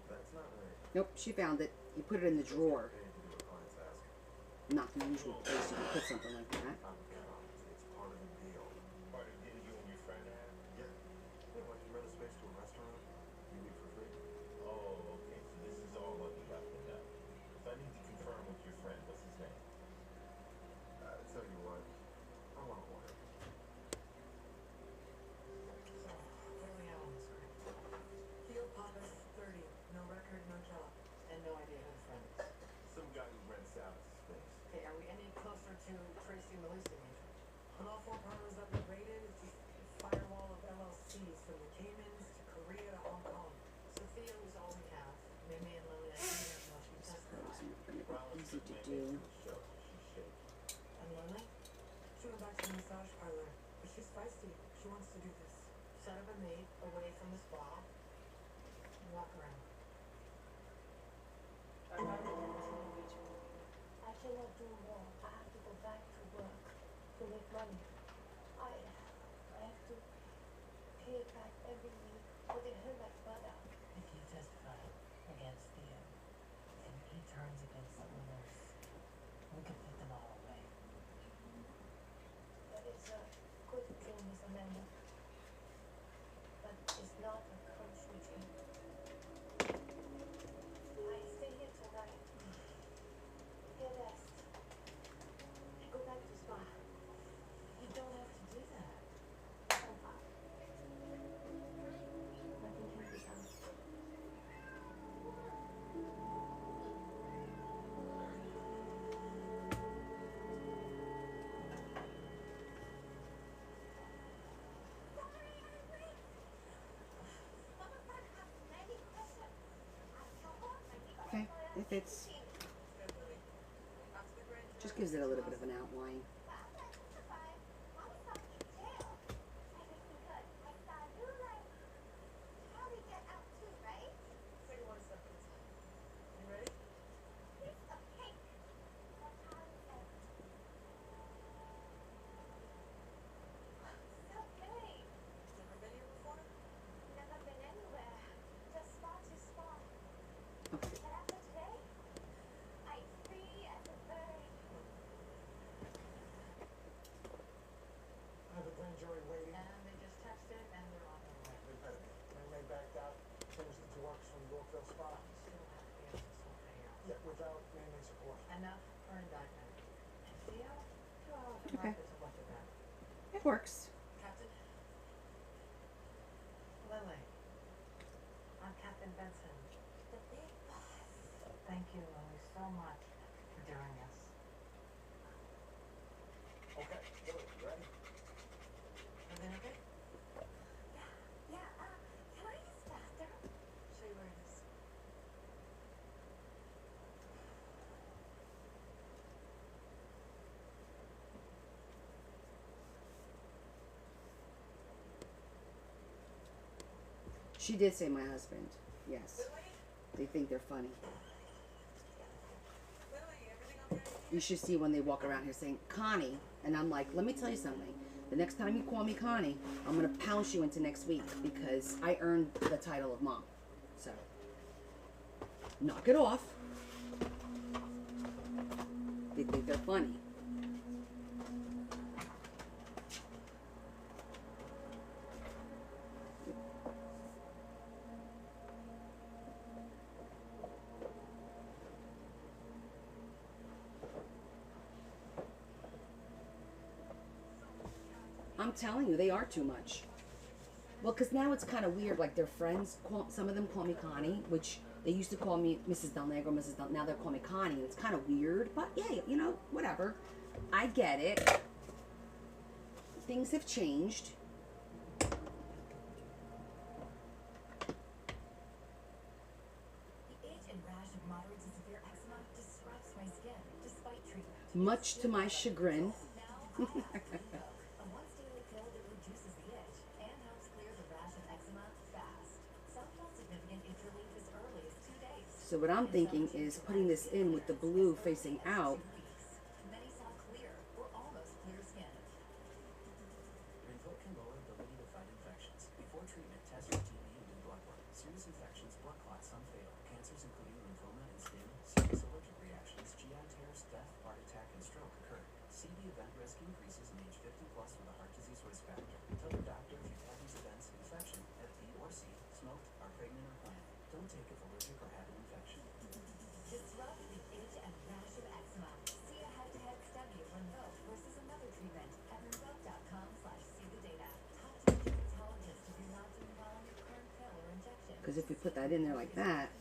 That's not right. Nope, she found it. You put it in the drawer. Paid to do a client's ask. Not the usual place you would put something like that. I'm it's part of the deal. Part of the deal you and your friend had? Yeah. Yeah, why don't you rent a space to a restaurant? You leave for free. Oh, okay. So this is Marcella. And no idea who the friend is. Some guy who rents out his space. Okay, are we any closer to Tracy Melissa Major? On all four partners I've been rated, it's just a firewall of LLCs from the Caymans to Korea to Hong Kong. Sophia was all we have. Mimi and Lily, I see them unless we testify. Easy to do. And Lily? She went back to the massage parlor, but she's feisty. She wants to do this. Set up a maid away from the spa. And walk around. I cannot do more. I have to go back to work to make money. I have to pay it back every week, but it hurt like butter. If you testify against Theo, and he turns against someone else, we could put them all away. That is a good dream, Miss Amanda. But it's not a country dream. I stay here tonight. Get rest. I go back to spa. You don't have to do that. Nothing can be done. Okay, if it's just gives it a little bit of an outline. Say one step at a time. You ready? Never been here before? I have a grand jury waiting. And they just texted and they're on their way. They better be. They backed out, changed it to works from Yorkville Spa. Still have to be able to pay out. Yeah, without naming support. Enough for indictment. And Theo? 2 hours from Okay. Rapids of Lucky Back. It works. Captain? Lily. I'm Captain Benson. Thank you, Lily, so much for doing this. Okay, Billy, you ready? Everything okay? Show you where it is. She did say my husband. Yes. Lily? They think they're funny. Lily, everything okay? You should see when they walk around here saying, Connie. And I'm like, let me tell you something. The next time you call me Connie, I'm going to pounce you into next week because I earned the title of mom. So, knock it off. They think they're funny. I'm telling you, they are too much. Well, because now it's kind of weird. Like their friends, some of them call me Connie, which they used to call me Mrs. Del Negro, now they're calling me Connie. And it's kind of weird, but yeah, you know, whatever. I get it. Things have changed. The itch and rash of moderate to severe eczema disrupts my skin despite treatment. Much to my chagrin. Now I have Folio, a once daily pill that reduces the itch and helps clear the rash of eczema fast. Some feel significant itch relief as early as 2 days. So what I'm thinking is putting this in with the blue facing out. Many saw clear or almost clear skin. Rinvoq can lower ability to fight infections. Before treatment, test for TB and new blood work. Serious infections, blood clots, some fatal. Cancers including lymphoma and skin, serious allergic reactions, GI tears, death, heart attack, and stroke occur. CV event risk increases in age 50 plus with a heart disease risk factor. Tell your doctor if you've had these events, infection, at B or C, smoked, are pregnant or planned. Don't take if allergic or have an infection. Disrupt the itch and rash of eczema. See a head-to-head study of Rinvoq versus another treatment at rinvoq.com/see the data. Talk to your dermatologist if you're not doing well on your current pill or injection. Because if we put that in there like that,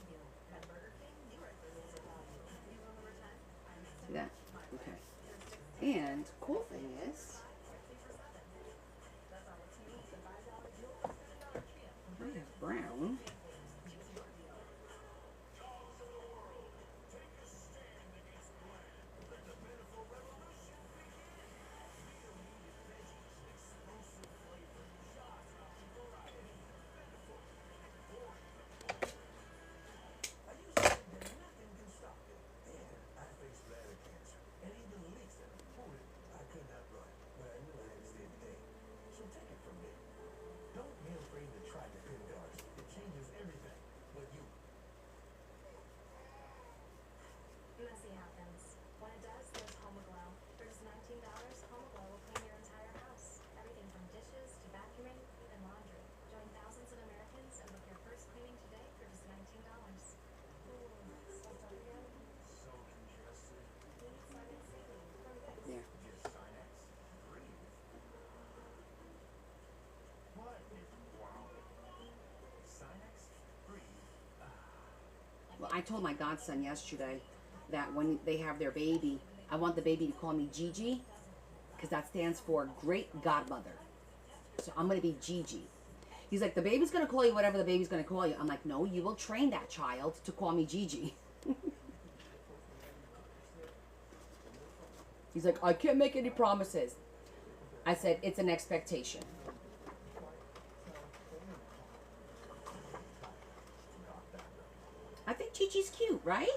And cool thing is, I have brown. I used to think that nothing can stop it. Then I faced bladder cancer, and even the leaks that reported I could not run. But I knew I had to stay today. So take it from me. Don't be afraid to try the Pindars. It changes everything. But you. Messy happens. When it does, there's HomeGlow. For just $19, HomeGlow will clean your entire house. Everything from dishes to vacuuming, even laundry. Join thousands of Americans and book your first cleaning today for just $19. So congested. There. Just Sinex. Breathe. What? Wow. Sinex. Breathe. Well, I told my godson yesterday that when they have their baby, I want the baby to call me Gigi, because that stands for Great Godmother. So I'm going to be Gigi. He's like, the baby's going to call you whatever the baby's going to call you. I'm like, no, you will train that child to call me Gigi. He's like, I can't make any promises. I said, it's an expectation. I think Gigi's cute, right?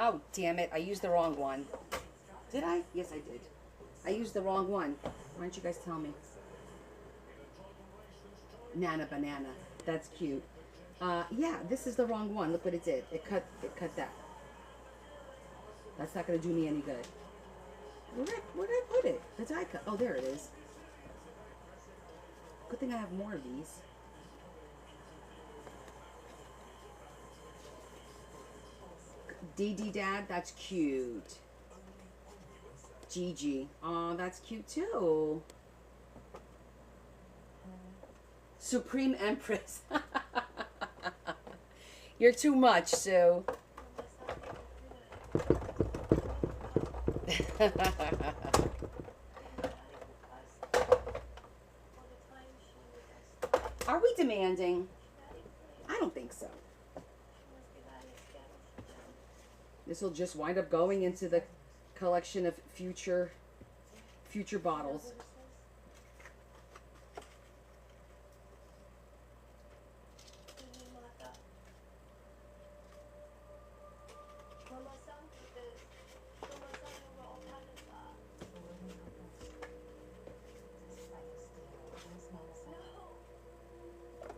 Oh, damn it. I used the wrong one. Did I? Yes, I did. I used the wrong one. Why don't you guys tell me? Nana banana. That's cute. Yeah, this is the wrong one. Look what it did. It cut that. That's not going to do me any good. Where did I put it? The die cut. Oh, there it is. Good thing I have more of these. DD Dad, that's cute. Gigi. Oh, that's cute too. Supreme Empress. You're too much, Sue. Are we demanding? I don't think so. This will just wind up going into the collection of future bottles.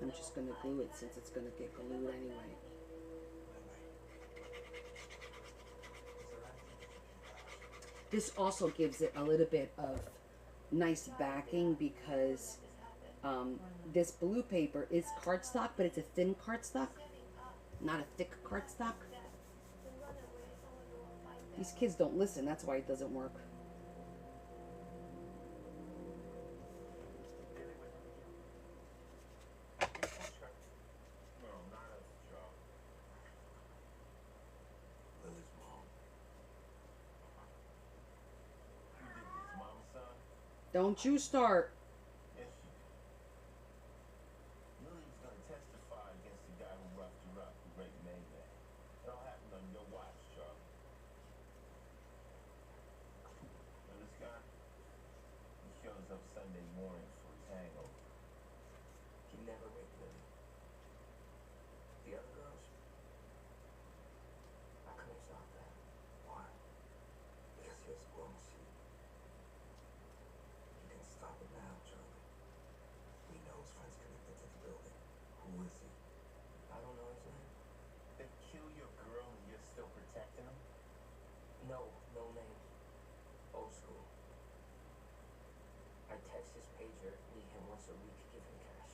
I'm just going to glue it since it's going to get glued anyway. This also gives it a little bit of nice backing because this blue paper is cardstock, but it's a thin cardstock, not a thick cardstock. These kids don't listen, that's why it doesn't work. No, not as a job. Lily's mom. Who did this, mom and son? Don't you start. Yes, she did. Lily was gonna testify against the guy who roughed her up, who raped Mayday. It all happened on your watch, Charlie. And this guy, he shows up Sunday morning for his hangover. He never raped Lily. The other girls, I couldn't stop that. Why? Because he was a grown sheep. You can stop it now, Charlie. We know his friends connected to the building. Who is he? I don't know his name. They kill your girl and you're still protecting him? No, no name. Old school. I text his pager, meet him once a week, give him cash.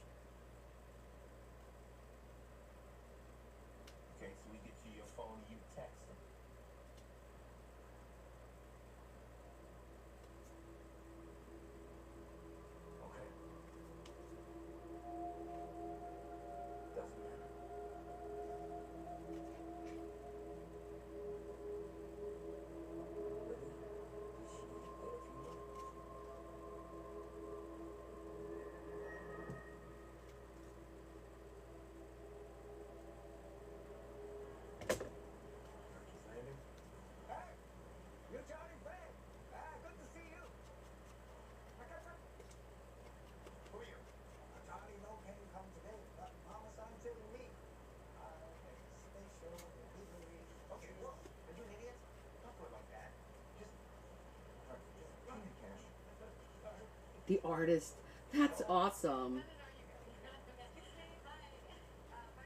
The artist. That's awesome. My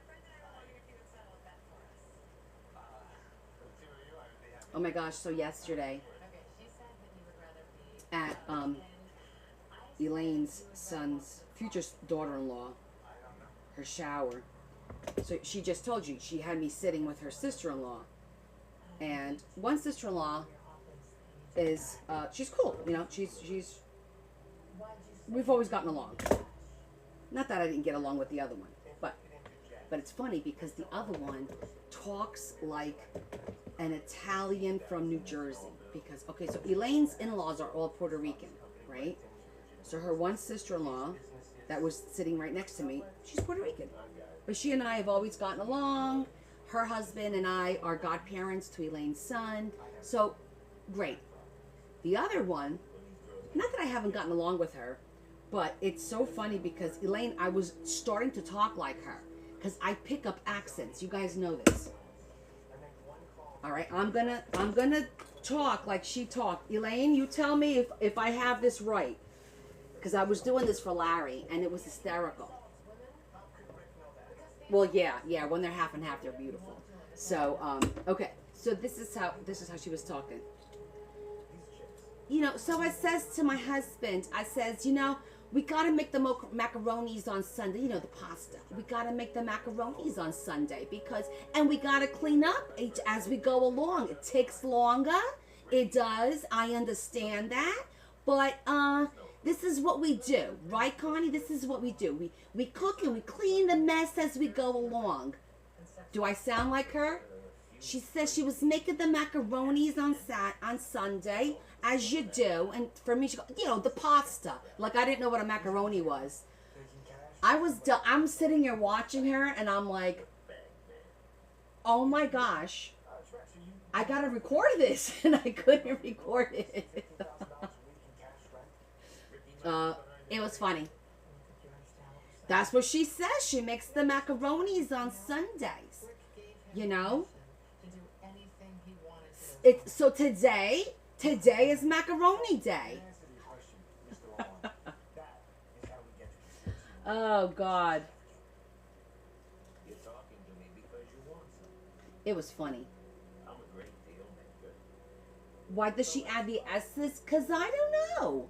friend and I were wondering if you would settle a bet for us. For the two of you, I would be happy. Oh my gosh, so yesterday Okay, she said that you would rather be at Elaine's son's future daughter-in-law, I don't know. her shower. So she just told you she had me sitting with her sister-in-law, and one sister-in-law is she's cool, you know. She's we've always gotten along. Not that I didn't get along with the other one, but it's funny because the other one talks like an Italian from New Jersey. Because okay, so Elaine's in-laws are all Puerto Rican, right? So her one sister-in-law that was sitting right next to me, she's Puerto Rican. But she and I have always gotten along. Her husband and I are godparents to Elaine's son. So, great. The other one, not that I haven't gotten along with her, but it's so funny because Elaine, I was starting to talk like her. Because I pick up accents. You guys know this. All right, I'm gonna talk like she talked. Elaine, you tell me if I have this right. Because I was doing this for Larry, and it was hysterical. Well, yeah. When they're half and half, they're beautiful. So, okay. So this is how she was talking. You know, so I says to my husband, I says, you know, we gotta make the macaronis on Sunday. You know, the pasta. We gotta make the macaronis on Sunday and we gotta clean up as we go along. It takes longer. It does. I understand that, but this is what we do, right, Connie? This is what we do. We cook and we clean the mess as we go along. Do I sound like her? She says she was making the macaronis on Sunday, as you do. And for me, she goes, you know, the pasta. Like, I didn't know what a macaroni was. I'm sitting here watching her, and I'm like, oh my gosh, I gotta record this. And I couldn't record it. It was funny. That's what she says. She makes the macaronis on Sundays. You know? to do anything he wanted to. So today is macaroni day. Oh God. You're talking to me because you want something. It was funny. I'm a great deal maker. Why does she add the S's? Because I don't know.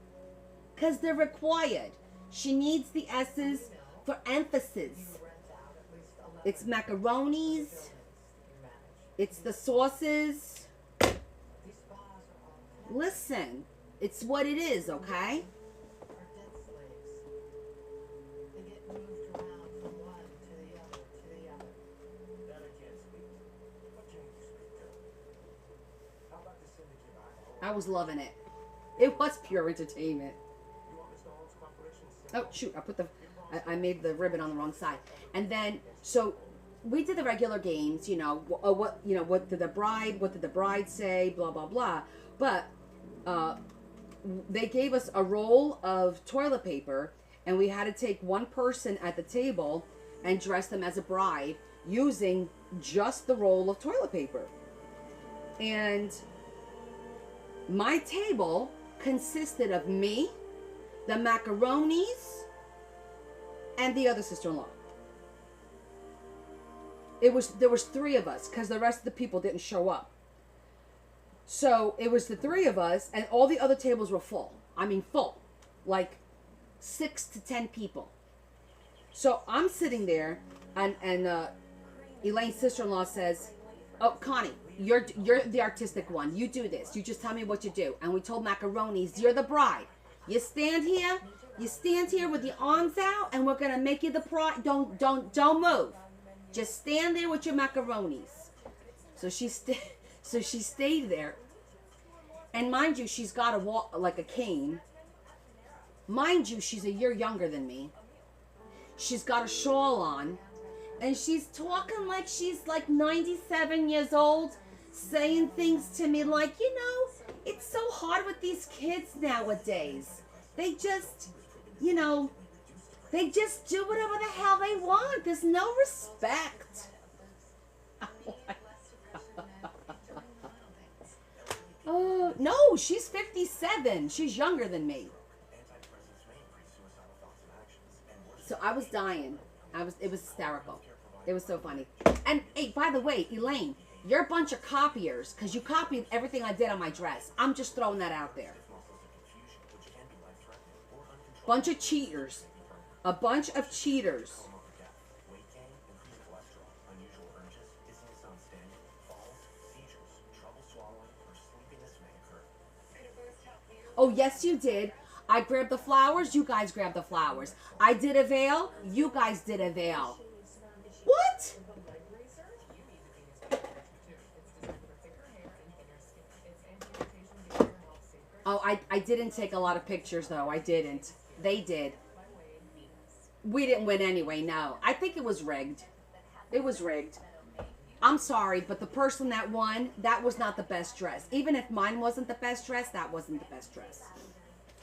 Because they're required. She needs the S's for emphasis. It's macaronis. It's the sauces. Listen, it's what it is, okay? That I can't speak to. What can you speak to? How about the syndicate behind the I was loving it. It was pure entertainment. You want Mr. Holmes' cooperation? Oh shoot! I made the ribbon on the wrong side. And then so we did the regular games. You know what did the bride say? Blah blah blah. But they gave us a roll of toilet paper, and we had to take one person at the table and dress them as a bride using just the roll of toilet paper. And my table consisted of me, the macaronis, and the other sister-in-law. There was three of us because the rest of the people didn't show up. So it was the three of us, and all the other tables were full. I mean full, like 6 to 10 people. So I'm sitting there, and Elaine's sister-in-law says, "Oh, Connie, you're the artistic one. You do this. You just tell me what you do." And we told macaronis, "You're the bride. You stand here. You stand here with your arms out, and we're gonna make you the bride. Don't move. Just stand there with your macaronis." So she stayed there, and mind you, she's got a walk like a cane. Mind you, she's a year younger than me. She's got a shawl on, and she's talking like she's like 97 years old, saying things to me like, you know, it's so hard with these kids nowadays. They just, you know, they just do whatever the hell they want. There's no respect. Oh, no, she's 57. She's younger than me. So I was dying. It was hysterical. It was so funny. And hey, by the way, Elaine, you're a bunch of copiers because you copied everything I did on my dress. I'm just throwing that out there. Bunch of cheaters. A bunch of cheaters. Weight gain, increased cholesterol, unusual urges, dizziness on standing, falls, seizures, trouble swallowing, or sleepiness may occur. Could a burst help you? Oh, yes, you did. I grabbed the flowers. You guys grabbed the flowers. I did a veil. You guys did a veil. What? The leg razor, you need to be as prepared too. It's designed for thicker hair and thinner skin. Its anti-irritation barrier helps safeguard Oh, I didn't take a lot of pictures, though. I didn't. They did. by Wade Venus. We didn't win anyway, no. I think it was rigged. It was rigged. I'm sorry, but the person that won, that was not the best dress. Even if mine wasn't the best dress, that wasn't the best dress.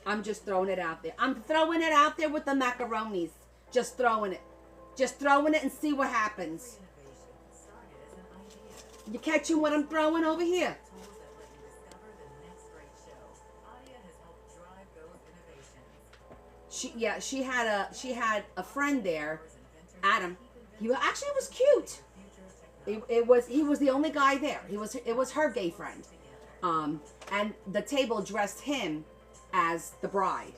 I'm just throwing it out there. I'm throwing it out there with the macaronis. Just throwing it. Just throwing it and see what happens. You catching what I'm throwing over here? Tools that let you discover the next great show. Adia has helped drive those innovations. She had a friend there, Adam. He was cute. He was the only guy there. It was her gay friend. And the table dressed him as the bride.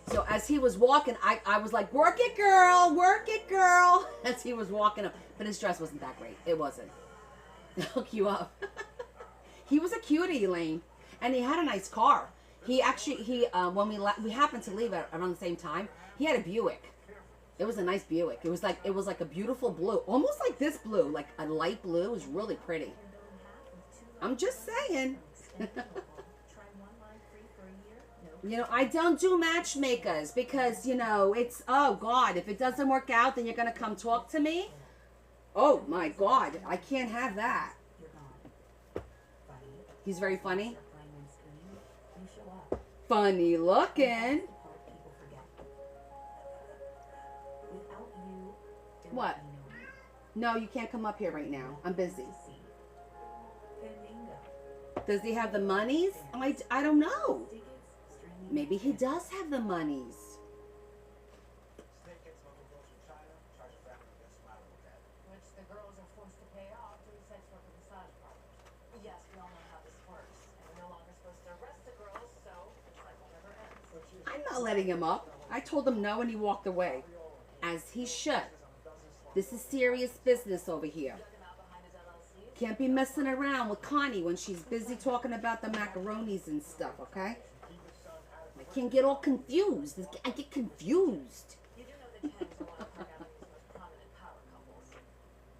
So as he was walking, I was like, work it, girl, as he was walking up. But his dress wasn't that great. It wasn't. To hook you up. He was a cutie, Elaine. And he had a nice car. When we happened to leave around the same time, he had a Buick. It was a nice Buick. It was like a beautiful blue. Almost like this blue, like a light blue. It was really pretty. I'm just saying. You know, I don't do matchmakers because, you know, it's, oh, God, if it doesn't work out, then you're going to come talk to me? Oh, my God, I can't have that. He's very funny. Funny looking. What? No, you can't come up here right now. I'm busy. Does he have the monies? I don't know. Maybe he does have the monies. Snake gets local girls from China, charge a family to get smiling with that. Which the girls are forced to pay off to the sex worker massage parlors. Yes, we all know how this works. And we're no longer supposed to arrest the girls, so the cycle never ends. I'm not letting him up. I told him no and he walked away. As he should. This is serious business over here. Dug him out behind his LLCs. Can't be messing around with Connie when she's busy talking about the macaronis and stuff, okay? I can't get all confused. I get confused. You do know that Ken's are one of Park Avenue's most prominent power couples.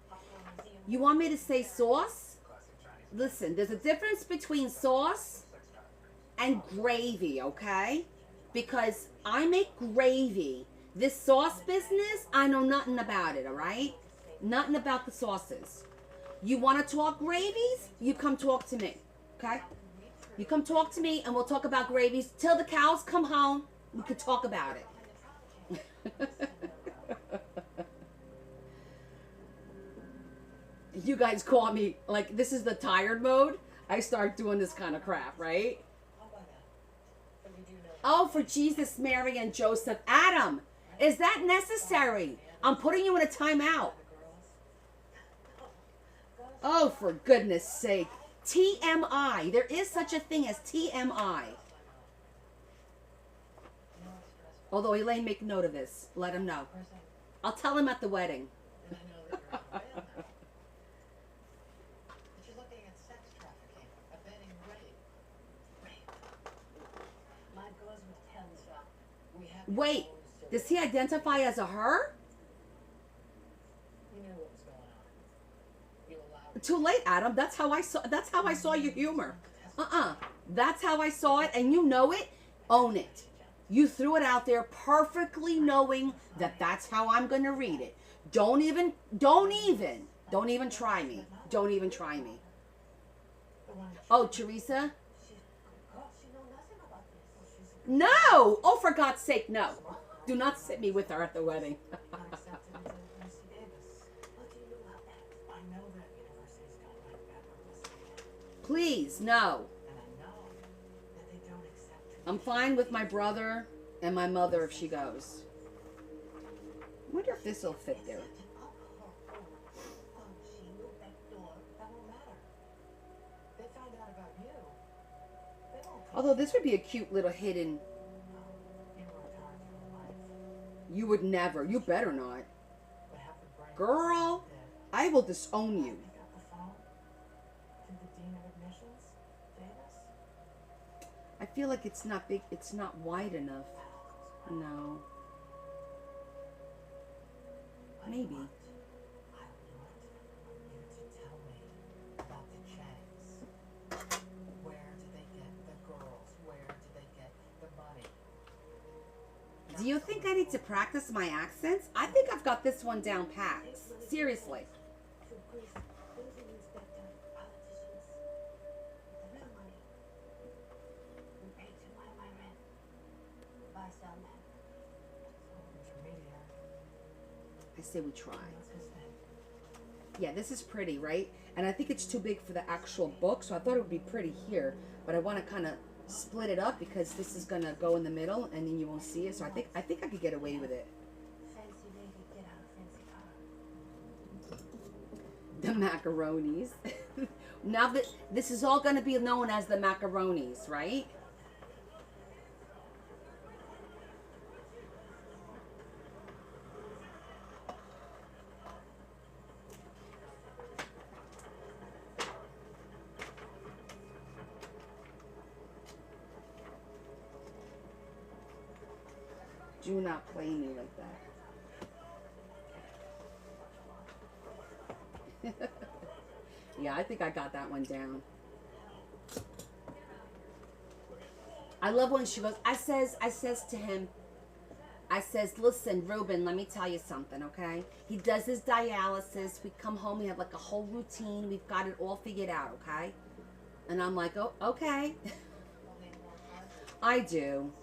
Hospital museum. You want me to say sauce? Listen, there's a difference between sauce and gravy, okay? Because I make gravy. This sauce business, I know nothing about it, all right? Nothing about the sauces. You want to talk gravies? You come talk to me, okay? You come talk to me and we'll talk about gravies. Till the cows come home, we could talk about it. You guys call me, like, this is the tired mode. I start doing this kind of crap, right? But you do know Oh, for Jesus, Mary, and Joseph. Adam, is that necessary? I'm putting you in a timeout. Oh, for goodness sake. TMI. There is such a thing as TMI. Although Elaine, make note of this. Let him know. I'll tell him at the wedding. And I know that you're on bail now. But you're looking at sex trafficking, abetting rape. Life goes with Kenza. We have Wait, does he identify as a her? you knew what was going on. You allowed it. Too late, Adam. That's how I saw your humor. That's how I saw it, and you know it. Own it. You threw it out there perfectly knowing that that's how I'm going to read it. Don't even try me. Don't even try me. Oh, Teresa? No! Oh, for God's sake, no. Do not sit me with her at the wedding. not accepted into UC Davis. What do you know about that? I know that universities don't like bad publicity. Please, no. And I know that they don't accept I'm fine with my brother and my mother if she goes. wonder if this will fit there. That won't matter. They found out about you. They won't take Although this would be a cute little hidden. you worked hard your whole life. You would never. You better not. But have the brain Girl, dead. I will disown you. Pick up the phone to the dean of admissions, Davis. I feel like it's not big. It's not wide enough. No. Maybe. I want you to tell me about the Changs. Where do they get the girls? Where do they get the money? Do you think I need to practice my accents? I think I've got this one down pat. Seriously. To Greece, building inspector, politicians. The real money. We pay to buy my rent. Buy sell land. Intermediary. I say we try. What's his name? Yeah, this is pretty, right? And I think it's too big for the actual book, so I thought it would be pretty here. But I want to kind of split it up because this is gonna go in the middle, and then you won't see it. So I think I could get away with it. Fancy lady, get out of fancy car. The macaronis. Now that this is all gonna be known as the macaronis, right? Do not play me like that. Yeah, I think I got that one down. I love when she goes, I says to him, listen, Ruben, let me tell you something, okay? He does his dialysis. We come home, we have like a whole routine. We've got it all figured out, okay? And I'm like, oh, okay. I do.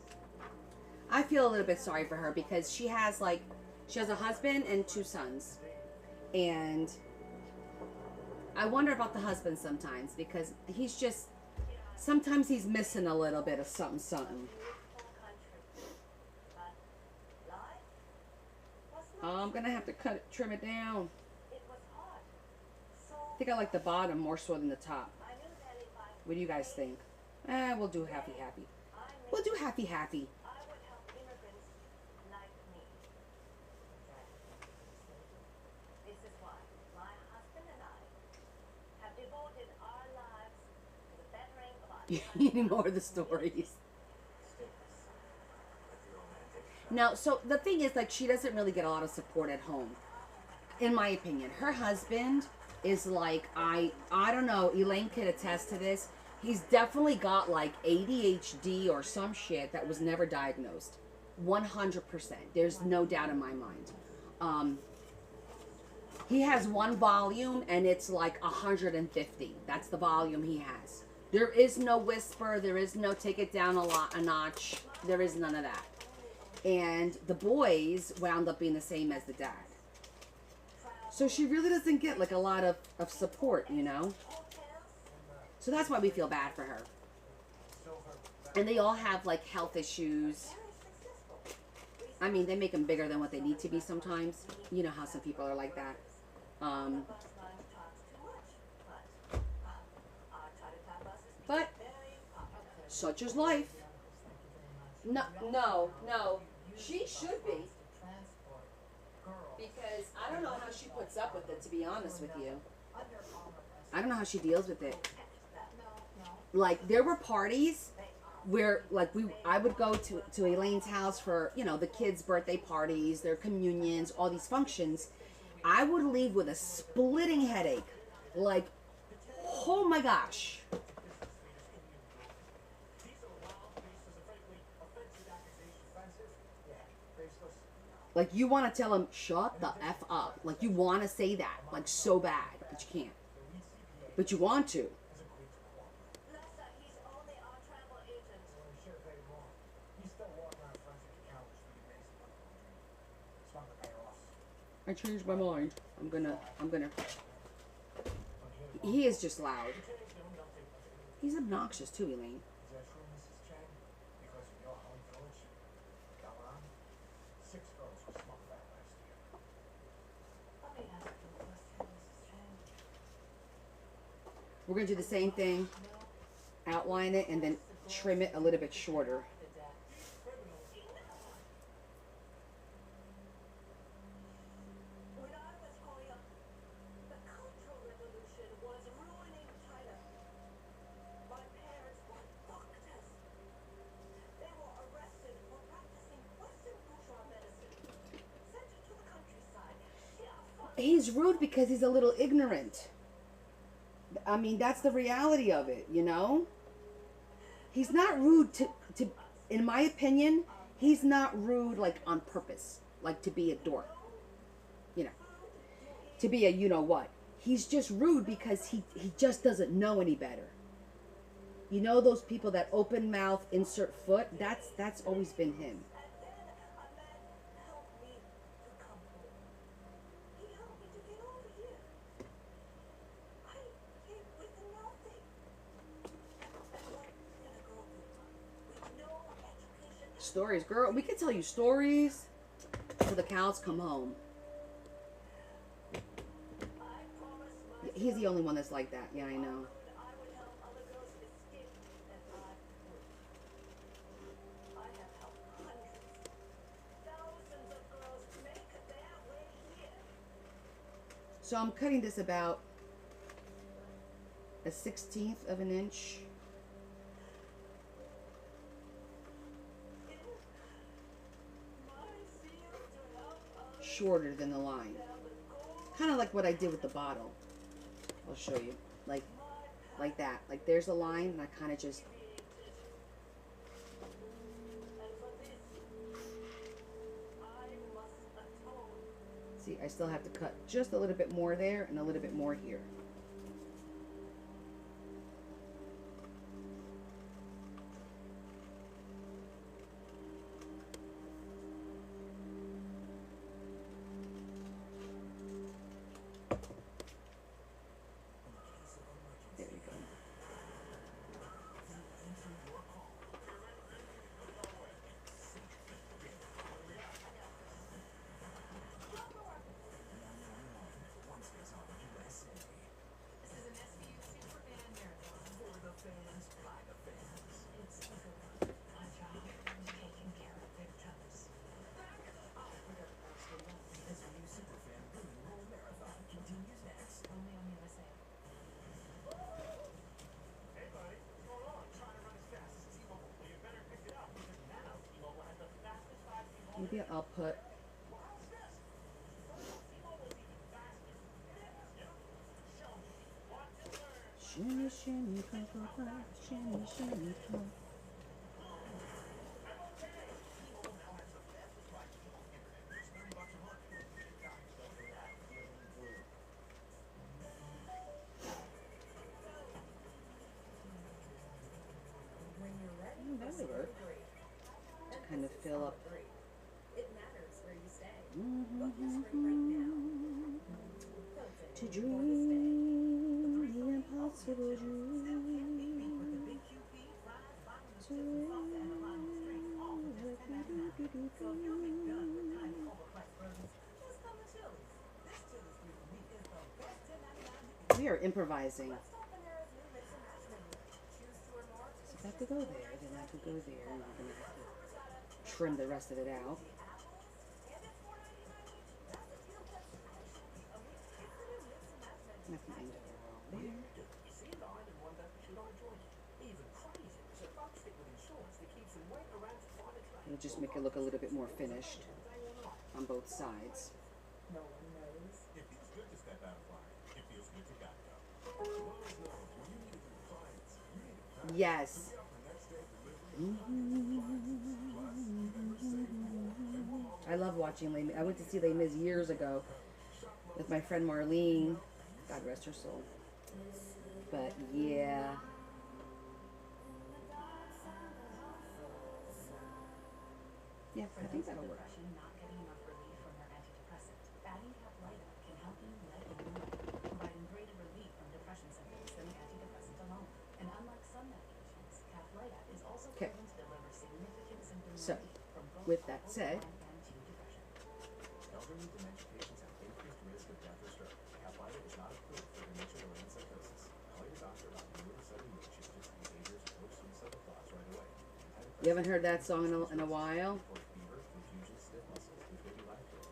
I feel a little bit sorry for her because she has a husband and 2 sons. And I wonder about the husband sometimes because sometimes he's missing a little bit of something. Oh, I'm going to have to trim it down. I think I like the bottom more so than the top. What do you guys think? We'll do happy. We'll do happy. This is why my husband and I have devoted our lives to the bettering of our You need more of the stories. Now, so the thing is, like, she doesn't really get a lot of support at home, in my opinion. Her husband is like, I don't know, Elaine could attest to this. He's definitely got like ADHD or some shit that was never diagnosed. 100%. There's no doubt in my mind. He has one volume and it's like 150. That's the volume he has. There is no whisper. There is no take it down a notch. There is none of that. And the boys wound up being the same as the dad. So she really doesn't get like a lot of support, you know? So that's why we feel bad for her. And they all have like health issues. I mean, they make them bigger than what they need to be sometimes. You know how some people are like that. But such is life. No. She should be. Because I don't know how she puts up with it, to be honest with you. I don't know how she deals with it. Like, there were parties where, like, I would go to Elaine's house for, you know, the kids' birthday parties, their communions, all these functions. I would leave with a splitting headache. Like, oh my gosh. Like, you want to tell him, shut the F up. Like, you want to say that, like, so bad, but you can't. But you want to. I changed my mind. I'm gonna. He is just loud. He's obnoxious too, Elaine. We're going to do the same thing, outline it, and then trim it a little bit shorter. When I was growing up, the Cultural Revolution was ruining China. My parents were doctors. They were arrested for practicing Western bourgeois medicine. Sent to the countryside. He's rude because he's a little ignorant. I mean, that's the reality of it, you know? He's not rude to in my opinion, he's not rude like on purpose, like to be a dork. You know, to be a you know what. He's just rude because he just doesn't know any better. You know those people that open mouth, insert foot? That's always been him. And then a man helped me to come home. He helped me to get over here. I came with nothing. And what can a girl do? With no education. Stories, girl. We could tell you stories till the cows come home. I promised myself He's the only one that's like that. Yeah, I know. I would help other girls escape, and I would. I have helped hundreds, thousands of girls make their way here. So I'm cutting this about a 1/16 of an inch My zeal to help others shorter than the line. down the gold Kind of like what I did with the bottle. I'll show you. Like that. Like there's a line and I kind of just... created. And for this, I must atone. See, I still have to cut just a little bit more there and a little bit more here. There we go. This is an SVU Superfan Marathon. For the fans, by the fans. It's my job taking care of victims. The SVU Superfan Women Roll Marathon continues next. Only on USA. Hey buddy, what's going on? Trying to run as fast as T-Mobile. Well, you better pick it up because now T-Mobile has the fastest 5G home. Maybe I'll put... Well, how's this? T-Mobile's even faster. Yeah. Show me. Want to learn. Shimmy, shimmy, purple cloud, shimmy, shimmy, purple. T-Mobile now has the fastest 5G home internet. Just $30 a month. Guys, don't do that. You'll need glue. When you're ready, That would work. to kind of fill up. It matters where you stay. Mm-hmm. Book your spring break now. To dream the impossible dream. We are improvising. So if I could go there, then I could go there, and we're gonna have to trim the rest of it out. Nothing end there. You see the island one that you don't enjoy it. Even crazy. So folks stick with insurance that keeps them waiting around to find a claim. It'll just make it look a little bit more finished on both sides. No one knows. It feels good to step out of line. It feels good to Geico. Lowe's knows when you need a good appliance, you need it fast. Yes. We offer next day delivery. I love watching Les Mis. I went to see Les Mis years ago with my friend Marlene. God rest her soul. But yeah. Yeah, I think that'll work. Depression, not getting enough relief from your antidepressant. Adding Caplyta can help you let go of it, providing greater relief from depression symptoms than the antidepressant alone. And unlike some medications, Caplyta is also Okay. proven to deliver significant symptom So, relief from both with that bipolar said- and depression. Elderly dementia patients have increased risk of death or stroke. Caplyta is not approved for dementia-related psychosis. Call your doctor You haven't heard that song in a while?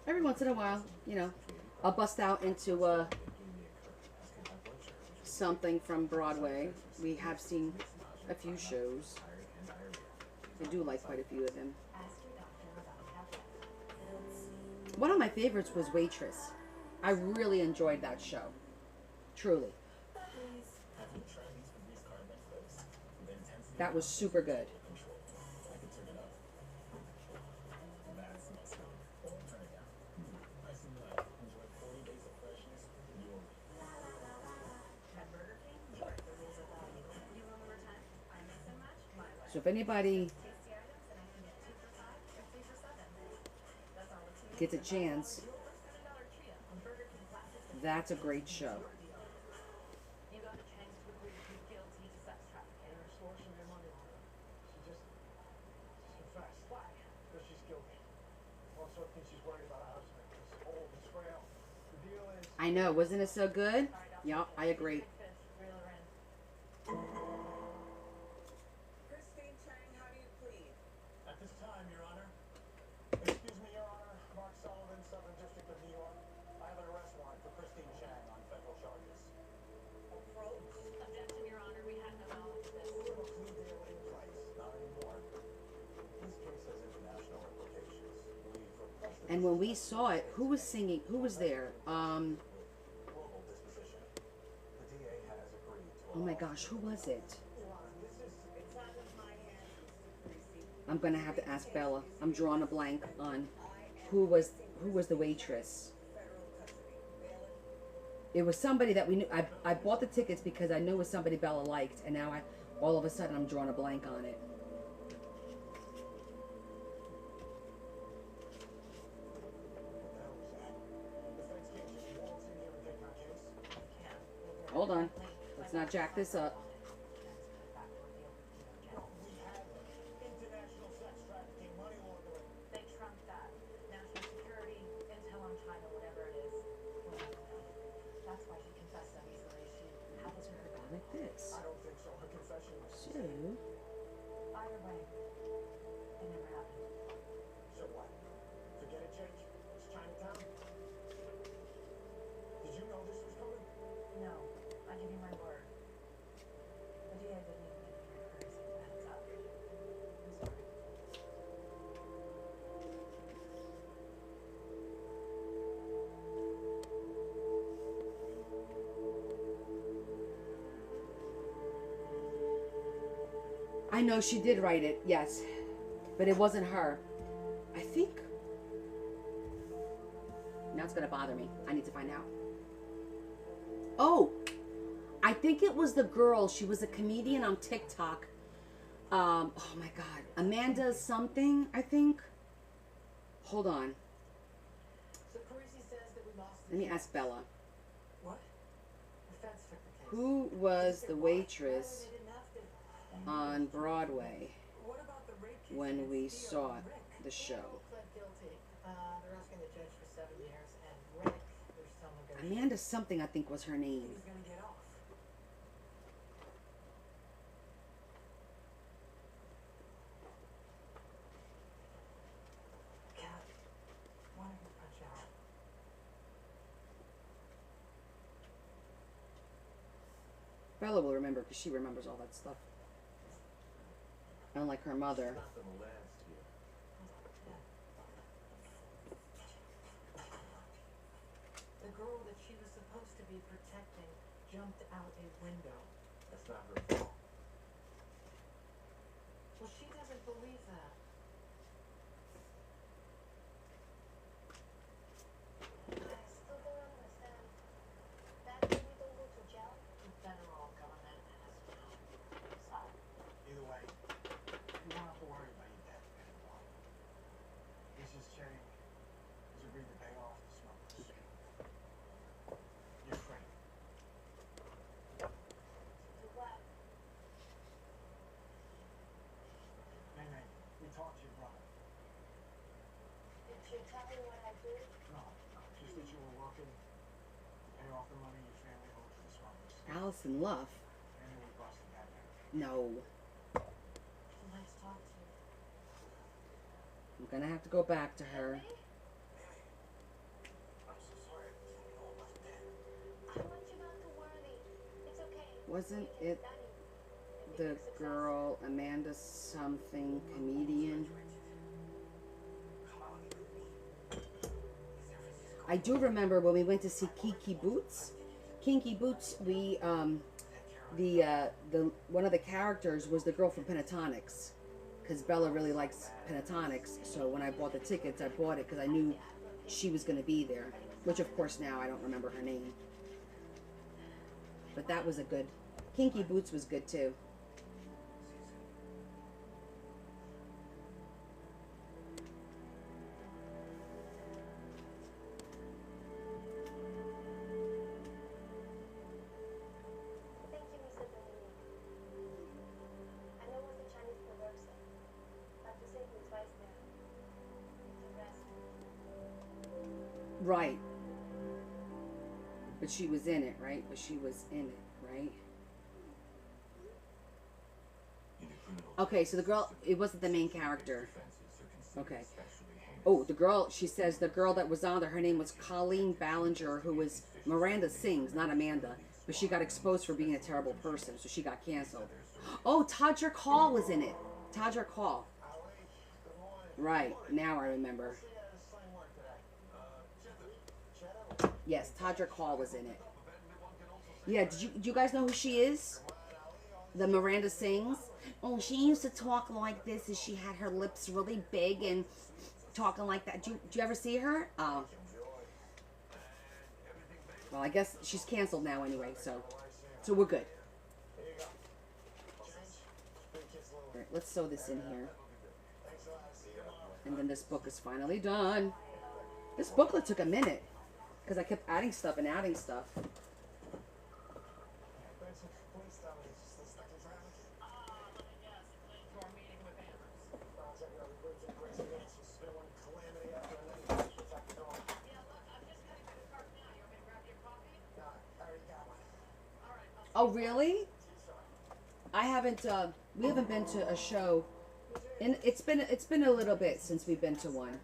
Every once in a while, you know, I'll bust out into something from Broadway. We have seen a few shows. I do like quite a few of them. One of my favorites was Waitress. I really enjoyed that show. Truly. That was super good. So if anybody gets a chance, that's a great show. You got a chance to agree to plead guilty to sex trafficking. And extortion and money laundering. She's confessed. Why? Because she's guilty. Also, I think she's worried about her husband. He's old and frail. The deal is... I know, wasn't it so good? Yup, I agree. Christine Chang, how do you plead? At this time, Your Honor. Excuse me, Your Honor. Mark Sullivan, Southern District of New York. I have an arrest warrant for Christine Chang on federal charges. Approach. Objection, Your Honor. We had no knowledge of this. We have a plea deal in place. Not anymore. This case has international implications. We've requested... And when we saw it, who was singing? Who was there? global disposition. The DA has agreed to... Oh my gosh, who was it? Your Honor, this is... It's out of my hands, Mr. Parisi. I'm gonna have to ask Bella. I'm drawing a blank on who was the waitress. Federal custody. Bailiff. It was somebody that we knew. I bought the tickets because I knew it was somebody Bella liked, and now all of a sudden I'm drawing a blank on it. Hold on. Let's not jack this up. International sex trafficking, money laundering. They trumped that. National security, intel on China, whatever it is. We'll never know. That's why she confessed so easily. She How was her about like this? I don't think so. Her confession was... So, either way, it never happened. So what? Forget it, Jake? It's Chinatown? Did you know this was coming? No, I give you my word. The DA didn't even give me a courtesy to heads up. I'm sorry. I know she did write it, yes, but it wasn't her. I think. Now it's gonna bother me. I need to find out. Oh, I think it was the girl. She was a comedian on TikTok. Oh my God, Amanda something, I think. Hold on. So Parisi says that we lost the Let me case. ask Bella. What? The feds took the case. Who was the waitress They didn't have to. on Broadway What about the rape case when against we Theo saw and Rick? the show? Theo pled guilty. They're asking the judge for 7 years, and Rick, they're still negotiating. Amanda something, I think, was her name. He's gonna get off. Cat, why don't you punch out? Bella will remember because she remembers all that stuff. Unlike her mother. Nothing last year. The girl that she was supposed to be protecting jumped out a window. That's not her fault. Well, she doesn't believe that. I still don't understand. That we don't go to jail? The federal government has no side. Either way, you don't have to worry about your debt anymore. Mrs. Chang has agreed to pay off the smugglers. You're free. To what? Nay, we talked to your brother. Did you tell me what I did? No, just that you were working to pay off the money your family owed to the smugglers. Allison Luff. And then we busted that man. No. Let's talk to you. gonna have to go back to her. I'm so sorry. I didn't know about that. I want you not to worry. It's okay. Wasn't Daddy. it the girl Amanda something comedian? I do remember when we went to see Kinky Boots. Kinky Boots, we the one of the characters was the girl from Pentatonics, because Bella really likes Pentatonics. So when I bought the tickets, I bought it because I knew she was going to be there. Which of course now I don't remember her name. But that was a good. Kinky Boots was good too. Thank you, Mr. Dominique. I know it was a Chinese proverb, but you saved me twice now. The rest. Right. But she was in it, right? But she was in it, right? Okay, so the girl, it wasn't the main character. Okay. Oh, the girl, she says the girl that was on there, her name was Colleen Ballinger, who was Miranda Sings, not Amanda. But she got exposed for being a terrible person, so she got canceled. Oh, Todrick Hall was in it. Todrick Hall. Right, now I remember. Yes, Todrick Hall was in it. Yeah, did you guys know who she is? The Miranda Sings. Oh, she used to talk like this, and she had her lips really big and talking like that. Did you ever see her? Oh. Well, I guess she's canceled now anyway, so we're good. All right, let's sew this in here. And then this book is finally done. This booklet took a minute because I kept adding stuff and adding stuff. Oh, really? I haven't. We haven't been to a show, and it's been a little bit since we've been to one.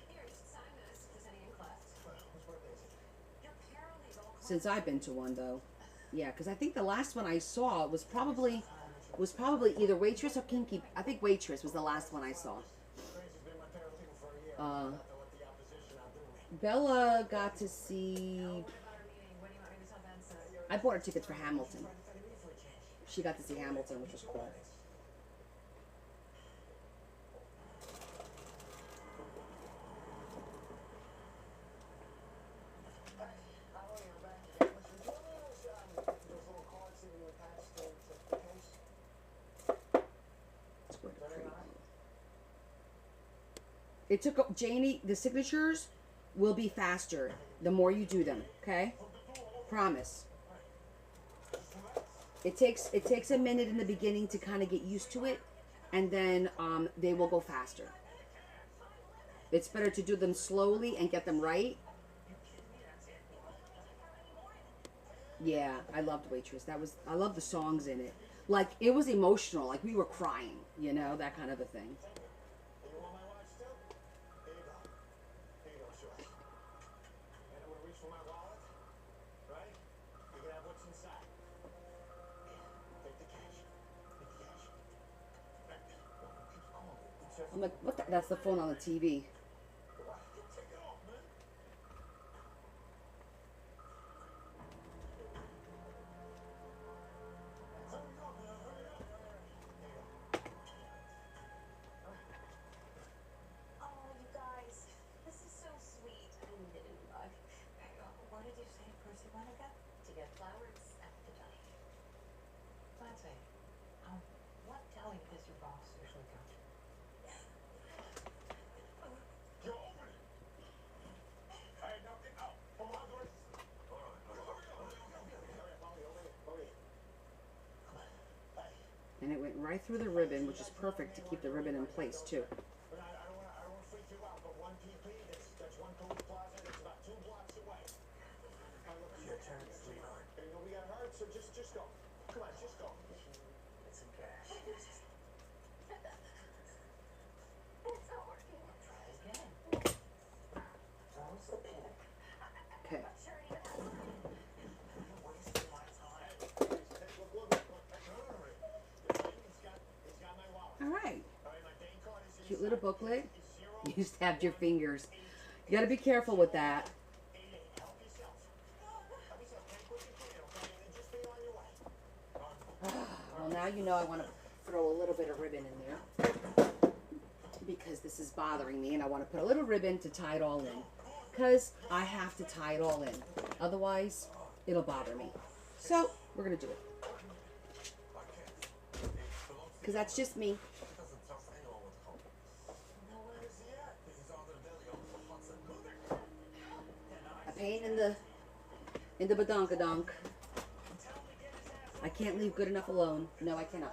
Here, just sign this. Is any in class? Your paralegal. Since I've been to one, though, yeah, because I think the last one I saw was probably either Waitress or Kinky. I think Waitress was the last one I saw. Bella got to see. I bought her tickets for Hamilton. She got to see Hamilton, which was cool. It took Janie. The signatures will be faster the more you do them. Okay, promise. It takes a minute in the beginning to kind of get used to it, and then they will go faster. It's better to do them slowly and get them right. Yeah, I loved Waitress. I loved the songs in it. Like, it was emotional. Like, we were crying, you know, that kind of a thing. I'm like, what the? That's the phone on the TV. Oh, you guys, this is so sweet. I needed a new mug. What did you say Percy wanted again? To get flowers at the deli. Clancy, what deli does your boss usually go to? And it went right through the ribbon, which is perfect to keep the ribbon in place, too. But I don't want to freak you out, but 1PP, that's one Cody Plaza, it's about 2 blocks away. Your turn, sweetheart. Ain't nobody got hurt, so just go. Come on, just go. It's in cash. It's not working. Cute little booklet. You stabbed your fingers. You gotta be careful with that. Help yourself. Help yourself. Take what you can, okay? And then just be on your way. Well, now you know I want to throw a little bit of ribbon in there because this is bothering me, and I want to put a little ribbon to tie it all in because I have to tie it all in. Otherwise, it'll bother me. So, we're going to do it because that's just me. A pain in the badonkadonk. I can't leave good enough alone. No, I cannot.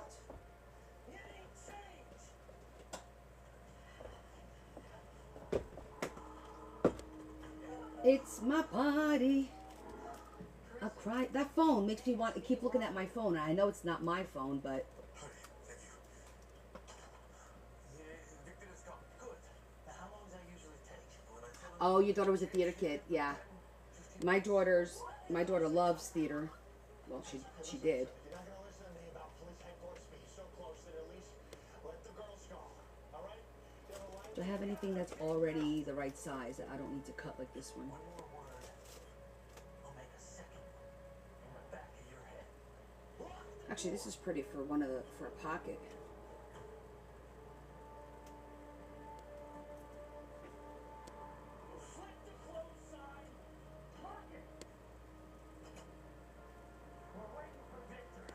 It's my body. I'll cry. That phone makes me want to keep looking at my phone. I know it's not my phone, but... Oh, your daughter was a theater kid. Yeah. My daughter loves theater. Well, she did. You're not gonna listen to me about police headquarters, but you're so close that at least let the girls go. All right? Do I have anything that's already the right size that I don't need to cut like this one? One more word. I'll make a second one in the back of your head. Actually, this is pretty for for a pocket. Flip the close sign. Pocket. We're waiting for Victor.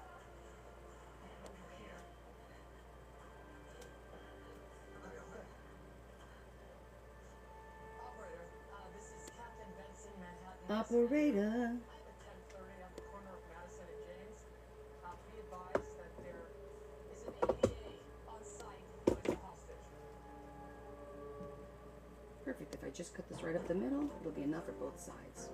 Over here. Okay, okay. Operator, this is Captain Benson, Manhattan. Operator. I'm at 10:30 on the corner of Madison and James. Be advised that there is an ADA on site who is a hostage. Perfect. If I just cut this right up the middle, it'll be enough for both sides.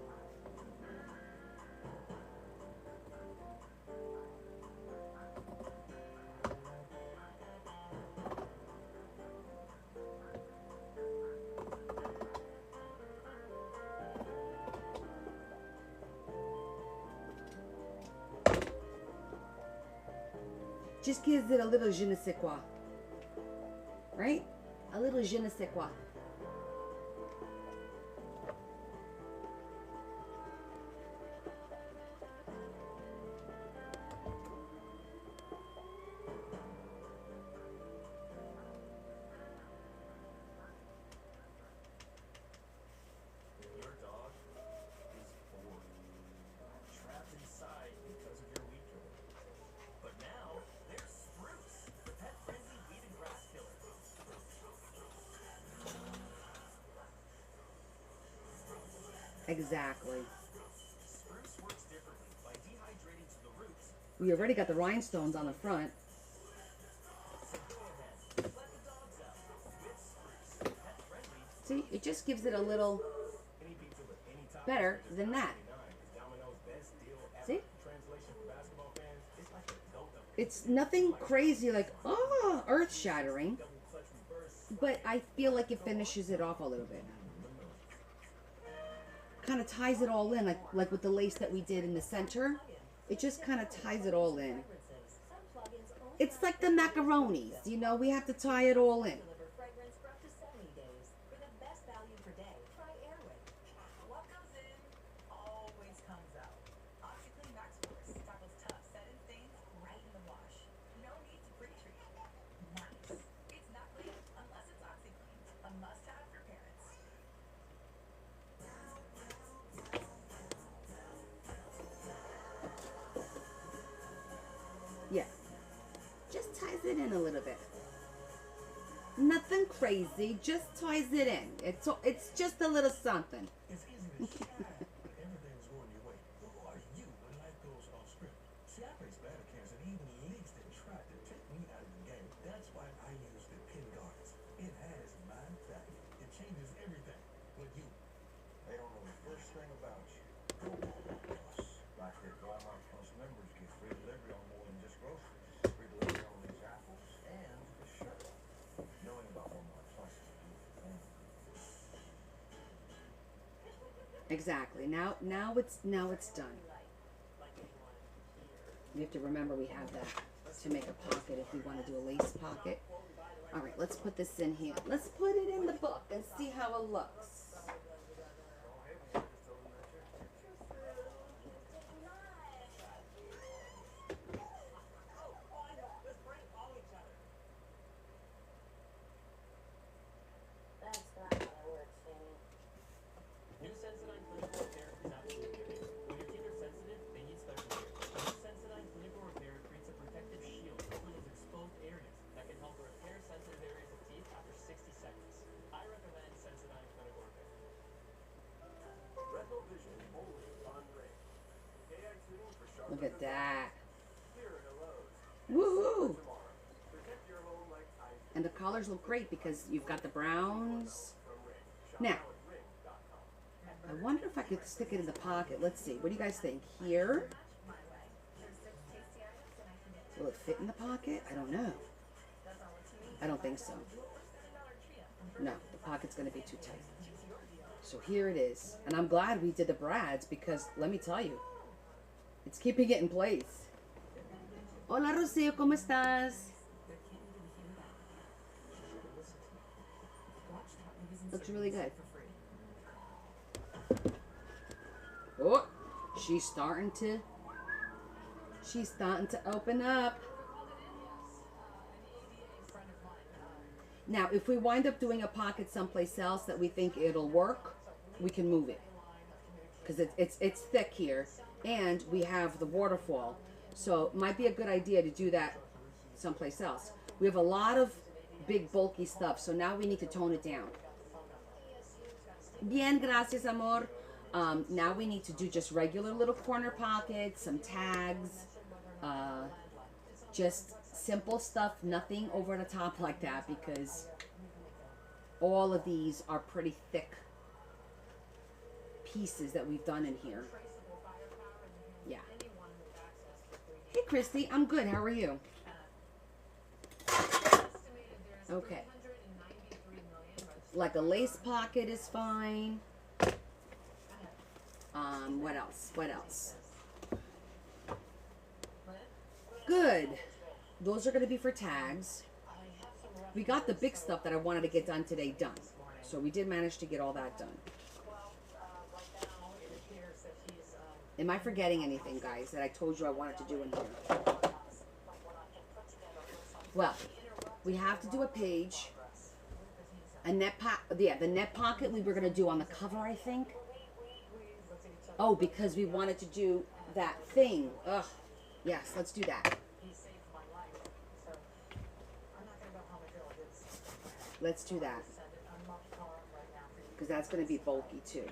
Just gives it a little je ne sais quoi. Right? A little je ne sais quoi. Your dog is bored, trapped inside because of your weed killer. But now there's Spruce, the pet-friendly weed and grass killer. Exactly. Spruce works differently by dehydrating to the roots. We already got the rhinestones on the front. So go ahead, let the dogs out with Spruce, pet-friendly. See, it just gives it a little Any pizza with any toppings better for just than that. $9.99 is Domino's best deal ever. See? Translation for basketball fans, it's like a dope. It's nothing crazy like, oh, earth-shattering. Double clutch reverse. But I feel like it finishes it off a little bit. Kind of ties it all in, like with the lace that we did in the center. It just kind of ties it all in. It's like the macaronis, you know, we have to tie it all in. Deliver fragrance for up to 70 days. For the best value per day, try Airwick. What goes in always comes out. OxyClean Max Force tackles tough set-in stains right in the wash. No need to pre-treat. Nice. It's not clean unless it's OxyClean. A must-have for parents. Yeah. Just ties it in a little bit. Nothing crazy, just ties it in. It's just a little something. It's easy to try, but everything's going your way. Who are you when life goes off script? See, I face bladder cancer, and even leaks that tried to take me out of the game. That's why I use the Pin Guards. It has my back. It changes everything. But you, They don't know the first thing about you. Like their Glamour Plus members get free delivery on more than just groceries. Free delivery on these apples and the shirt. Knowing about Walmart Plus is a beautiful thing. Exactly. Now it's done. We have to remember we have that to make a pocket if we want to do a lace pocket. All right, let's put this in here. Let's put it in the book and see how it looks. That's not how it works, Amy. New Sensodyne Clinical Repair is absolutely amazing. When your teeth are sensitive, they need special care. New Sensodyne Clinical Repair creates a protective shield over those exposed areas that can help repair sensitive areas of teeth after 60 seconds. I recommend Sensodyne Clinical Repair. Retinal vision only on Ring. AI tuning for sharper Look at that. Clearer to Lowe's. Woohoo! Tomorrow. Protect your home like I do. And the colors look great because you've got the browns. From Ring. Shop Now, now at ring.com. I wonder if I could stick it in the pocket. Let's see. What do you guys think? Here? My way. There's 6 tasty items and I can get Will it fit in the pocket? I don't know. that's all it's me. I don't think so. No, the pocket's going to be too tight. So here it is. And I'm glad we did the brads because let me tell you, it's keeping it in place. Hola, Rocío, ¿cómo estás? Looks really good. Oh, she's starting to open up. Now, if we wind up doing a pocket someplace else that we think it'll work, we can move it because it's thick here, and we have the waterfall, so it might be a good idea to do that someplace else. We have a lot of big bulky stuff, so now we need to tone it down. Bien, gracias, amor. Now we need to do just regular little corner pockets, some tags, just simple stuff, nothing over the top like that, because all of these are pretty thick pieces that we've done in here. Yeah. Hey, Christy, I'm good. How are you? Okay. Like a lace pocket is fine. What else? What else? Good. Those are going to be for tags. We got the big stuff that I wanted to get done today done. So we did manage to get all that done. Am I forgetting anything, guys, that I told you I wanted to do in here? Well, we have to do a page. A net the net pocket we were going to do on the cover, I think. Oh, because we wanted to do that thing. Ugh. Yes, let's do that. Let's do that. Because that's going to be bulky too.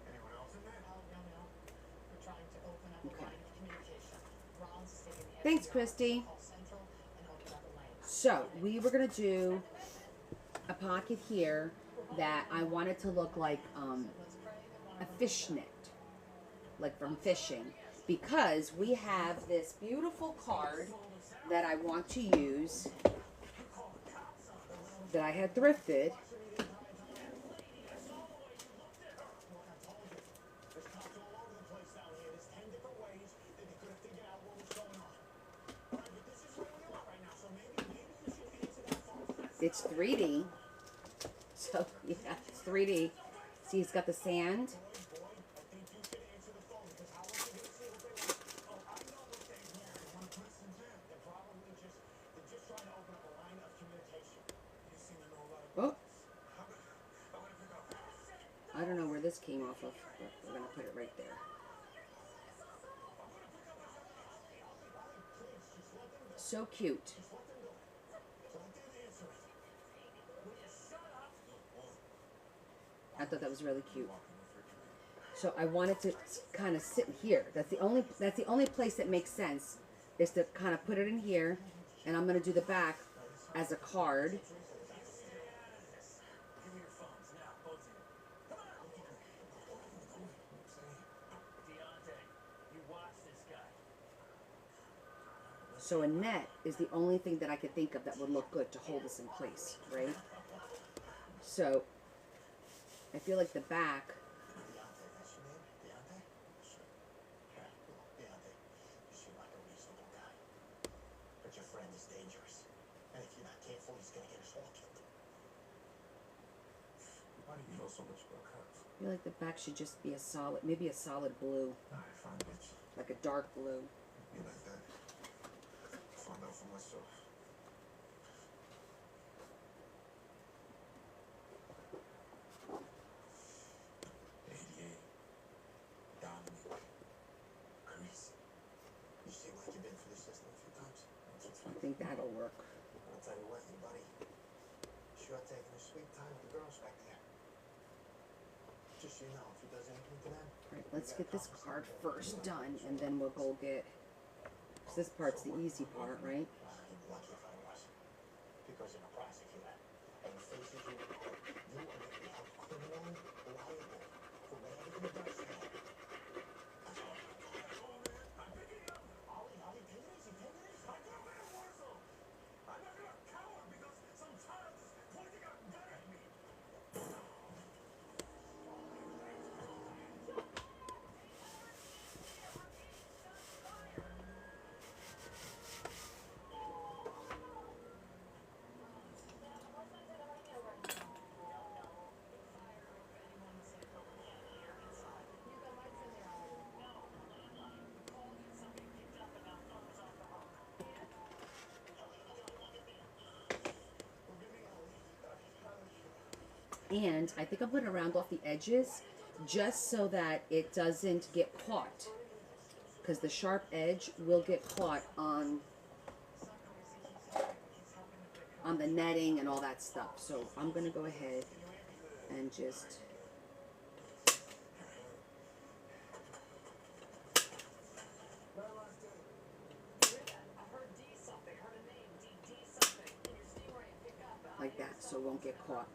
Anyone else in there? Okay. Thanks, Christy. So, we were going to do a pocket here that I wanted to look like a fishnet, like from fishing, because we have this beautiful card that I want to use that I had thrifted. It's 3D, so yeah, it's 3D. See, it's got the sand. Oh, I don't know where this came off of, but we're gonna put it right there. So cute. I thought that was really cute. So I wanted to kind of sit here. That's the only place that makes sense, is to kind of put it in here, and I'm gonna do the back as a card. So a net is the only thing that I could think of that would look good to hold this in place, right? So I feel like the back. Deontay, that's your name? Deontay? Sure. Yeah, well, Deontay, you seem like a reasonable guy. But your friend is dangerous. And if you're not careful, he's gonna get us all killed. Why do you know so much about cops? I feel like the back should just be a solid, maybe a solid blue, Alright, fine, bitch. like a dark blue. Be like that. Find out for myself. ADA. Dominic. Chris. You seem like you've been through the system a few times. I think that'll work. I'll tell you what, you buddy. Sure taking a sweet time with the girls back there. Just so you know, if he does anything to them. Alright, let's get this card first done, and then we'll go get. Cause this part's the easy part, right? You'd be lucky if I was. Because I'm a prosecutor. And the faces you report, you are going to be held criminally liable for whatever he does to them. I'm picking it up. Ollie, take it easy, take it easy. I grew up in a war zone. I'm not gonna cower because some child is pointing a gun at me. And I think I'm going to round off the edges just so that it doesn't get caught. Because the sharp edge will get caught on the netting and all that stuff. So I'm going to go ahead and just... like that, so it won't get caught.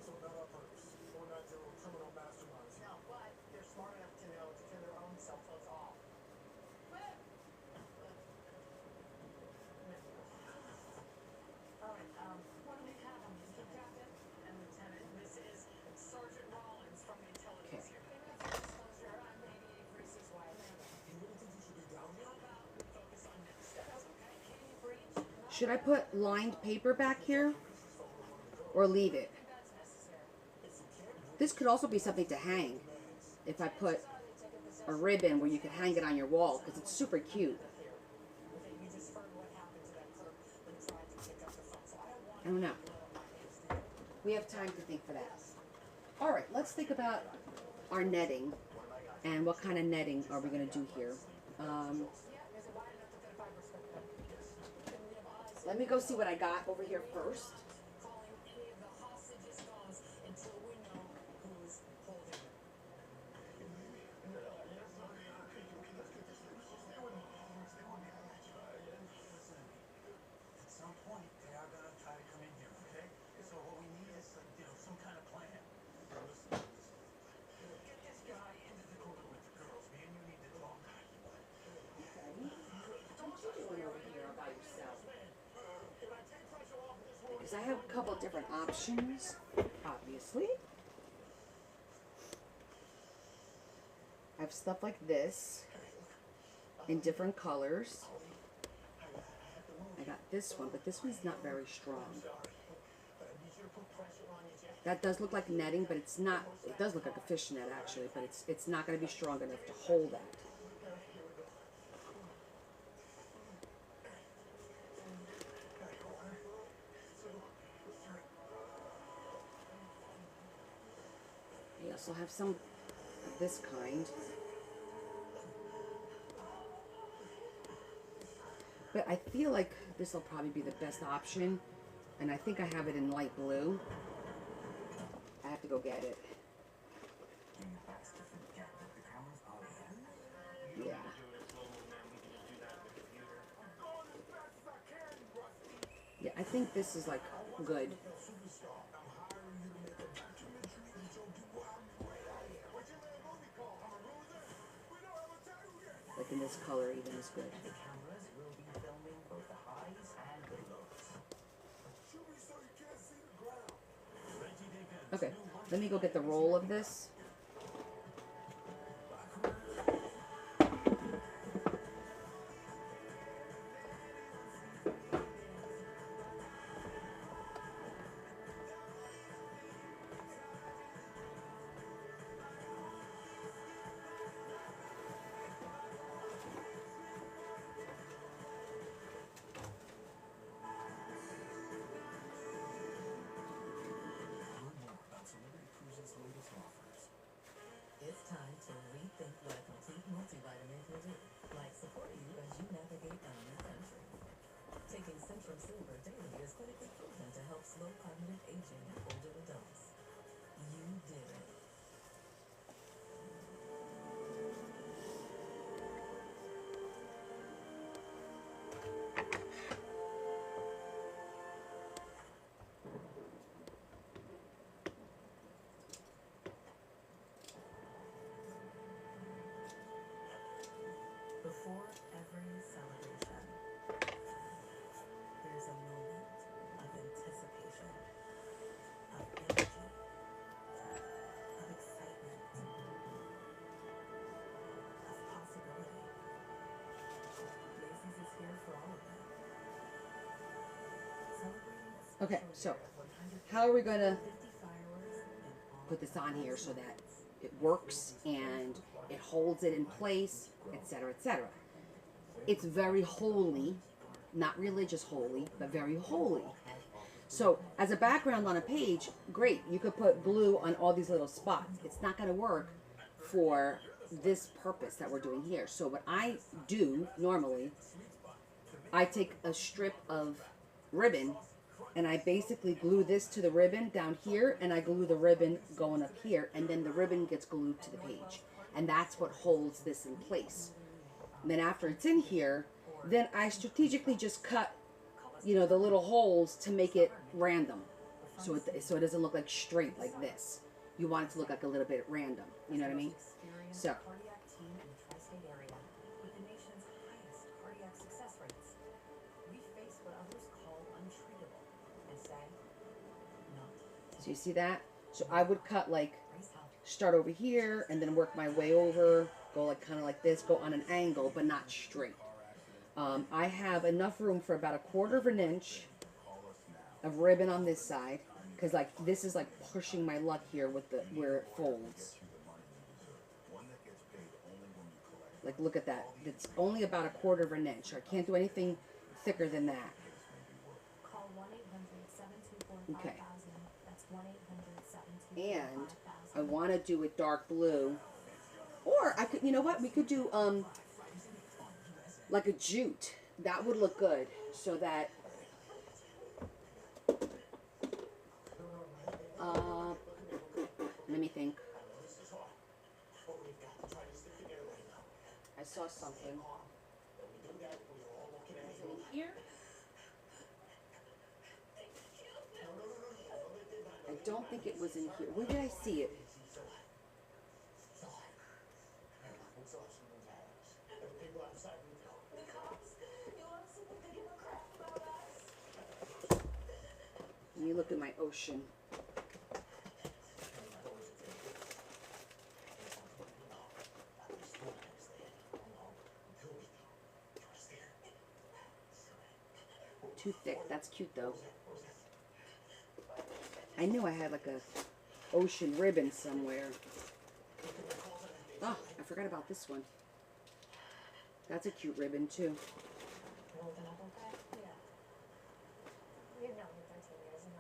So not on purpose. 490 criminal masterminds. No, but they're smart enough to know to turn their own cell phones off. All right, what do we have on this, Captain and Lieutenant? This is Sergeant Rollins from the intelligence here. Disclosure, I'm 8836 Wyatt. You really think you should be down here? How about we focus on next steps, okay? Can you breach? Should I put lined paper back here? Or leave it? That's necessary. This could also be something to hang. If I put a ribbon where you could hang it on your wall, because it's super cute. You just heard what happened to that clerk when trying to pick up the phone, so I don't want I don't know. We have time to think for that. All right, let's think about our netting and what kind of netting are we going to do here. Let me go see what I got over here first. calling any of the hostages phones until we know who's holding them. At some point, they are gonna try to come in here, okay? So what we need is, some kind of plan. Get this guy into the corner with the girls. Me and you need to talk. What you doing over here by yourself? Because I have a couple different options, obviously. I have stuff like this in different colors. I got this one, but this one's not very strong. That does look like netting, but it's not. It does look like a fishnet actually, but it's not going to be strong enough to hold that. I also have some of this kind. But I feel like this will probably be the best option. And I think I have it in light blue. I have to go get it. Yeah. Yeah, I think this is like good. Like in this color even is good. The cameras will be filming both the highs and the lows. Okay, let me go get the roll of this. Learn more about Celebrity Cruises' latest offers. It's time to rethink what a complete multivitamin can do, like support you as you navigate element entry. Taking Centrum Silver daily is clinically proven to help slow cognitive aging in older adults. You did it. Before every celebration, there's a moment of anticipation, of energy, of excitement, of possibility. Macy's is here for all of it. Celebrating a special Okay, so year of 100 how are we gonna 50 fireworks and all put this on here so that lights. it works and it holds it in place, etc., etc.? It's very holy, not religious holy, but very holy. So as a background on a page, great, you could put glue on all these little spots. It's not going to work for this purpose that we're doing here. So what I do normally, I take a strip of ribbon and I basically glue this to the ribbon down here, and I glue the ribbon going up here, and then the ribbon gets glued to the page. And that's what holds this in place. And then after it's in here, then I strategically just cut, you know, the little holes to make it random. So it doesn't look like straight like this. You want it to look like a little bit random. You know what I mean? So, Cardiac team in the tri-state area with the nation's highest cardiac success rates. We face what others call untreatable and say, not so you see that? So I would cut like, race health. start over here and then work my way over, go like kind of like this, go on an angle, but not straight. I have enough room for about 1/4 of an inch of ribbon on this side, because like this is like pushing my luck here with the where it folds. Like look at that. It's only about 1/4 of an inch. I can't do anything thicker than that. Call 1-800-724-5000. Okay. That's 1-800-724-5000. And I want to do it dark blue, or I could, you know what? We could do like a jute. That would look good. So that let me think. I saw something. Is it in here? I don't think it was in here. Where did I see it? Let me look at my ocean. Too thick. That's cute though. I knew I had like a ocean ribbon somewhere. Oh, I forgot about this one. That's a cute ribbon too. Rolled it up okay? Yeah. You've known me 13 years and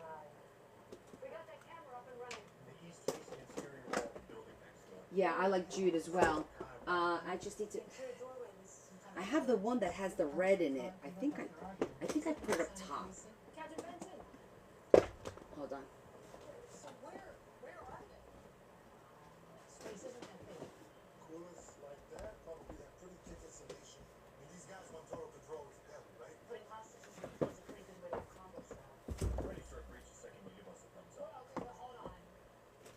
we got that camera up and running. The east-facing exterior wall of the building next door. Yeah, I like jute as well. I just need to. I have the one that has the red in it. I think I put it up top. Captain Benson. Hold on. So where are they? Space isn't that big. Coolest like that, probably that pretty thick insulation. I mean, these guys want total control of the heli, right? Putting hostages in was a pretty good way to accomplish that. Ready for a breach the second you give us a thumbs up. Okay, but hold on.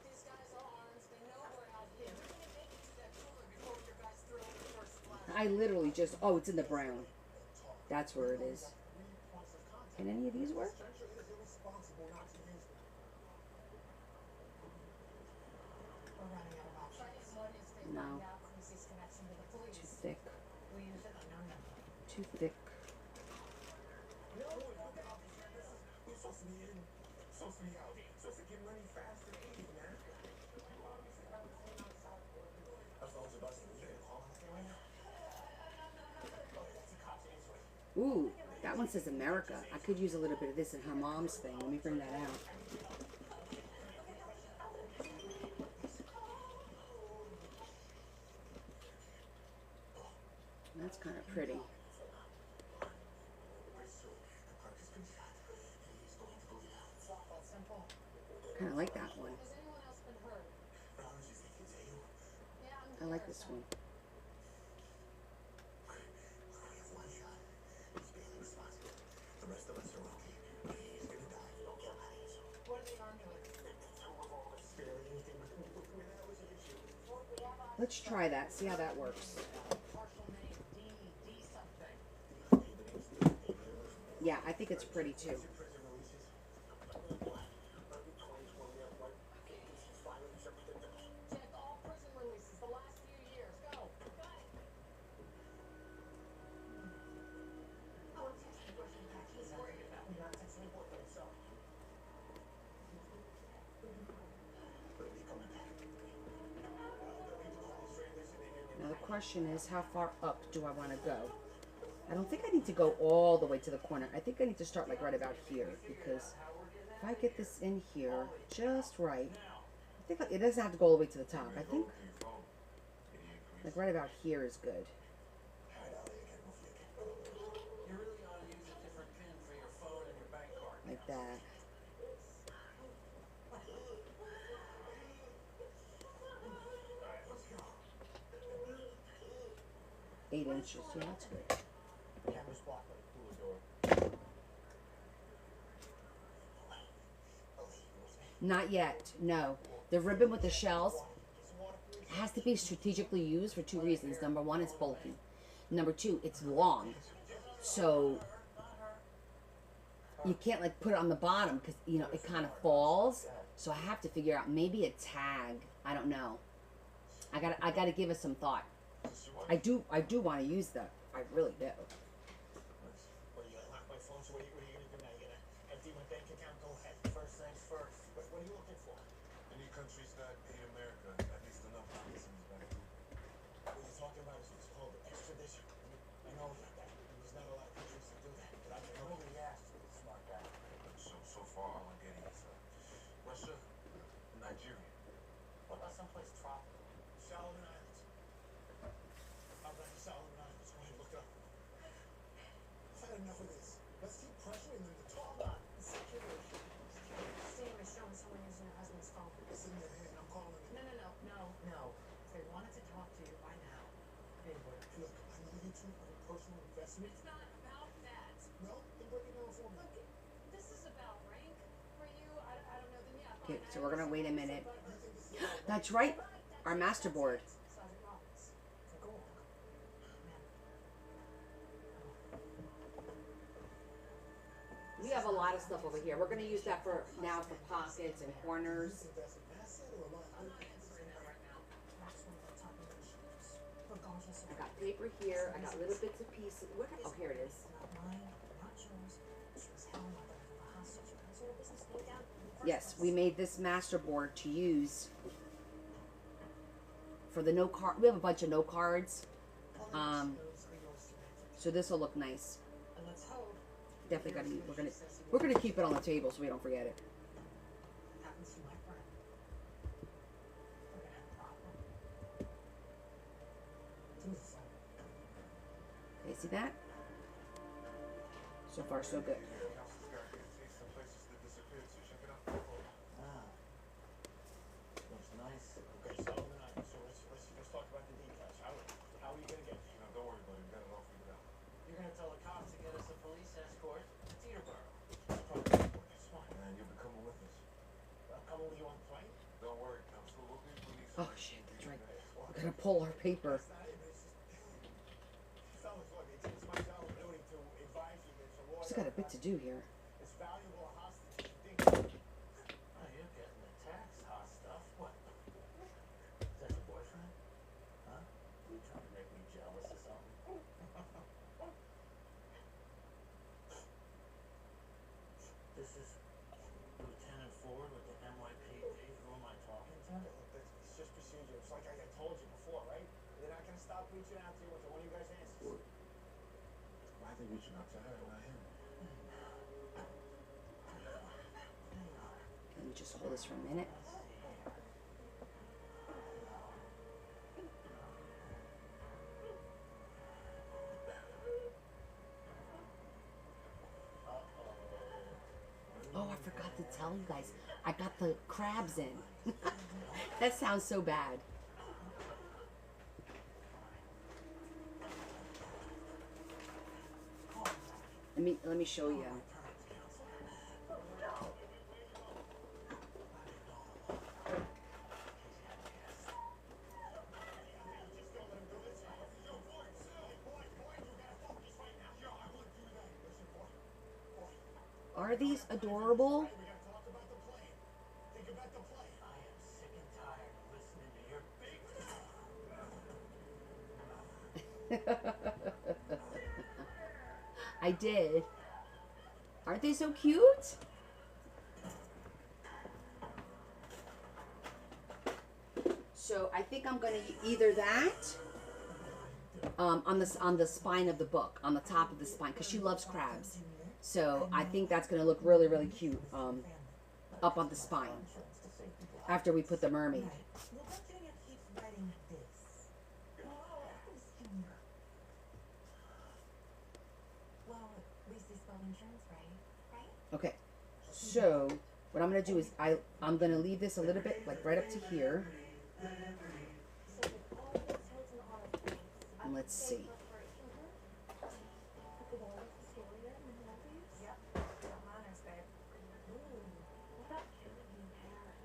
These guys are armed. They know we're out here. We're gonna make it to that cooler before your guys throw the first flash. I literally just. Oh, it's in the brown. That's where it is. Can any of these work? Stranger is irresponsible not to use them. we use it? No, no. Too thick. No, we're supposed to be in, supposed to be out, supposed to get money fast and easy, man. You obviously haven't seen outside working. Our phones are busted. You gonna call us right now? Oh, that's the cops answering. Ooh, that one says America. I could use a little bit of this in her mom's thing. Let me bring that out. That's kind of pretty. Very soon, the clerk has been shot, and he's going to go down. It's not that simple. Kind of like that one. Has anyone else been hurt? But I was just thinking, to you, Yeah, I'm I like this one. we have one shot. He's barely responsible. The rest of us are okay. He's gonna die. Don't kill that asshole. What are they armed with? Two revolvers. Barely anything but when that was an issue. Let's try that. See how that works. Partial name, D something. Yeah, I think it's pretty too. Prison releases. Every 2020 at work. Violence, everything. Check all prison releases the last few years. Go. I want to text the person back. He's worried about me not texting the boyfriend, so. But he's coming back. The people call his transition and Now the question is, how far up do I want to go? I don't think I need to go all the way to the corner. I think I need to start like right about here, because if I get this in here just right, I think it doesn't have to go all the way to the top. I think like right about here is good. You really ought to use a different pin for your phone and your bank card. Like that. Alright, let's go. 8 inches. Yeah, that's good. Camera's blocked by the cooler door. Not yet. No. The ribbon with the shells has to be strategically used for 2 reasons. Number 1, it's bulky. Number 2, it's long. So you can't like put it on the bottom because you know it kind of falls. So I have to figure out maybe a tag. I don't know. I gotta give it some thought. I do want to use that. I really do. Well, you gotta lock my phone, so what are you gonna do now? You gonna empty my bank account? Go ahead. First things first. What are you looking for? Any countries that hate America, at least enough to send us back to. What you're talking about is what's called extradition. I know about that. There's not a lot of countries that do that, but I nobody asked for the smart guy. So far, all I'm getting is Russia, Nigeria. What about someplace tropical? Solomon Islands. I'll bet the Solomon Islands. Go ahead, look it up. I've had enough of this. Let's keep pressuring them to talk. Security. Sam is showing someone using her husband's phone. It's in their hand. I'm calling it. No. If they wanted to talk to you by now, they would. Look, I know you two have a personal investment. It's not about that. No? Then break it down for me. Look, this is about rank for you. I don't know. Then yeah, Okay, fine. so we're gonna wait a minute. You think this is about That's right. Our master board. Sergeant Roberts. Go on. Man. We have a lot of stuff over here. We're gonna use that for now for pockets and corners. think that's an asset or am I'm not answering that right now. That's one of the top negotiators. Regardless of I got paper here. I got little bits of pieces. Oh, here it is. not mine, not yours. She was held by the hostage. That's your business. Stay down. Yes, we made this master board to use for the no card. We have a bunch of no cards, so this will look nice. And let's hope Definitely gotta use. We're gonna keep it on the table so we don't forget it. happens to my friend. We're gonna have a problem. Okay, see that? So far, so good. Your house has got a good taste in places that disappeared, so check it out. Ah. Looks nice. Okay, Solomon Islands. So let's talk about the details. How are you gonna get there? You know, don't worry about it. We got it all figured out. You're gonna tell the cops to get us a police escort to Teterboro. Smart. Man, you'll be coming with us. I'll come with you on the plane. Don't worry. I'm still looking for these. Oh shit, that's right. We're gonna pull our paper. That's not it. It's just, fellas, look, it's my job of duty to advise you. It's a lawyer. Still got a bit to do here. It's valuable hostage. You think Oh, you're getting the tax hot stuff. What? Is that your boyfriend? Huh? You trying to make me jealous or something? procedures, like I told you before, right? They're not gonna stop reaching out to you until one of you guys answers. Well, why are they reaching out to her and not him? Let me just hold this for a minute. Oh, I forgot to tell you guys. I got the crabs in. That sounds so bad. Let me show you. Are these adorable? We gotta talk about the plan. Think about the plan. I am sick and tired of listening to your big. I did. Aren't they so cute? So I think I'm gonna either that on the spine of the book, on the top of the spine, because she loves crabs. So I think that's gonna look really, really cute up on the spine after we put the mermaid. Well, but Junior keeps writing this. Who's Junior? Well, at least they spelled insurance right? Okay. So what I'm gonna do is I'm gonna leave this a little bit like right up to here. So with all these notes and honor points, I And would let's say see. Put the one with Historia and the movies. Yep. Got honors, babe. Ooh, what about Kennedy in Paris?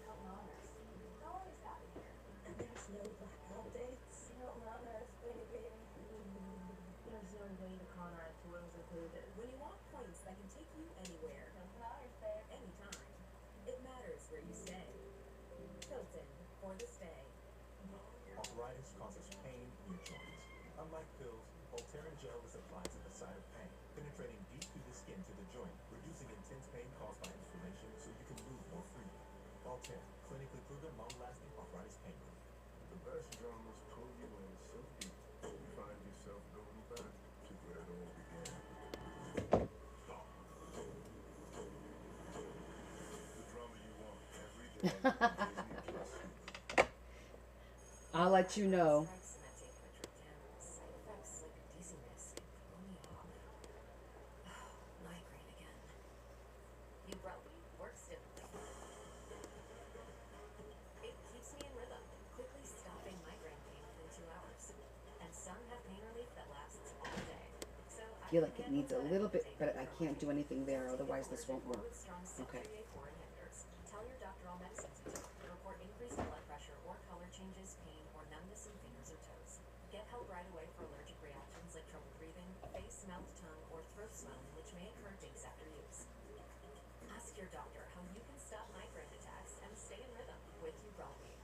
Hilton Honors. How long is that a year? And there's no blackout dates. Hilton Honors, baby. There's no way the Conrad tour was included. When you want points that can take you anywhere, Hilton Honors, babe. anytime, it matters where you stay. Hilton, for the stay. Arthritis causes pain in your joints. Unlike pills, Voltaren gel is applied to the site of pain, penetrating deep through the skin to the joint, reducing intense pain caused by inflammation so you can move more freely. Voltaren, clinically proven long-lasting arthritis pain relief. The best dramas pull you in so deep, you find yourself going back to where it all began. The drama you want every day on Disney Plus Hulu. I'll let you know. Strikes and I take my trip down. Side effects like dizziness can throw me off. Migraine again. Ubrelvy works differently. It keeps me in rhythm, quickly stopping migraine pain within 2 hours. And some have pain relief that lasts all day. So I feel like it needs a little bit, but I can't do anything there, otherwise this won't work. Okay. Tell your doctor all medicines you took. Report increased blood pressure or color changes, pain, or numbness in fingers or toes. Get help right away for allergic reactions like trouble breathing, face, mouth, tongue, or throat swelling, which may occur days after use. Ask your doctor how you can stop migraine attacks and stay in rhythm with Ubrelvy.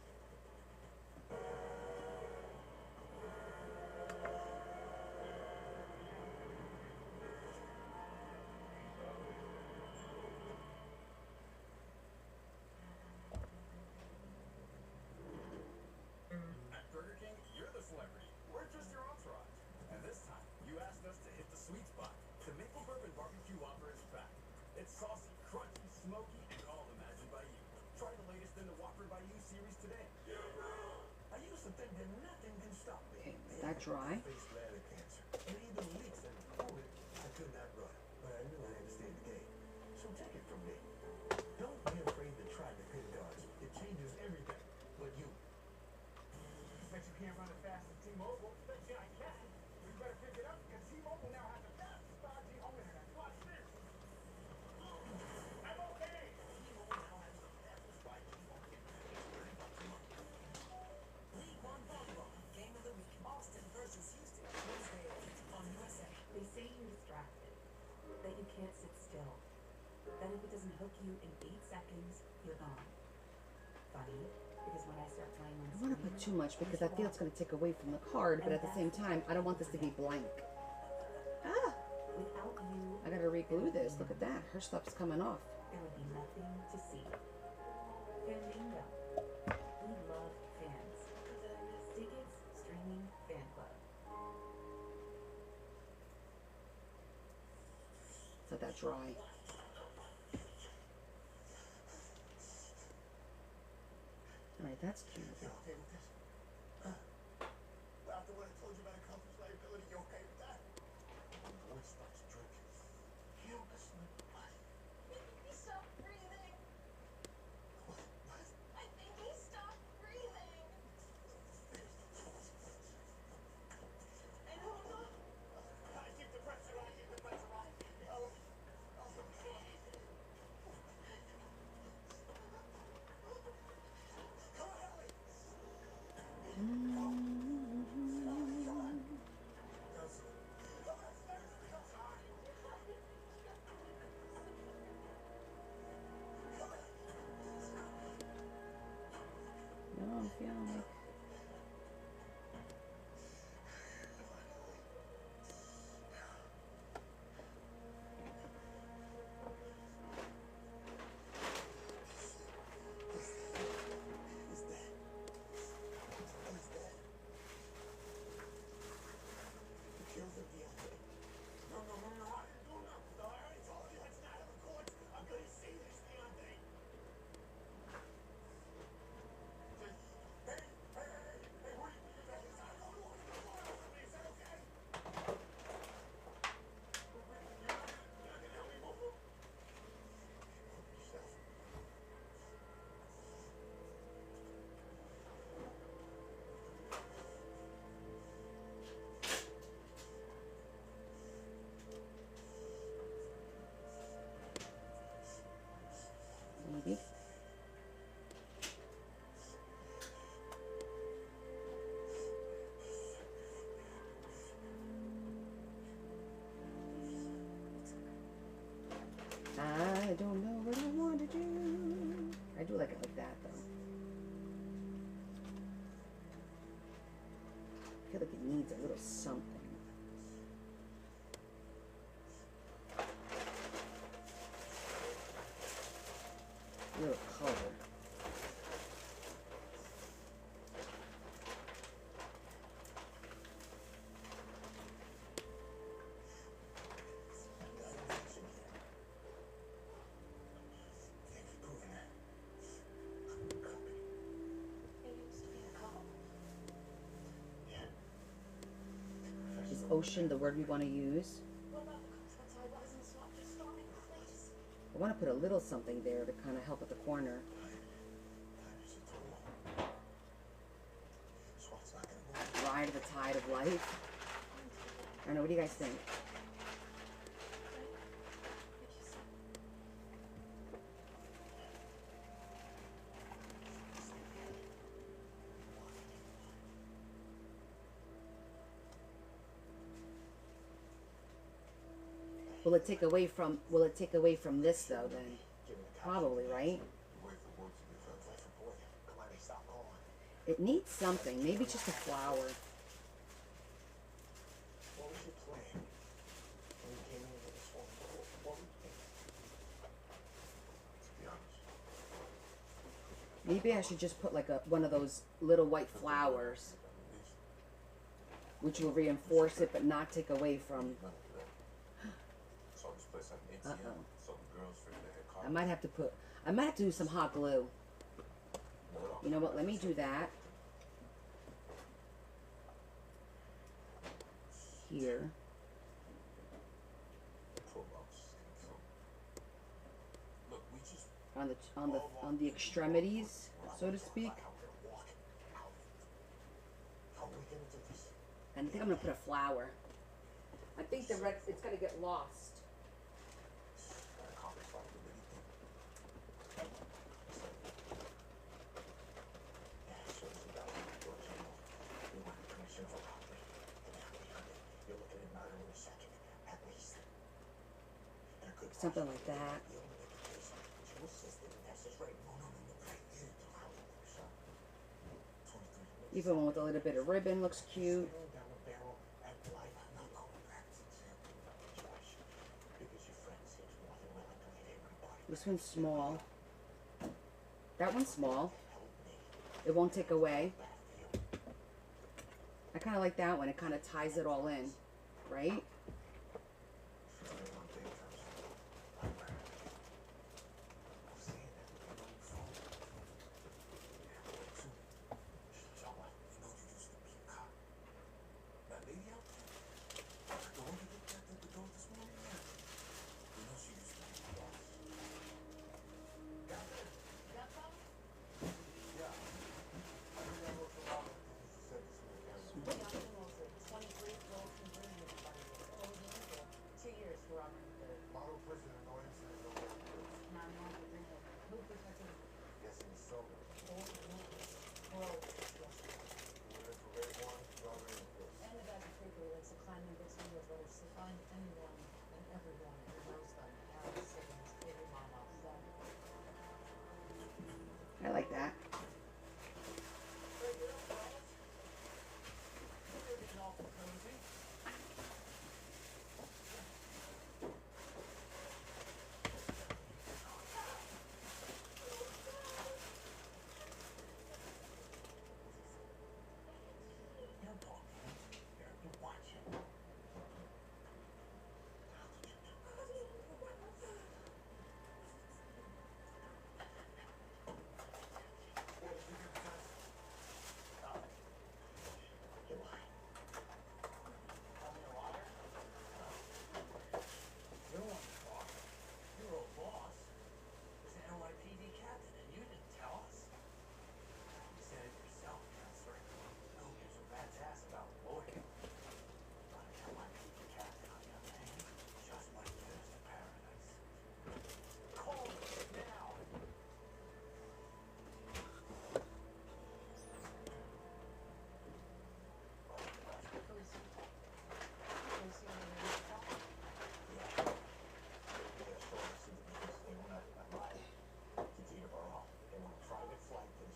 At Burger King, you're the celebrity. We're just your entourage. And this time, you asked us to hit the sweet spot. The Maple Bourbon Barbecue Whopper is back. It's saucy, crunchy, smoky, and all imagined by you. Try the latest in the Whopper by You series today. I used to think that nothing can stop me. Okay, let that dry. Face bladder cancer. And even leaks and COVID, I could not run. But I knew I had to stay in the game. So take it from me. Don't be afraid to try the pit guards. It changes everything. But you. Bet you can't run as fast as T-Mobile. Bet you I can. You better pick it up because T-Mobile now has the fastest 5G home internet. Watch this. I'm okay. T-Mobile now has the fastest 5G home internet. League One Volleyball, Game of the Week. Austin versus Houston, Wednesday at 8 on USA. They say you're distracted, that you can't sit still, that if it doesn't hook you in 8 seconds, you're gone. Funny, because when I start playing on I don't want to put too much because I feel it's going to take away from the card, but at the same time, I don't want this to be blank. Ah! without you, I gotta re-glue this. Look at that. Her stuff's coming off. there would be nothing to see. Flamingo. We love dry. Alright, that's cute. You okay with this? After what I told you about accomplice liability, you okay with that? When the boy starts drinking, you listen to what? He stopped breathing. What? I think he stopped breathing. I don't know. I keep the pressure on, keep the pressure on. Oh, okay. Come on, Ellie. No, I'm feeling like He's dead. He's dead. You killed him, Deontay. No, I didn't do nothing. I already told you that's not in the courts. I'm gonna see this, Deontay. Hey, what are you doing? Is that okay? You're not gonna help me move him? Yourself. maybe. I don't know what I want to do. I do like it like that though. I feel like it needs a little something. A little color. Thanks for proving that. Company. He used to be a cop. Yeah. Is ocean the word we want to use? What about the cops outside? Why doesn't it stop just storming the place? I want to put a little something there to kind of help at the corner. SWAT's not gonna move. Ride the tide of life. I don't know. What do you guys think? Will it take away from? Will it take away from this though? Then probably, right? Wait for work to be done. Wait for boy. Come on, stop calling. It needs something. Maybe just a flower. What was your plan when you came into this one? What were you thinking? To be honest, Maybe I should just put like one of those little white flowers, which will reinforce it but not take away from. saw this place on ATM. Uh-oh. Some girls figured they had caught. I might have to put. I might have to do some hot glue. You know what? Let me do that. Here. Look, we just On the extremities, so to speak. How are we gonna do this? And I think I'm gonna put a flower. I think the red. It's gonna get lost. Gotta accomplish liability thing. Yeah, sure as about George, you know, we want permission for property. You're looking at murder in a second, at least. And a good Something like that. the only indication is your sister, and that's just right. No, right here. How it works out. 23 Even one with a little bit of ribbon looks cute. Staring down the barrel at life, not going back to jail. Josh, because your friend seems more than willing to let everybody This one's small. That one's small. help me. It won't take away. Back to you. I kind of like that one. It kind of ties it all in, right? She's been on big terms.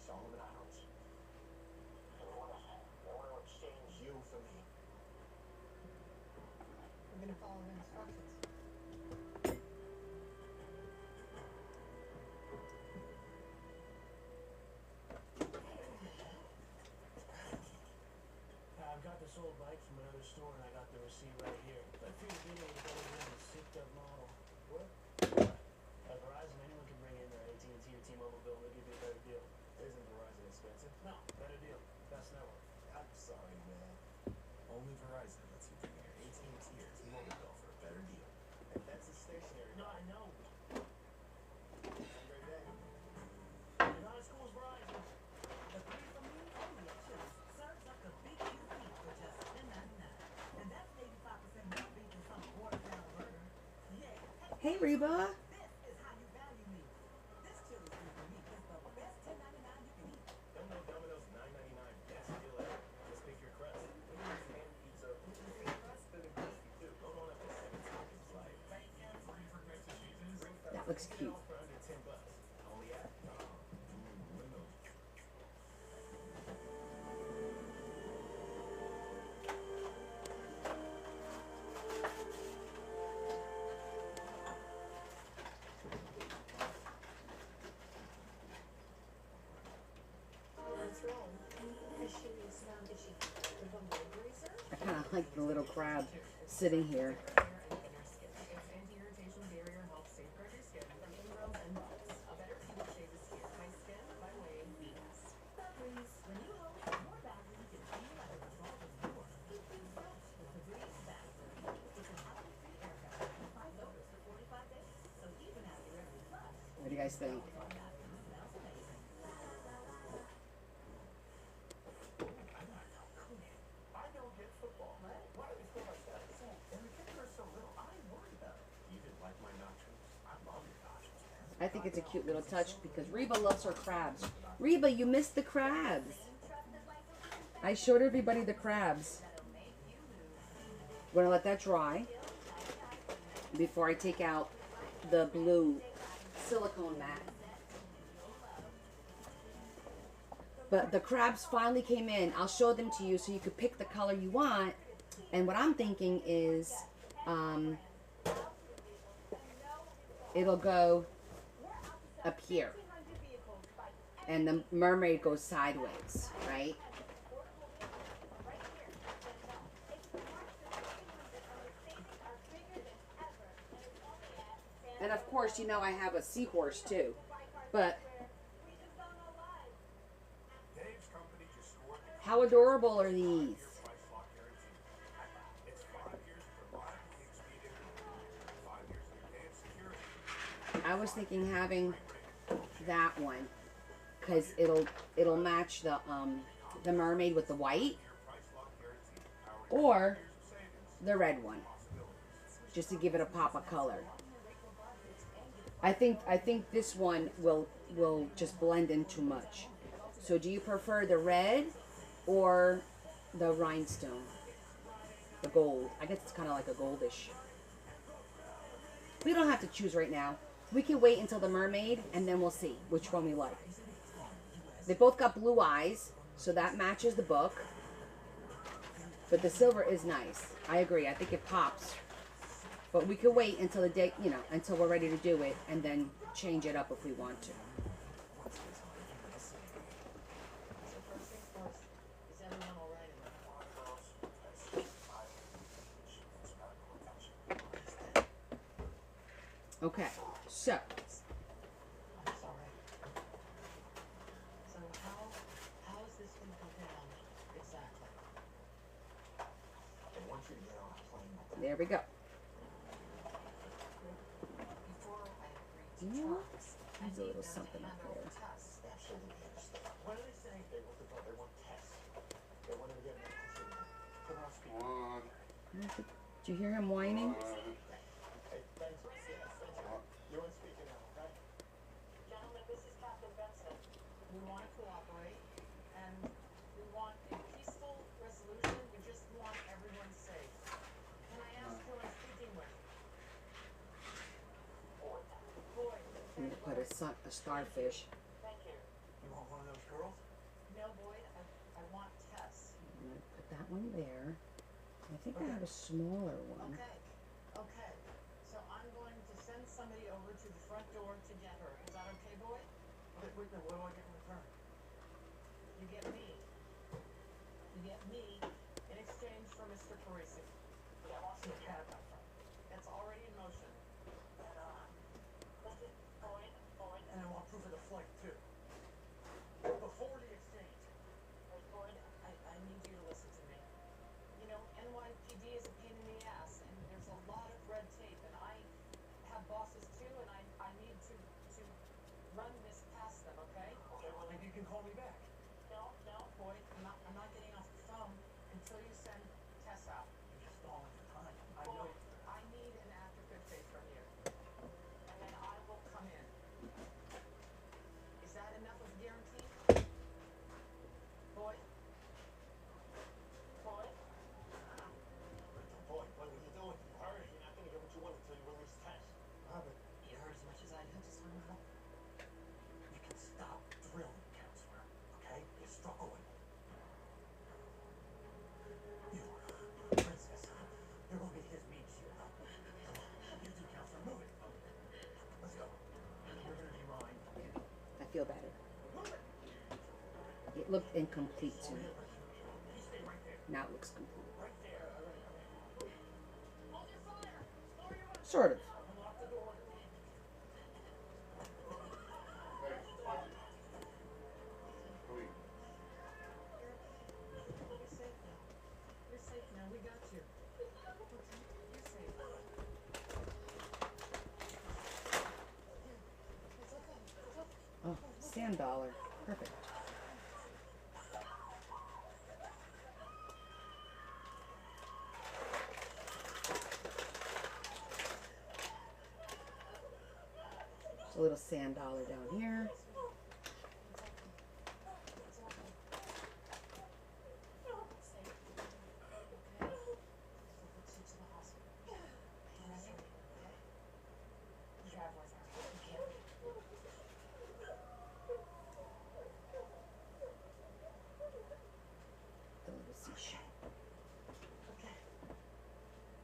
Solomon Islands. They want to exchange you for me. We're gonna follow the instructions. I've got this old bike from another store and I got the receipt right here. But I figured being able to go over in a souped up model. What? At Verizon, anyone can bring in their AT&T or T-Mobile bill and they'll give you a better deal. Isn't Verizon expensive? No, better deal. Best network. I'm sorry, man. Only Verizon lets you bring in your AT&T or T-Mobile bill for a better deal. And that's a stationary. No, I know. Have a great day. You're not as cool as Verizon. The three for me only at Chili's serves up the big QP for just $10.99. And that's 85% more beef than some quarter-pound burger. Yeah. Hey, Reba. This is how you value me. This Chili's three for me is the best $10.99 you can eat. Don't know Domino's $9.99 best deal ever. Just pick your crust. When you use hand pizza, you can see crust, then it's crispy too. Load on up to 7 toppings like bacon, free for Mexican cheeses. That looks cute. All for under $10. Only at Domino's. That's right. Is she the bumblebee greaser? I kind of like the little crab sitting here. Its anti-irritation barrier helps safeguard your skin from ingrowns and bugs. A better peel shaves skin by skin by way beans. Febreze. When you hold more battery, you can feel like a result of more. Keep things fresh with Febreze battery. It's an alcohol-free air barrier and 5 odors for 45 days. So even after every flush, What do you guys think? your bathroom smells amazing. I don't get football. Why do they feel like that? And the kids are so little. I'm worried about it. You didn't like my nachos? I love your nachos, man. I think it's a cute little touch because Reba loves her crabs. Reba, you missed the crabs. I showed everybody the crabs. I'm gonna let that dry before I take out the blue silicone mat. But the crabs finally came in. I'll show them to you so you could pick the color you want. And what I'm thinking is it'll go up here. And the mermaid goes sideways, right? And of course, you know I have a seahorse too. But Dave's company just scored the how adorable are these? price lock guarantee. It's 5 years of reliably expedient, 5 years of advanced security. I was thinking having that one because it'll match the mermaid with the white, Price lock guarantee. or the red one, just to give it a pop of color. I think this one will just blend in too much. So do you prefer the red or the rhinestone? The gold. I guess it's kind of like a goldish. We don't have to choose right now. We can wait until the mermaid and then we'll see which one we like. They both got blue eyes, so that matches the book. But the silver is nice. I agree. I think it pops. But we can wait until the day, until we're ready to do it and then change it up if we want to. So first things first, is everyone all right in there? Okay, so I'm sorry. So how is this going to go down exactly? They want you to get on a plane with them. there we go. Before I agree to Yeah. terms, I There's a need little them something to up hand over there. tests. Absolutely understand. What are they saying? They want the they want tests. They want to get medical treatment. Put on speaker. Did you hear him whining? Hey, thanks. Yes, thank you. You're on speaker now, okay? Gentlemen, this is Captain Benson. We want to cooperate, and we want a peaceful resolution. We just want everyone safe. Can I ask who I'm speaking with? Boyd. I'm gonna put a starfish. Thank you. You want one of those girls? No, Boyd, I want Tess. I'm gonna put that one there. I think I have a smaller one. Okay. So I'm going to send somebody over to the front door to get her. Is that okay, Boyd? Wait, what do I get in return? You get me. You get me in exchange for Mr. Parisi. Yeah, I want to see a cat about that. It's already in motion. And, Boyd. and I want proof of the flight, too. Before the exchange. Boyd, I need you to listen to me. You know, NYPD is a pain in the ass, and there's a lot of red tape, and I have bosses too, and I need to run this past them, okay? Okay, well, maybe you can call me back. No, Boyd, I'm not getting off the phone until you send Tess out. You're just stalling for time. I know. Boyd, I need an after good faith from you. And then I will come in. Is that enough of a guarantee? Boyd? Boy, what are you doing? You hurry. You're not going to get what you want until you release Tess. Robert, you hurt as much as I did. Just let me know. You can stop drilling, counselor. Okay? You're struggling. You, princess, you're going to be his meat shield. You two, counselor, move it. Let's go. You're going to be mine. I feel better. Move it. It looked incomplete to me. You stay right there. Now it looks complete. Right there. All right. Hold your fire! Lower your weapon! Sort of. Unlock the door. You're safe now. You're safe now. We got you. Okay? You're safe. It's okay. It's okay. Oh, sand dollar. Perfect. There's a little sand dollar down here. The little seashell. Okay.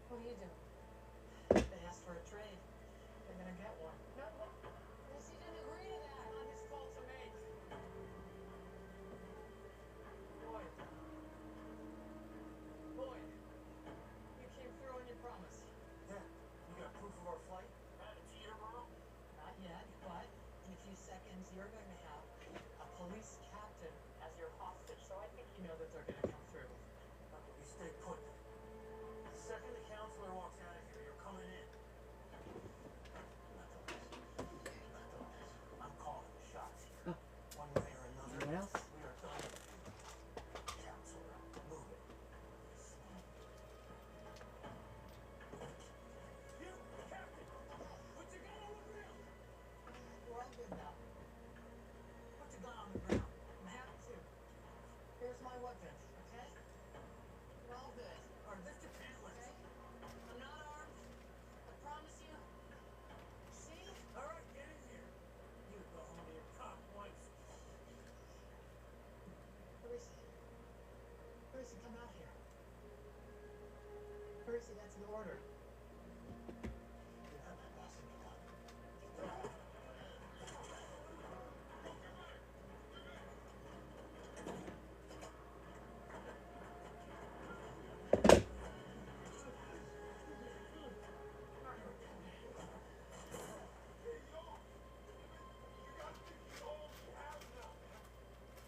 What are you doing? They asked for a trade. They're gonna get one. No, Lucy didn't agree to that. Not his call to make. Boyd, you came through on your promise. Yeah. You got proof of our flight? At a theater, bro? Not yet, but in a few seconds you're going to have a police captain as your hostage. So I think you know that they're going to come through. Okay, you stay put. The second the counselor walks out of here, you're coming in. I'm calling the shots here. Oh. One way or another. What else? We are done with you. Counselor, move it. You, Captain! Put your gun on the ground! We're all good now. Put your gun on the ground. I'm happy to. Here's my weapon, okay? We're all good, Or lift your pants. okay? I'm not armed. I promise you. See? All right, get in here. You go home to your cop wife. Parisi, come out here. Parisi, that's an order. You have my boss in the gun.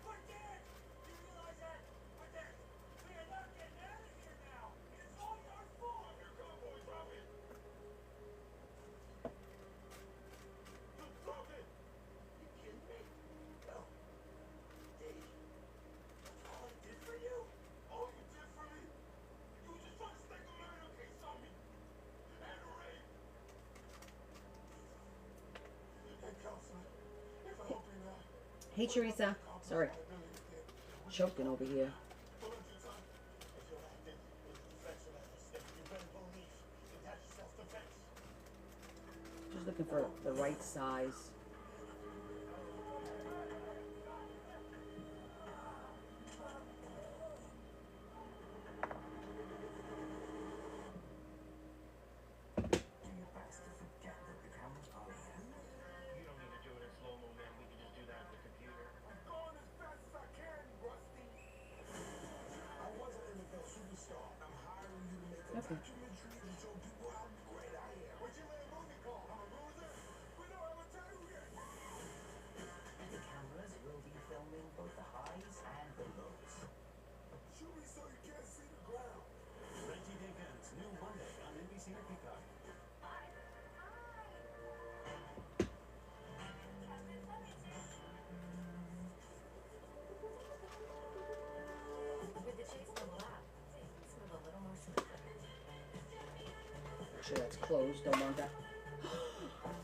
We're dead! You realize that? We're dead! We are not getting out of here now! It's all your fault! Here come boys, Robin! You drop it! You kidding me? No. Dave, that's all I did for you? All you did for me? You were just trying to stick a murder case on me! And a rape! Hey, counselor, if I help you now, Hey, Teresa. Sorry. Choking over here. Just looking for the right size. documentary to show people how great I am. What's your man movie called? I'm a loser? But no, I'm a champion. The cameras will be filming both the highs and the lows. Shoot me so you can't see the ground. Reggie Dickens, new Monday on NBC or Peacock. With the Chase mobile app, things move a little more smoothly. Make sure that's closed. Don't want that.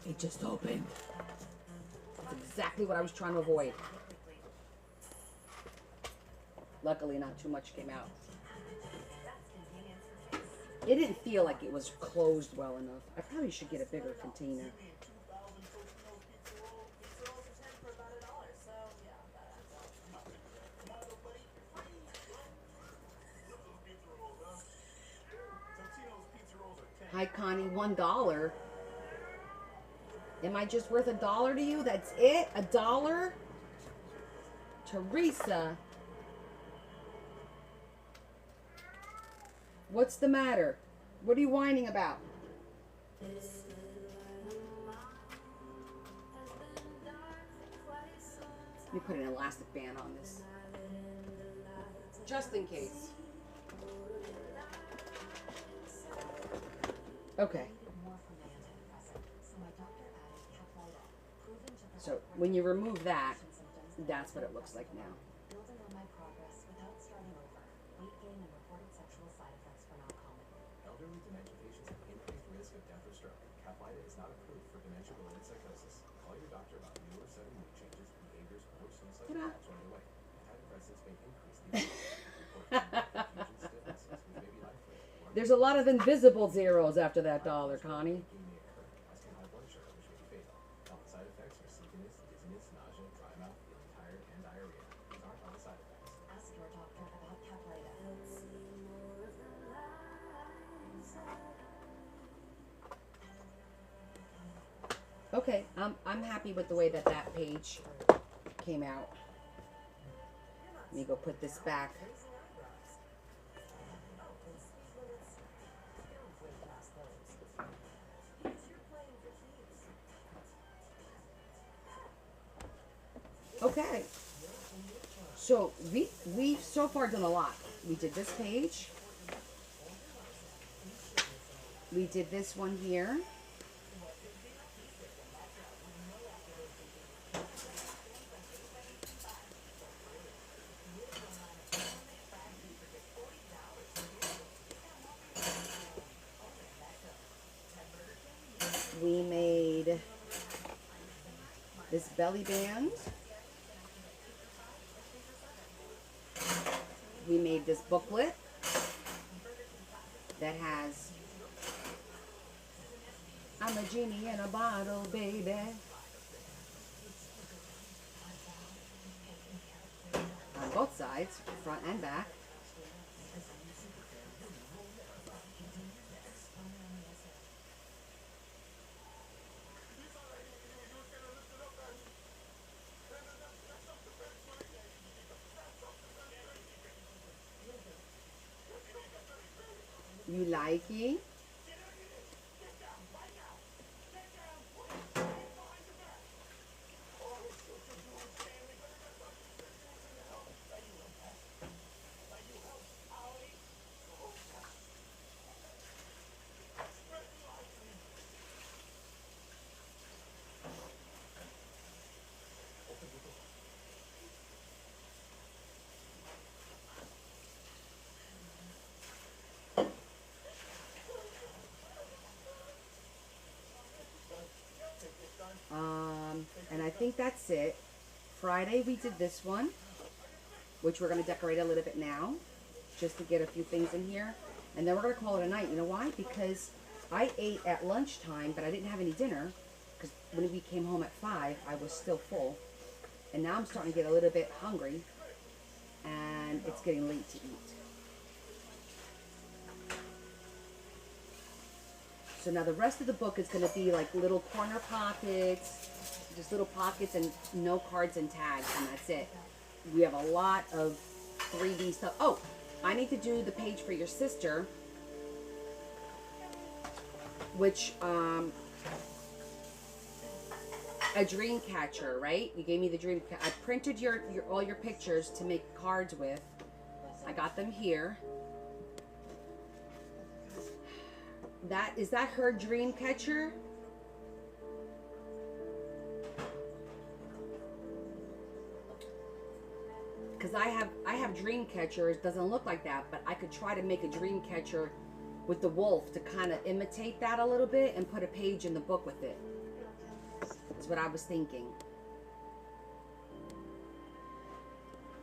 It just opened. That's exactly what I was trying to avoid. Luckily, not too much came out. That's convenience for Chase. It didn't feel like it was closed well enough. I probably should get a bigger container. You mean 2,000 Totino's pizza rolls? Pizza rolls are 10 for about $1, so yeah, that adds up. Come on, little buddy. Free. Love those pizza rolls, huh? Totino's pizza rolls are 10. Hi, Connie. $1. Am I just worth $1 to you? That's it? $1? Teresa. What's the matter? What are you whining about? Let me put an elastic band on this. Just in case. Okay. So when you remove that, that's what it looks like now. Building on my progress without starting over. Weight gain and reported sexual side effects were not common. Elderly dementia patients have increased risk of death or stroke. Caplyta is not approved for dementia-related psychosis. Call your doctor about new or sudden mood changes, behaviors, or suicidal thoughts right away. Antidepressants may increase the risk of confusion, stiffness, which may be life-threatening. There's a lot of invisible zeros after that dollar, Connie. Causing high blood sugar, which may be fatal. Common side effects are sleepiness, dizziness, nausea, dry mouth, feeling tired, and diarrhea. These aren't all the side effects. Ask your doctor about Caplyta. Okay, I'm happy with the way that page came out. Let me go put this back. Okay. So we've so far done a lot. We did this page. We did this one here. We made this belly band. We made this booklet that has I'm a genie in a bottle, baby. On both sides, front and back. You like it? And I think that's it. Friday we did this one, which we're going to decorate a little bit now, just to get a few things in here. And then we're going to call it a night. You know why? Because I ate at lunchtime, but I didn't have any dinner. Because when we came home at 5, I was still full. And now I'm starting to get a little bit hungry. And it's getting late to eat. So now the rest of the book is going to be like little corner pockets, just little pockets and no cards and tags, and that's it. We have a lot of 3D stuff. Oh, I need to do the page for your sister. which a dream catcher, right? You gave me the dream. I printed your all your pictures to make cards with. I got them here. That is that her dream catcher? Because I have dream catchers. Doesn't look like that, but I could try to make a dream catcher with the wolf to kind of imitate that a little bit and put a page in the book with it. That's what I was thinking.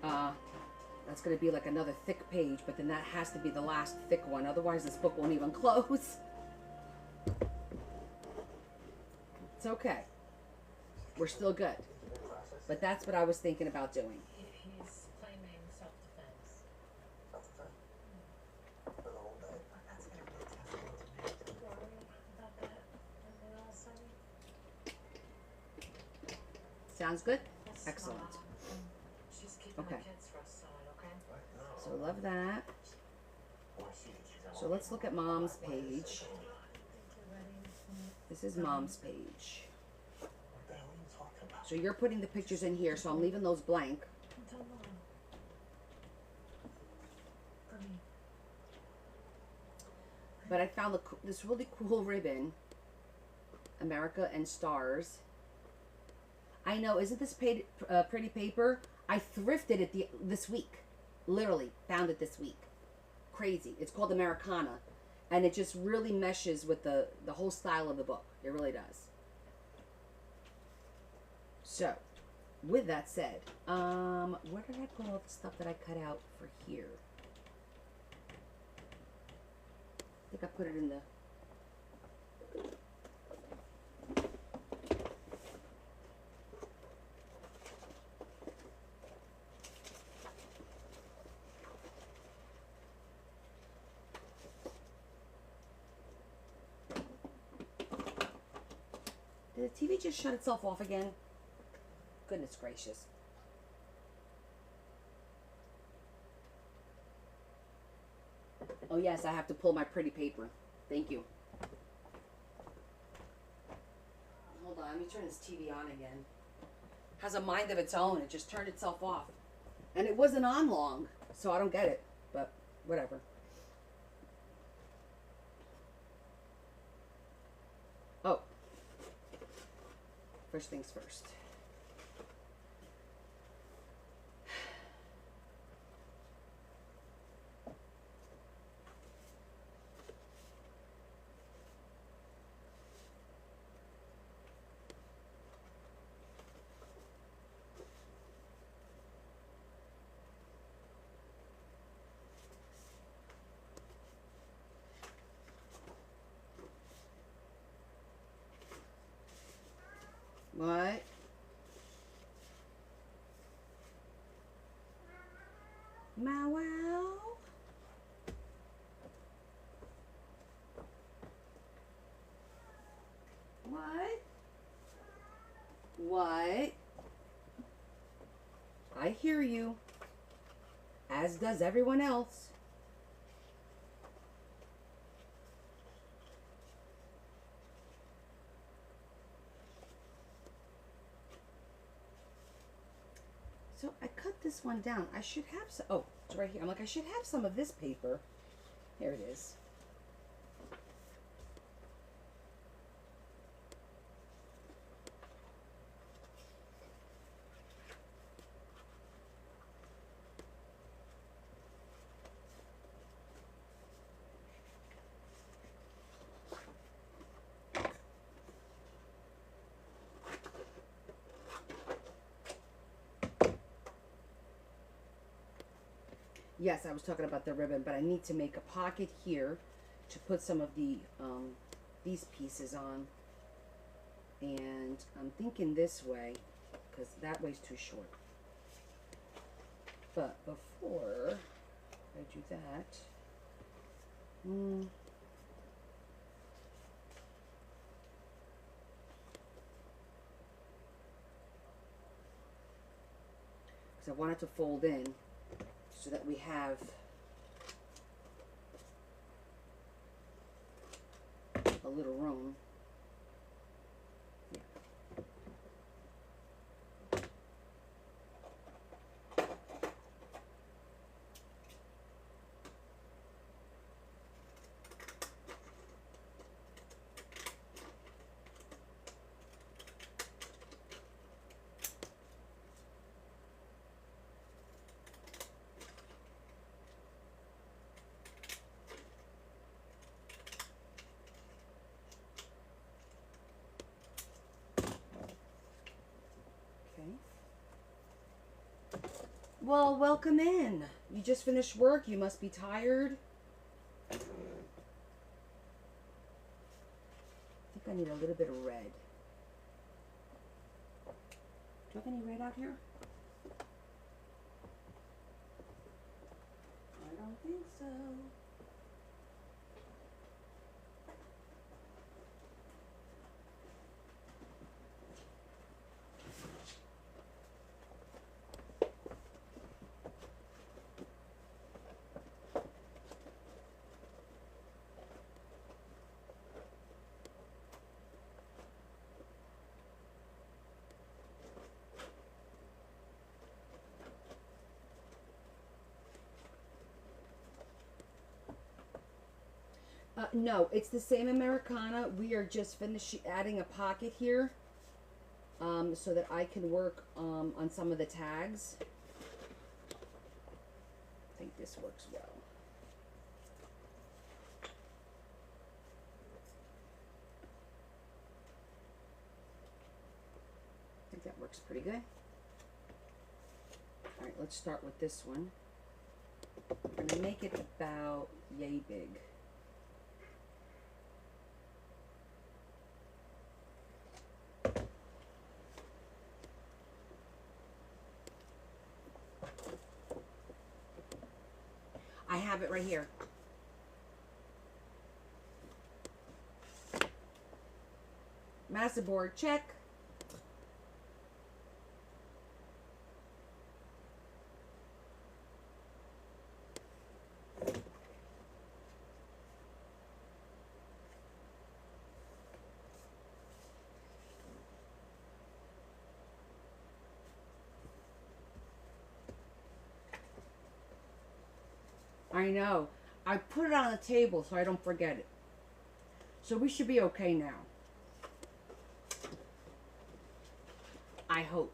That's going to be like another thick page, but then that has to be the last thick one. Otherwise, this book won't even close. It's okay. We're still good. But that's what I was thinking about doing. He's claiming self-defense. Self-defense. For the whole day. That's gonna be testimony to me. Worry about that. Anything else, honey? Sounds good? That's Excellent. Mom. She's keeping Okay. the kids for us tonight, okay? So love that. So let's look at Mom's page. This is Mom's page. What the hell are you talking about? So you're putting the pictures in here, so I'm leaving those blank. Tell Mom. For me. But I found this really cool ribbon. America and Stars. I know, isn't this pretty paper? I thrifted it this week. Literally, found it this week. Crazy. It's called Americana. And it just really meshes with the whole style of the book. It really does. So, with that said, where did I put all the stuff that I cut out for here? I think I put it in the... Did the TV just shut itself off again? Goodness gracious. Oh yes, I have to pull my pretty paper. Thank you. Hold on, let me turn this TV on again. Has a mind of its own. It just turned itself off. And it wasn't on long, so I don't get it. But whatever. Oh. First things first. What? Meow wow. What? What? I hear you. As does everyone else. So I cut this one down. I should have some. Oh, it's right here. I'm like, I should have some of this paper. Here it is. Yes, I was talking about the ribbon, but I need to make a pocket here to put some of the these pieces on. And I'm thinking this way, because that way's too short. But before I do that, because I want it to fold in, so that we have a little room. Yeah. Well, welcome in. You just finished work. You must be tired. I think I need a little bit of red. Do you have any red out here? I don't think so. No, it's the same Americana. We are just adding a pocket here so that I can work on some of the tags. I think this works well. I think that works pretty good. All right, let's start with this one. I'm going to make it about yay big. I have it right here. Masterboard, check. I know. I put it on the table so I don't forget it. So we should be okay now. I hope.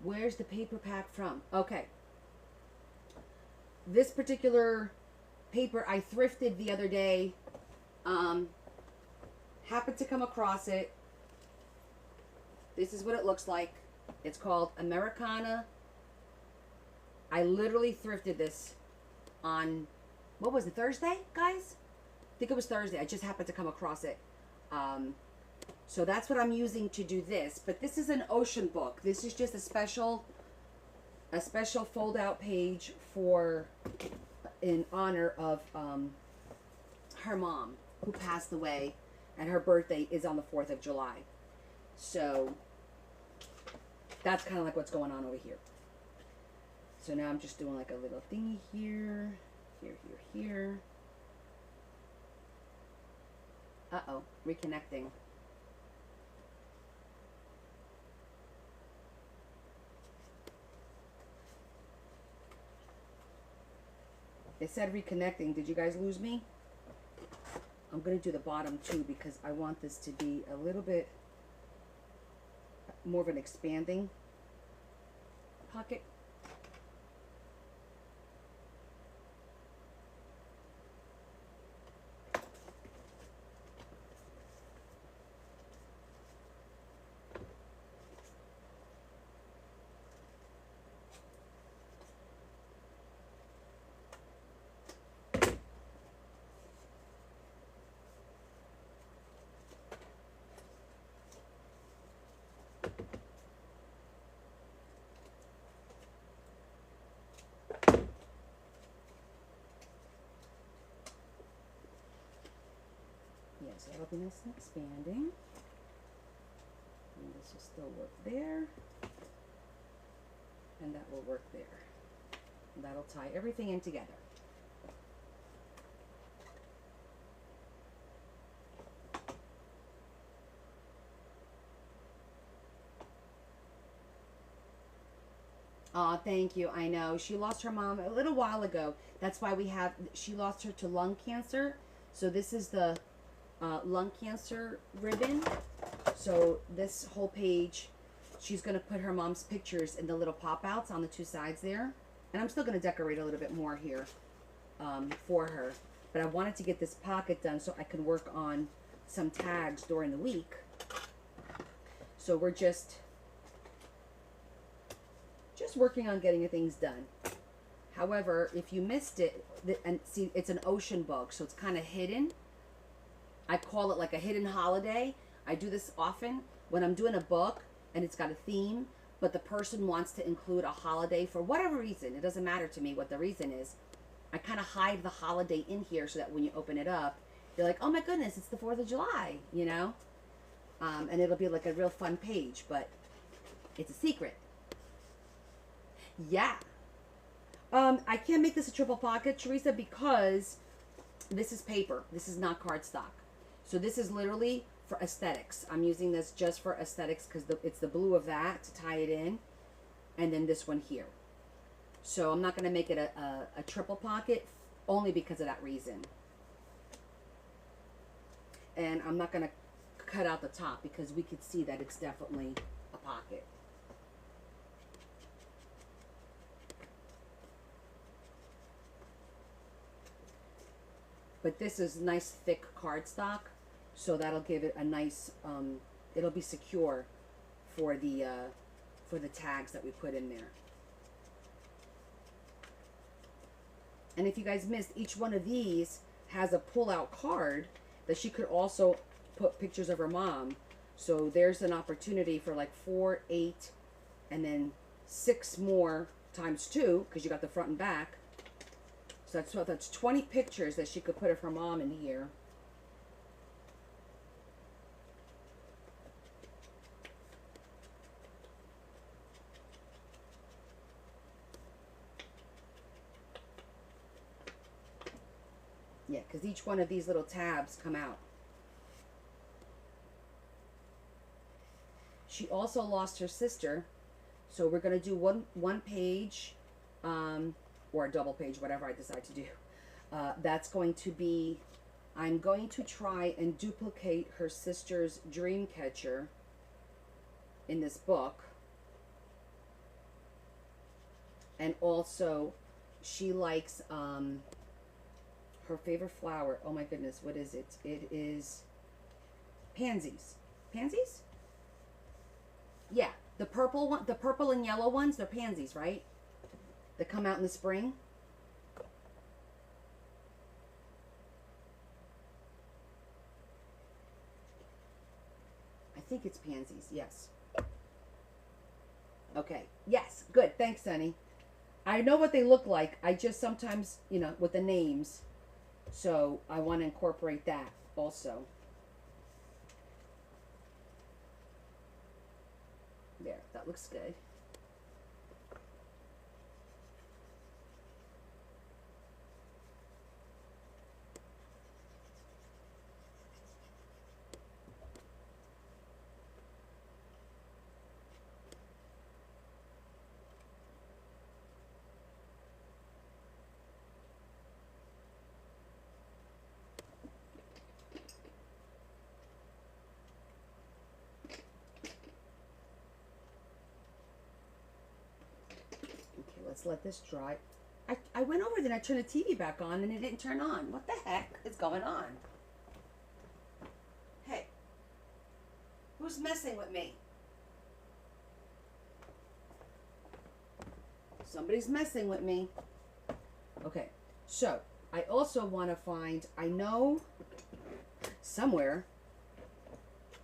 Where's the paper pack from? Okay. This particular paper I thrifted the other day. Happened to come across it. This is what it looks like. It's called Americana. I literally thrifted this on, what was it, Thursday, guys? I think it was Thursday. I just happened to come across it. So that's what I'm using to do this. But this is an ocean book. This is just a special fold-out page for, in honor of her mom, who passed away, and her birthday is on the 4th of July. So that's kind of like what's going on over here. So now I'm just doing like a little thingy here, here. Uh-oh, reconnecting. It said reconnecting. Did you guys lose me? I'm going to do the bottom too because I want this to be a little bit more of an expanding pocket. So that'll be nice and expanding. And this will still work there. And that will work there. And that'll tie everything in together. Aw, thank you. I know. She lost her mom a little while ago. That's why she lost her to lung cancer. So this is the lung cancer ribbon. So this whole page, she's going to put her mom's pictures in the little pop-outs on the two sides there. And I'm still going to decorate a little bit more here for her. But I wanted to get this pocket done so I can work on some tags during the week. So we're just working on getting things done. However, if you missed it, and see, it's an ocean book, so it's kind of hidden. I call it like a hidden holiday. I do this often when I'm doing a book and it's got a theme, but the person wants to include a holiday for whatever reason. It doesn't matter to me what the reason is. I kind of hide the holiday in here so that when you open it up, you're like, oh my goodness, it's the 4th of July, you know? And it'll be like a real fun page, but it's a secret. Yeah. I can't make this a triple pocket, Teresa, because this is paper. This is not cardstock. So this is literally for aesthetics. I'm using this just for aesthetics because it's the blue of that to tie it in. And then this one here. So I'm not going to make it a triple pocket only because of that reason. And I'm not going to cut out the top because we could see that it's definitely a pocket. But this is nice thick cardstock, so that'll give it a nice, it'll be secure for the tags that we put in there. And if you guys missed, each one of these has a pull-out card that she could also put pictures of her mom. So there's an opportunity for like 4, 8, and then 6 more times 2, because you got the front and back. So that's 20 pictures that she could put of her mom in here. Yeah, because each one of these little tabs come out. She also lost her sister, so we're going to do one page, or a double page, whatever I decide to do. That's going to be, I'm going to try and duplicate her sister's dream catcher in this book. And also, she likes her favorite flower. Oh my goodness, what is it? It is pansies. Pansies? Yeah, the purple one, the purple and yellow ones, they're pansies, right? That come out in the spring. I think it's pansies, yes. Okay, yes, good, thanks, honey. I know what they look like. I just sometimes, you know, with the names. So I want to incorporate that also. looks good. Okay, let's let this dry. I went over then I turned the TV back on and it didn't turn on. What the heck is going on? Hey, who's messing with me? Somebody's messing with me. Okay, so I also want to find, I know somewhere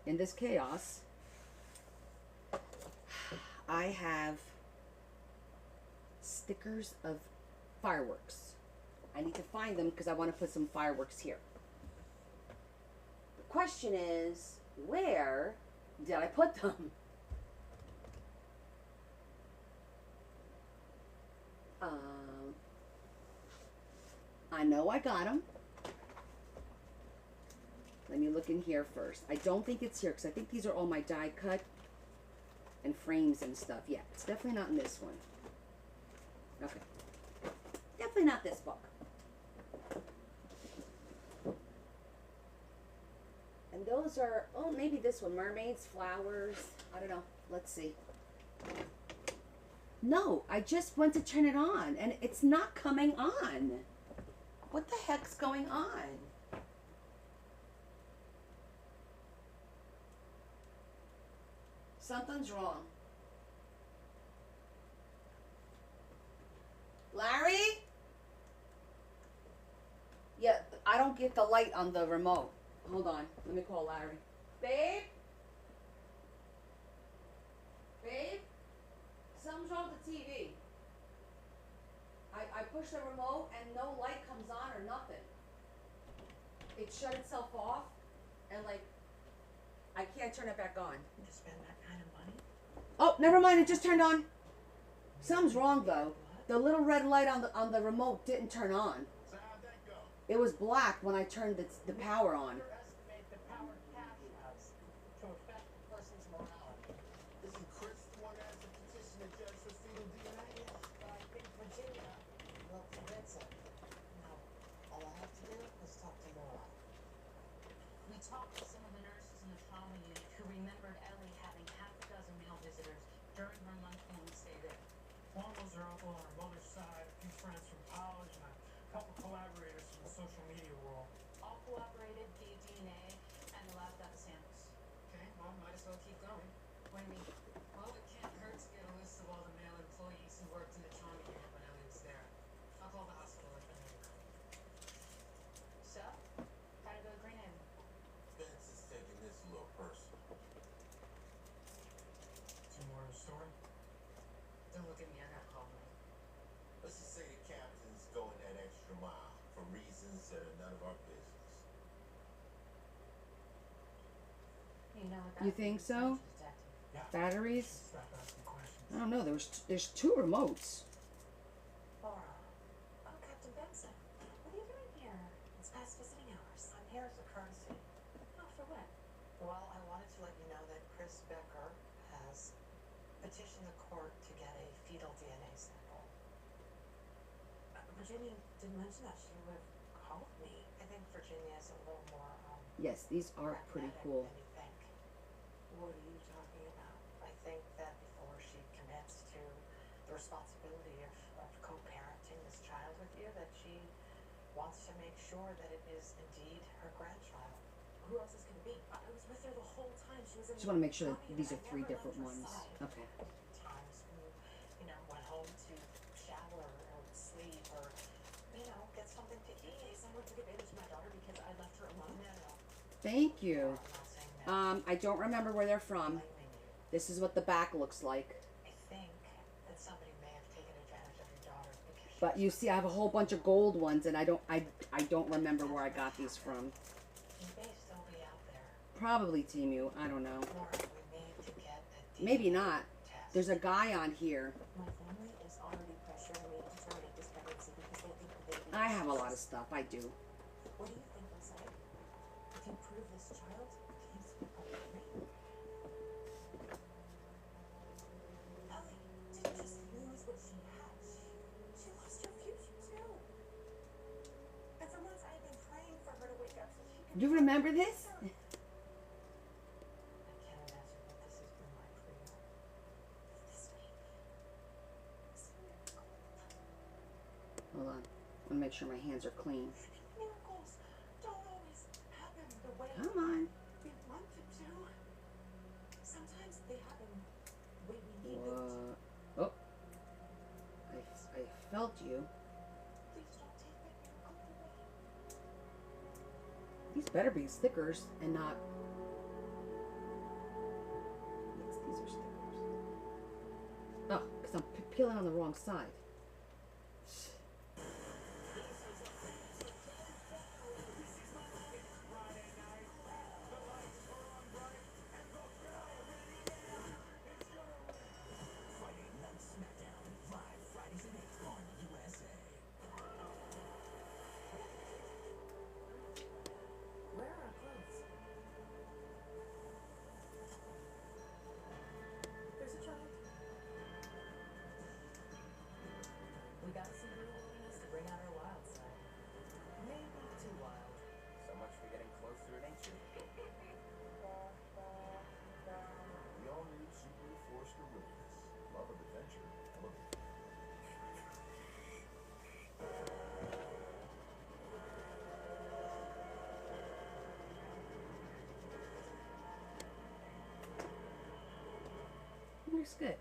in this chaos, I have stickers of fireworks. I need to find them because I want to put some fireworks here. The question is, where did I put them? I know I got them. Let me look in here first. I don't think it's here because I think these are all my die cut and frames and stuff. Yeah, it's definitely not in this one. Okay. Definitely not this book. And those are, oh, maybe this one. Mermaids, flowers. I don't know. Let's see. No, I just went to turn it on and it's not coming on. What the heck's going on? Something's wrong. Larry? Yeah, I don't get the light on the remote. Hold on. Let me call Larry. Babe? Babe? Something's wrong with the TV. I push the remote and no light comes on or nothing. It shut itself off and like, I can't turn it back on. To spend that kind of money? Oh, never mind. It just turned on. Something's wrong though. The little red light on the remote didn't turn on. So how'd that go? It was black when I turned the power on. Underestimate the power cash has to affect a person's morality. Isn't Chris the one that has to petition the judge for fetal DNA? But I think Virginia will convince him. Now, all I have to do is talk to Laura. We talked to some of the nurses in the trauma unit who remembered Ellie having half a dozen male visitors during her month-long stay there. One was her uncle on her mother's side, a few friends from college, and a couple collaborators from the social media world. All cooperated via DNA and the lab got the samples. Okay, well, might as well keep going. What do you mean? Well, it can't hurt to get a list of all the male employees who worked in the trauma unit when Ellie was there. I'll call the hospital if I need. So, how to go to Greenhaven? Spence is taking this a little personal. Two more of the story. Don't look at me, I got call me. Let's just say the captain's going that extra mile for reasons that are none of our business. You know what You that think means, so? don't you, detective? Yeah. Batteries? Stop asking questions. I don't know. There's two remotes. Laura. Oh, Captain Benson. What are you doing here? It's past visiting hours. I'm here as a courtesy. Oh, for what? Well, I wanted to let you know that Chris Becker has petitioned the court to get a fetal DNA sample. Virginia didn't mention that. She would have called me. I think Virginia is a little more, Yes, these are pretty pragmatic cool. than you think. What are you talking about? I think that before she commits to the responsibility of co-parenting this child with you, that she wants to make sure that it is indeed her grandchild. Who else is going to be? I was with her the whole time. She was in Just want to make sure that mommy, these and are I three never different left her ones. side. Okay. Times when went home to shower or sleep or, get something to eat. Someone took advantage of my daughter because I left her alone. No. Thank you. I'm not saying that. I don't remember where they're from. Blaming you. This is what the back looks like. I think that somebody may have taken advantage of your daughter because she But you see, I have a whole bunch of gold ones, and I don't remember where I got these from. She may still be out there. Probably Temu. I don't know. Laura, we need to get a Maybe DNA not. test. There's a guy on here. My family is already pressuring me to terminate this pregnancy because they think the baby I is have a lot of Jesus. stuff. I do. What do you think they'll say? If you prove this child is a baby? Ellie didn't just lose what she had. She lost her future too. And for months I have been praying for her to wake up so she can. You remember this? I can't imagine what this has been like for you. This baby is a miracle. Hold on. I want to make sure my hands are clean. Miracles don't always happen the way Come on. we want them to. Sometimes they happen when we need them to. What? Oh. I felt you. Please don't take that miracle away. These better be stickers and not. Yes, these are stickers. Oh, because I'm peeling on the wrong side. Friday Night Smackdown, live Fridays at 8 on USA. Where are our clothes? There's a child. We gotta see real wilderness to bring out our wild side. Maybe too wild. So much for getting closer to nature. The all-new Subaru Forester Wilderness. Love of adventure, elevated. Looks good.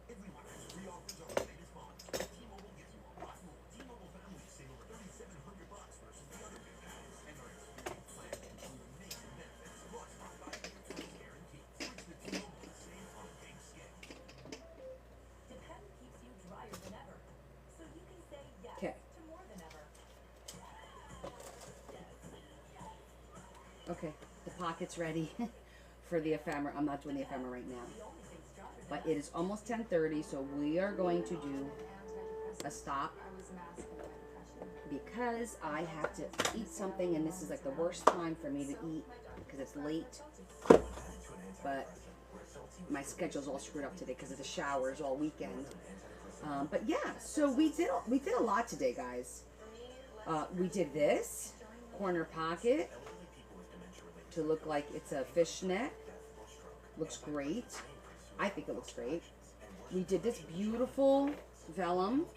Everyone has free offers on the latest phones. T-Mobile gives you a lot more. T-Mobile families save over $3,700 versus the other big guys. And our experience plan includes amazing benefits plus our 5-year terms guarantee. Switch to T-Mobile to save on a big scale. Depend keeps you drier than ever, so you can say yes 'Kay. to more than ever. Okay, the pocket's ready for the ephemera. I'm not doing the ephemera right now. But it is almost 10:30, so we are going to do a stop because I have to eat something, and this is like the worst time for me to eat because it's late. But my schedule's all screwed up today because of the showers all weekend. But yeah, so we did a lot today, guys. We did this corner pocket to look like it's a fishnet. Looks great. I think it looks great. We did this beautiful vellum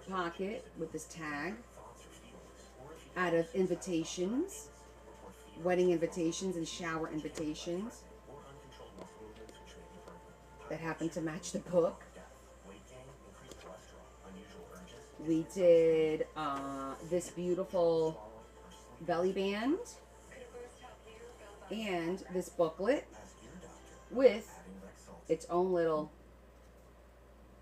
pocket with this tag out of invitations, wedding invitations and shower invitations that happen to match the book. We did this beautiful belly band and this booklet with its own little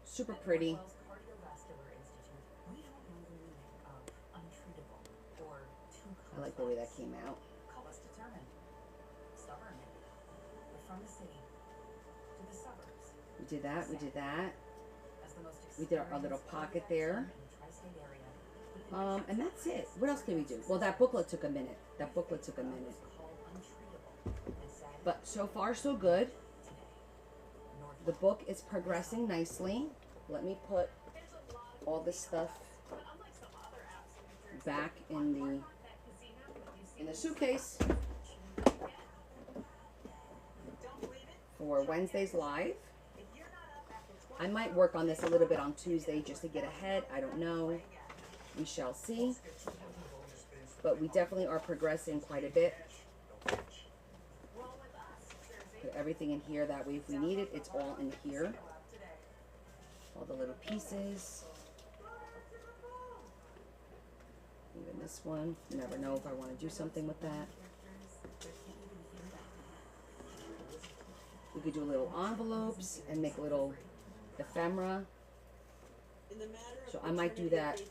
super pretty Cardiovascular Institute, we don't know the meaning of untreatable or too complex. I like the way that came out. Call us determined. Stubborn, maybe. We're from the city to the suburbs. We did that, we did that. As the most We did our little pocket there. in the tri-state area, And that's it. What else did we do? Well, that booklet took a minute. That booklet took a minute. called untreatable. And sad But so far, so good. today. North The book is progressing nicely. Let me put all this stuff back in the suitcase for Wednesday's live. I might work on this a little bit on Tuesday just to get ahead. I don't know. We shall see. But we definitely are progressing quite a bit. Put everything in here. That way, if we need it, it's all in here. All the little pieces. Even this one. You never know if I want to do something with that. We could do little envelopes and make little ephemera. So I might do that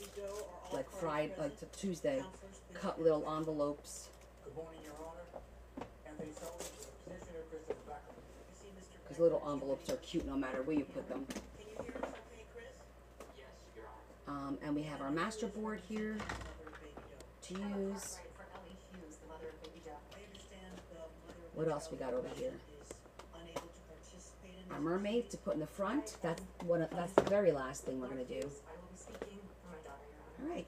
like Friday, like Tuesday. Cut little envelopes Good morning, Your Honor. Anthony Sullivan, petitioner Chris Rebecca. You see, Mr. Because little envelopes are cute no matter where you put them. Can you hear us okay, Chris? Yes, Your Honor. And we have our master board here Mother of baby Joe. to use. Right, for Ellie Hughes, the mother of baby Joe. I understand the mother of What the else we child got over here? is unable to participate in Our this mermaid to put in the front. That's that's the very last thing we're gonna do. I will be speaking for my daughter, Your Honor. All right.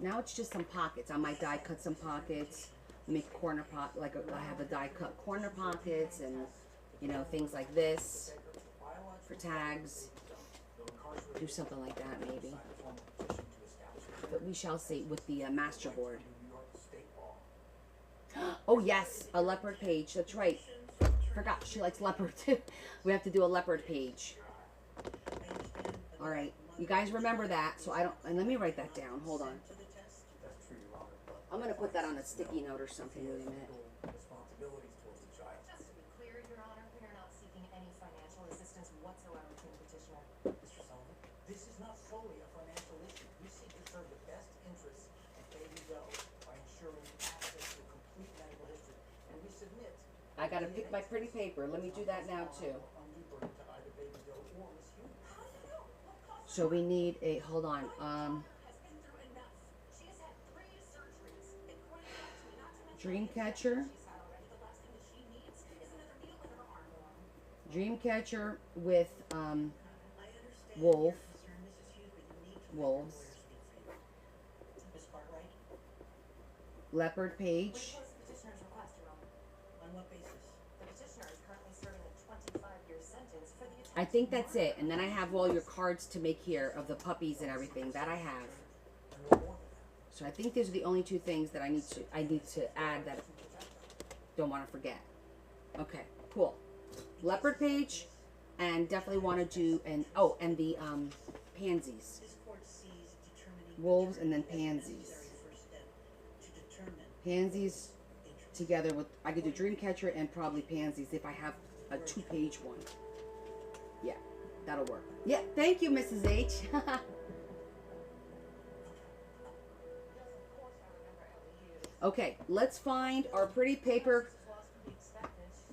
Now it's just some pockets. I might die cut some pockets, make corner like I have a die cut corner pockets and you know things like this for tags. Do something like that maybe. But we shall see with the master board. Oh yes, a leopard page. That's right. Forgot she likes leopard too. We have to do a leopard page. All right, you guys remember that. So I don't. And let me write that down. Hold on. to the test. That's true, Your Honor, but I'm gonna put that on a sticky note or something. Wait a minute. responsibilities towards the child. Just to be clear, Your Honor, we are not seeking any financial assistance whatsoever from the petitioner. Mr. Sullivan, this is not solely a financial issue. We seek to serve the best interests of baby Joe by ensuring access to complete medical history. And we submit I gotta pick my pretty paper. Let me do that now too. undue burden to either baby Joe or Miss Hughes. How do you know? What caused So we need a. Hold on. has been through enough. She has had 3 surgeries. It pointed out to me not to mention Dream catcher. she's had already. The last thing that she needs is another needle in her arm. Dream catcher with I understand Wolf. your concern, Mrs. Hughes, but you need to Wolves. let your lawyer speak for you. Miss Cartwright, leopard Which page. was the petitioner's request, Your Honor? on what basis? The petitioner is currently serving a 25-year sentence for the I think that's it. And then I have all your cards to make here of the puppies and everything that I have. And we're more than that. So I think these are the only 2 things that I need to add that don't want to forget. Okay, cool. Leopard page, and definitely want to do and the pansies, This court sees determining wolves, and then as the pansies. necessary first step to determine Pansies interest. together with I could do dream catcher and probably pansies if I have a 2-page one. Yeah, that'll work. Yeah, thank you, Mrs. H. Yes, of course I remember Ellie Hughes. Okay, let's find our pretty paper. This was to be expected.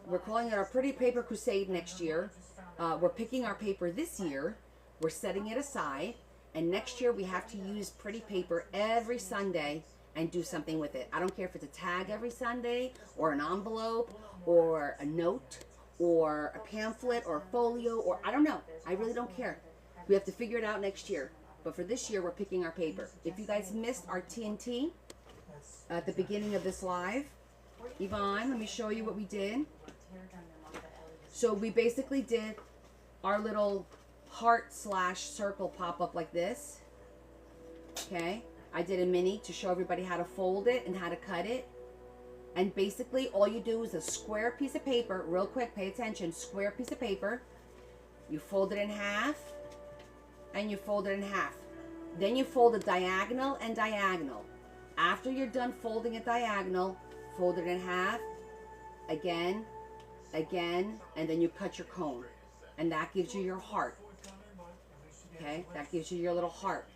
We're calling it our Pretty Paper Crusade next year. We're picking our paper this year. We're setting it aside. And next year we have to use pretty paper every Sunday and do something with it. I don't care if it's a tag every Sunday or an envelope or a note or a pamphlet or a folio or I don't know. I really don't care. We have to figure it out next year. But for this year we're picking our paper. If you guys missed our TNT at the beginning of this live, Yvonne, let me show you what we did. So we basically did our little heart / circle pop up like this. Okay, I did a mini to show everybody how to fold it and how to cut it. And basically all you do is a square piece of paper, real quick, pay attention, square piece of paper. You fold it in half and you fold it in half. Then you fold it diagonal and diagonal. After you're done folding it diagonal, fold it in half, again, and then you cut your cone. And that gives you your heart. Okay, that gives you your little heart.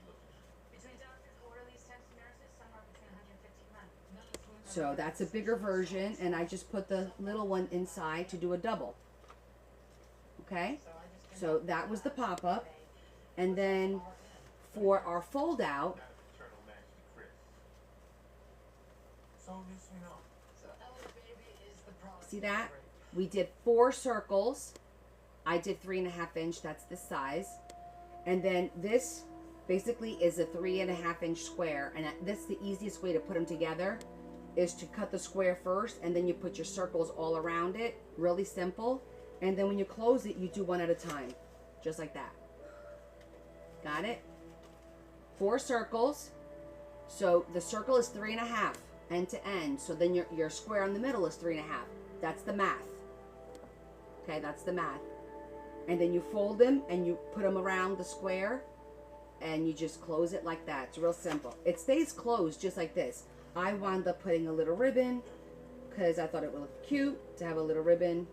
Between doctors, orderlies, techs, nurses, somewhere between 150 men. So that's a bigger version, and I just put the little one inside to do a double. Okay, so that was the pop-up. And then for our fold-out, Eternal Majesty Chris. So this, you know. So Ellie's baby is the product. see that? We did 4 circles. I did 3.5 inch, that's the size. And then this basically is a 3.5 inch square. And that's the easiest way to put them together is to cut the square first and then you put your circles all around it. Really simple. And then when you close it, you do one at a time. Just like that. Got it? 4 circles. So the circle is 3.5 end to end. So then your square in the middle is 3.5. That's the math. Okay, that's the math. And then you fold them and you put them around the square and you just close it like that. It's real simple. It stays closed just like this. I wound up putting a little ribbon because I thought it would look cute to have a little ribbon.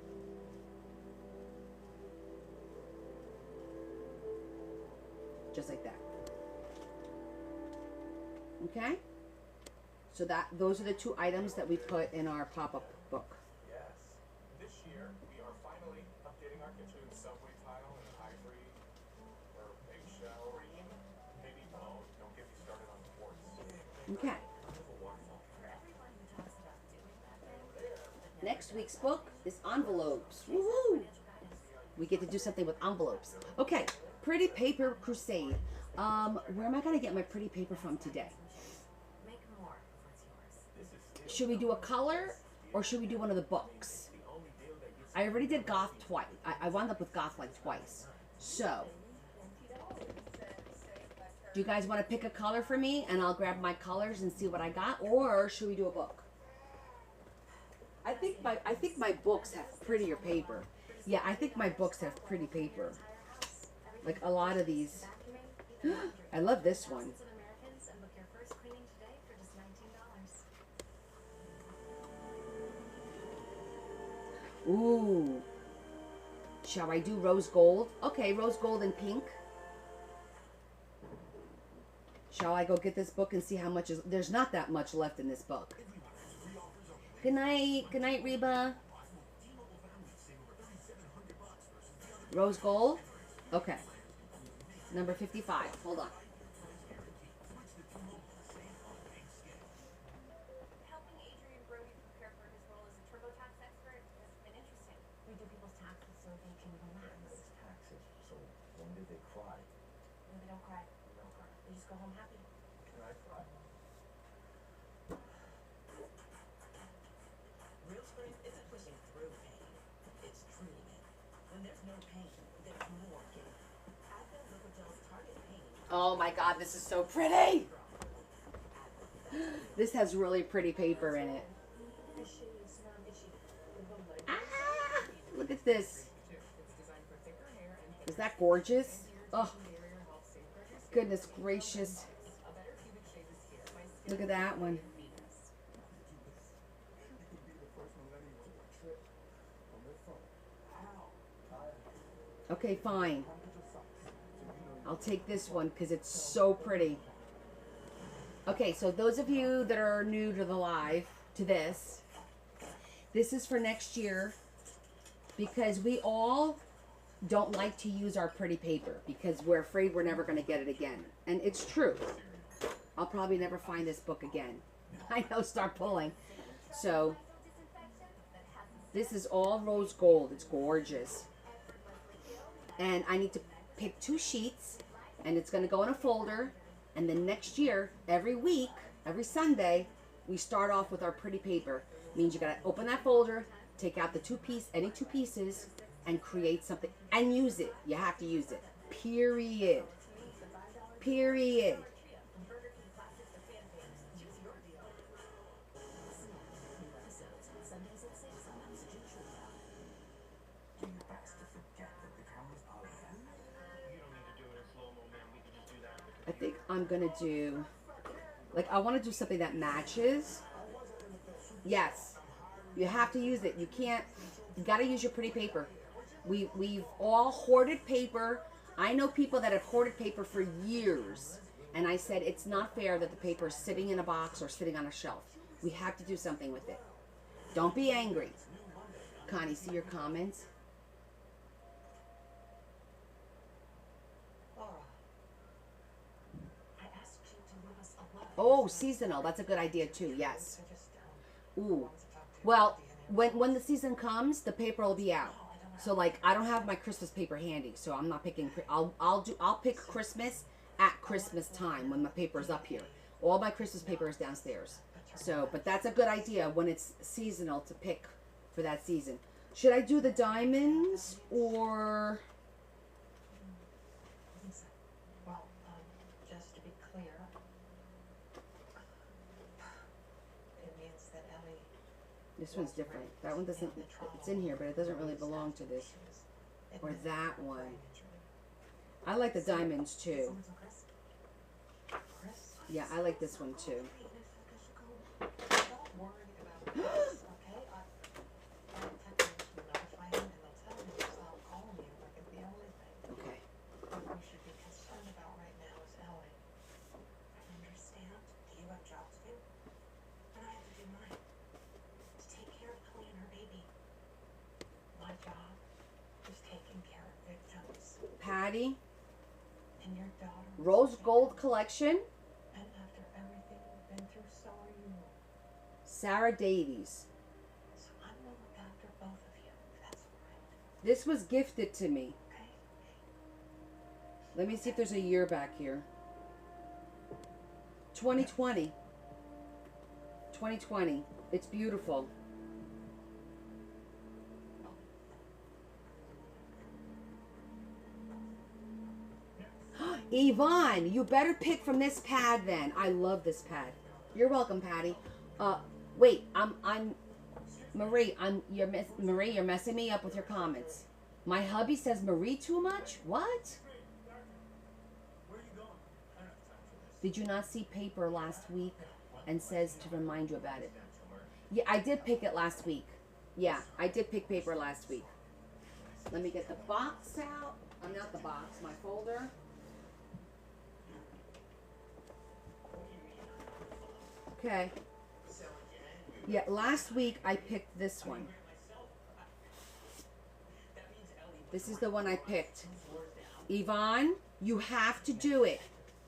Just like that. Okay? So those are the 2 items that we put in our pop-up book. carcassion subway tile in ivory or eggshell. Cream? Maybe both. Don't get me started on quartz. Okay. Kind of a waterfall. For everyone who talks about doing that thing, Next week's book is envelopes. Woohoo! We get to do something with envelopes. Okay, Pretty Paper Crusade. Where am I gonna get my pretty paper from today? make more of what's yours. Should we do a color or should we do one of the books? I already did Goth twice. I wound up with Goth like twice. So, do you guys want to pick a color for me and I'll grab my colors and see what I got, or should we do a book? I think my books have prettier paper. Yeah, I think my books have pretty paper. Like a lot of these. I love this one. Thousands of Americans and book your first cleaning today for just $19. Ooh. Shall I do rose gold? Okay, rose gold and pink. Shall I go get this book and see how much is... There's not that much left in this book. Good night. Good night, Reba. Rose gold? Okay. Number 55. Hold on. Helping Adrian Brody prepare for his role as a TurboTax expert has been interesting. We do people's taxes so they can relax. Taxes. So when did they cry? No, they don't cry. They just go home happy. Can I cry? Real strength isn't pushing through pain. It's treating it. When there's no pain, there's more gain. Advil Liquid Gel's target pain. Oh my god, this is so pretty! This has really pretty paper in it. Ah, look at this. Is that gorgeous? Oh, goodness gracious. Look at that one. Okay, fine. I'll take this one because it's so pretty. Okay, so those of you that are new to the live, to this is for next year because we all don't like to use our pretty paper because we're afraid we're never going to get it again. And it's true. I'll probably never find this book again. I know, start pulling. So, this is all rose gold. It's gorgeous. And I need to pick 2 sheets, and it's going to go in a folder. And then next year, every week, every Sunday, we start off with our pretty paper. Means you got to open that folder, take out the any 2 pieces, and create something. And use it. You have to use it. Period. Period. Do your best to forget that the camera's on you. You don't need to do it in slow-mo, man. We can just do that in the I think I'm going to do... Like, I want to do something that matches. Yes. You have to use it. You can't... You got to use your pretty paper. We've all hoarded paper. I know people that have hoarded paper for years. And I said it's not fair that the paper is sitting in a box or sitting on a shelf. We have to do something with it. Don't be angry. Connie, see your comments? I asked you to leave us alone. Oh, seasonal. That's a good idea too. Yes. Ooh. Well, when the season comes, the paper will be out. So like, I don't have my Christmas paper handy, so I'm not picking. I'll pick Christmas at Christmas time when my paper is up here. All my Christmas paper is downstairs. So, but that's a good idea when it's seasonal to pick for that season. Should I do the diamonds or? Well, just to be clear, it means that Ellie... This one's different. That one doesn't. It's in here, but it doesn't really belong to this. Or that one. I like the diamonds too. Yeah, I like this one too. Don't worry about this, okay? I'll text him to notify him, and I'll tell him to stop calling you like it's the only thing. Okay. What we should be concerned about right now is Ellie. I understand. You have jobs to do. And I have to do mine. To take care of Ellie and her baby. My job is taking Patty. And your daughter was Rose sick. Gold Collection. And after everything we've been through, so are you. Sarah Davies. So I'm gonna look after both of you, if that's all right. This was gifted to me. Okay? Let me see if there's a year back here. 2020. 2020. It's beautiful. Yvonne, you better pick from this pad then. I love this pad. You're welcome, Patty. Wait, I'm Marie. Marie. You're messing me up with your comments. My hubby says Marie too much. What? Where are you going? I don't have time for this. Did you not see paper last week and says to remind you about it? Yeah, I did pick it last week. Yeah, I did pick paper last week. Let me get the box out. I'm not the box, my folder. Okay. Yeah, last week I picked this one. This is the one I picked. Yvonne, you have to do it.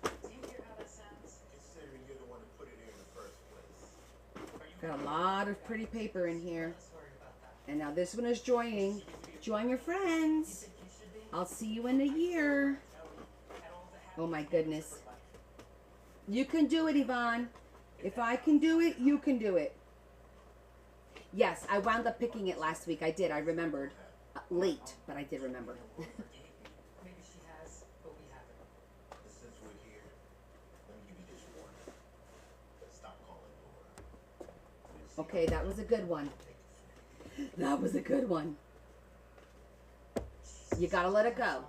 Do you hear how that sounds? Considering you're the one who put it here in the first place. Got a lot of pretty paper in here. Let's worry about that. And now this one is joining. Join your friends. I'll see you in a year. Oh my goodness. You can do it, Yvonne. If I can do it, you can do it. Yes, I wound up picking it last week. I did. I remembered. Late, but I did remember. Maybe she has, but we haven't. Since we're here, let me give you this warning. Stop calling Laura. Okay, that was a good one. That was a good one. You gotta let it go.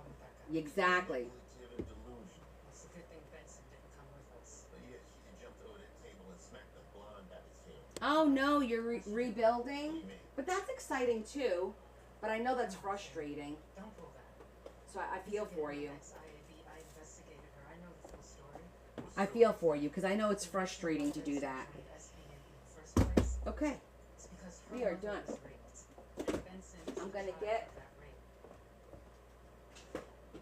Exactly. Manipulative delusion. It's a good thing Benson didn't come with us. But yeah, she jumped over that table and smacked the blonde out his head. Oh no, you're rebuilding? But that's exciting too. But I know that's frustrating. Don't pull that. So I feel for you. I investigated her. I know the full story. I feel for you because I know it's frustrating to do that. Okay. It's because We her are mother done. was raped. Benson is I'm the gonna child get- of that rape.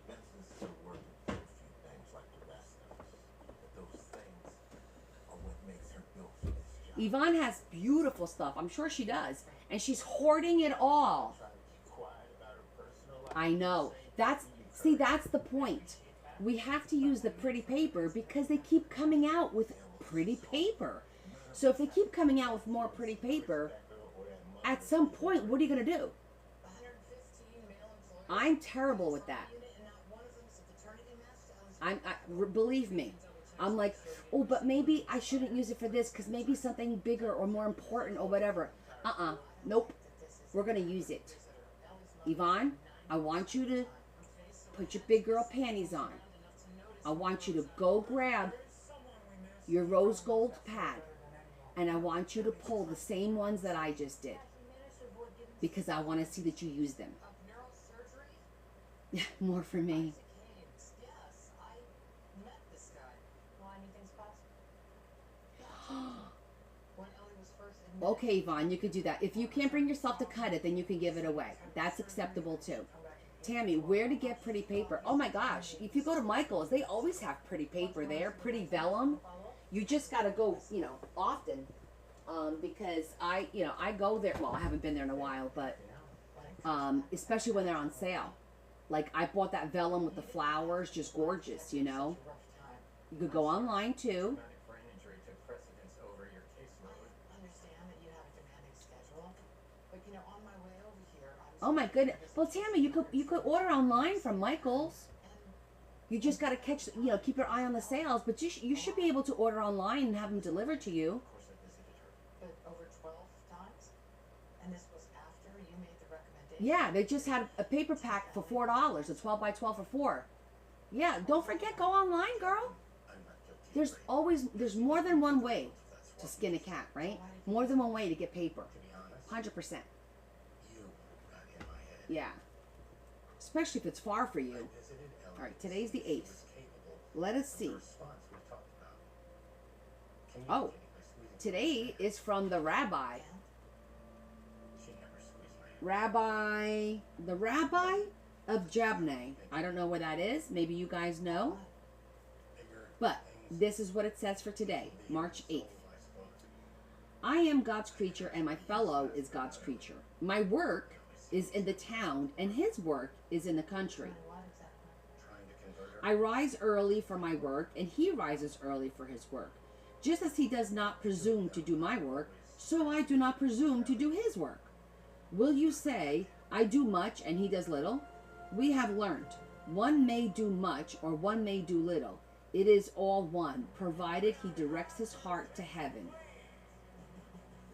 Benson's still working for a few things like the rest of us. But those things are what makes her built for this job. Yvonne has beautiful stuff. I'm sure she does. And she's hoarding it all. Trying to keep quiet about her personal life. I know. That's the point. We have to use the pretty paper because they keep coming out with pretty paper. So if they keep coming out with more pretty paper, at some point, what are you going to do? 115 male employees. I'm terrible with that. Unit, and not one of them's a paternity nest. Believe me, I'm like, oh, but maybe I shouldn't use it for this because maybe something bigger or more important or whatever. Nope. We're going to use it. Yvonne, I want you to put your big girl panties on. I want you to go grab your rose gold pad and I want you to pull the same ones that I just did because I want to see that you use them. Neurosurgery? Yeah, more for me. Isaac Haynes. Yes, I met this guy. Well, anything's possible. When Ellie was first admitted, Okay, Yvonne, you could do that. If you can't bring yourself to cut it, then you can give it away. That's acceptable too. Tammy, where to get pretty paper? Oh my gosh, if you go to Michael's, they always have pretty paper there, pretty vellum. You just gotta go, often, because I go there. Well, I haven't been there in a while, but especially when they're on sale. Like I bought that vellum with the flowers, just gorgeous. You could go online too. Traumatic brain injury took precedence over your caseload. understand that you have a demanding schedule, but on my way over here, I was. Oh my goodness. Well, Tammy, you could order online from Michael's. You just gotta keep your eye on the sales, but you should be able to order online and have them delivered to you. Of course, I visited her. But over 12 times, and this was after you made the recommendation. Yeah, they just had a paper pack for $4, a 12 by 12 for $4. Yeah, don't forget, go online, girl. I'm not guilty. There's more than one way to skin a cat, right? More than one way to get paper. To be honest, 100%. you got in my head. Yeah. Especially if it's far for I you. visited Ellie. All right, today's the She 8th. was capable Let us of see. the response we talked about. Oh, Communicating by squeezing today is from the rabbi. She never squeezed my hand. The rabbi of Jabneh. I don't know where that is. Maybe you guys know. But this is what it says for today, March 8th. I am God's creature and my fellow is God's creature. My work is in the town and his work is in the country. I rise early for my work and he rises early for his work. Just as he does not presume to do my work, so I do not presume to do his work. Will you say, I do much and he does little? We have learned, one may do much or one may do little. It is all one, provided he directs his heart to heaven.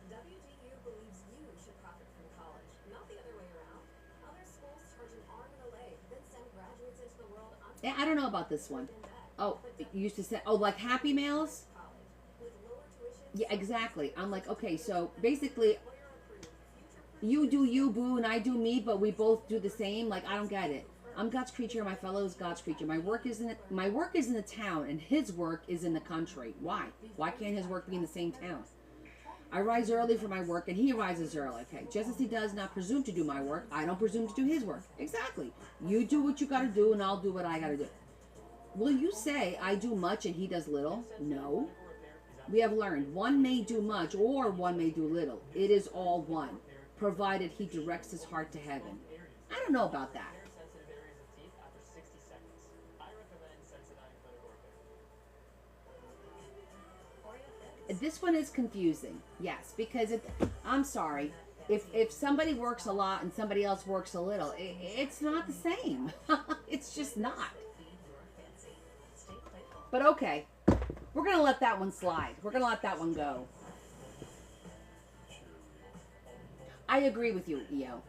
WGU believes you should profit from college, not the other way around. Other schools charge an arm and a leg, then send graduates into the world Yeah, I don't know about this one. Oh, it used to say, oh, like Happy Meals? with lower tuition. Yeah, exactly. I'm like, okay, so basically, you do you, boo, and I do me, but we both do the same. Like, I don't get it. I'm God's creature. My fellow is God's creature. My work is in the town, and his work is in the country. Why? Why can't his work be in the same town? I rise early for my work, and he rises early. Okay, just as he does not presume to do my work, I don't presume to do his work. Exactly. You do what you got to do, and I'll do what I got to do. Will you say I do much and he does little? No. We have learned one may do much or one may do little. It is all one, provided he directs his heart to heaven. I don't know about that. Sensitive areas of teeth after 60 seconds. I recommend Sensodyne Clinical Repair. This one is confusing. Yes, because I'm sorry. If somebody works a lot and somebody else works a little, it's not the same. It's just not. But okay. We're going to let that one slide. We're going to let that one go. I agree with you, EO.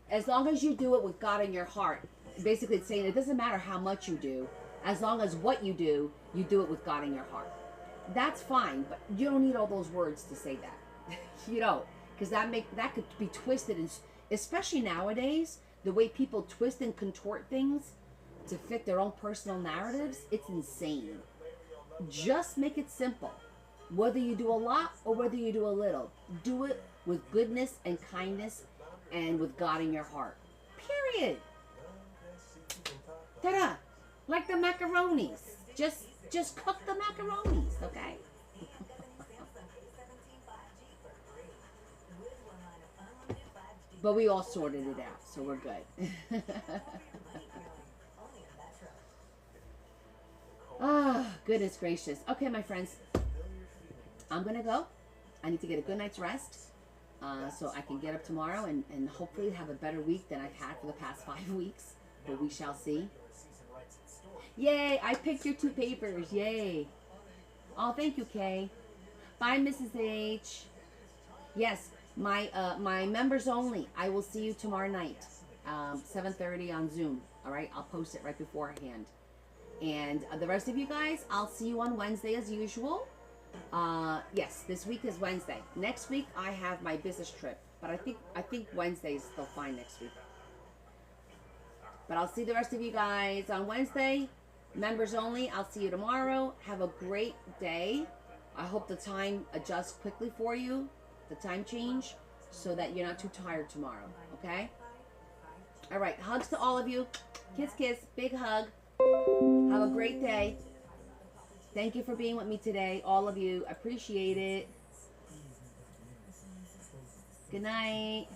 As long as you do it with God in your heart. Basically, it's saying it doesn't matter how much you do. As long as what you do it with God in your heart. That's fine, but you don't need all those words to say that. You don't. Because that could be twisted, and especially nowadays, the way people twist and contort things to fit their own personal narratives, it's insane. Just make it simple. Whether you do a lot or whether you do a little, do it with goodness and kindness and with God in your heart. Period. Ta-da! Like the macaronis. Just cook the macaronis, okay? But we all sorted it out, so we're good. Ah, goodness gracious. Okay, my friends. I'm going to go. I need to get a good night's rest so I can get up tomorrow and hopefully have a better week than I've had for the past 5 weeks. But we shall see. Yay, I picked your 2 papers. Yay. Oh, thank you, Kay. Bye, Mrs. H. Yes, my members only. I will see you tomorrow night, 7:30 on Zoom. All right, I'll post it right beforehand. And the rest of you guys, I'll see you on Wednesday as usual. Yes, this week is Wednesday. Next week I have my business trip, but I think Wednesday is still fine next week. But I'll see the rest of you guys on Wednesday. Members only. I'll see you tomorrow. Have a great day. I hope the time adjusts quickly for you, the time change, so that you're not too tired tomorrow. Okay? All right. Hugs to all of you. Kiss, kiss. Big hug. Have a great day. Thank you for being with me today, all of you. Appreciate it. Good night.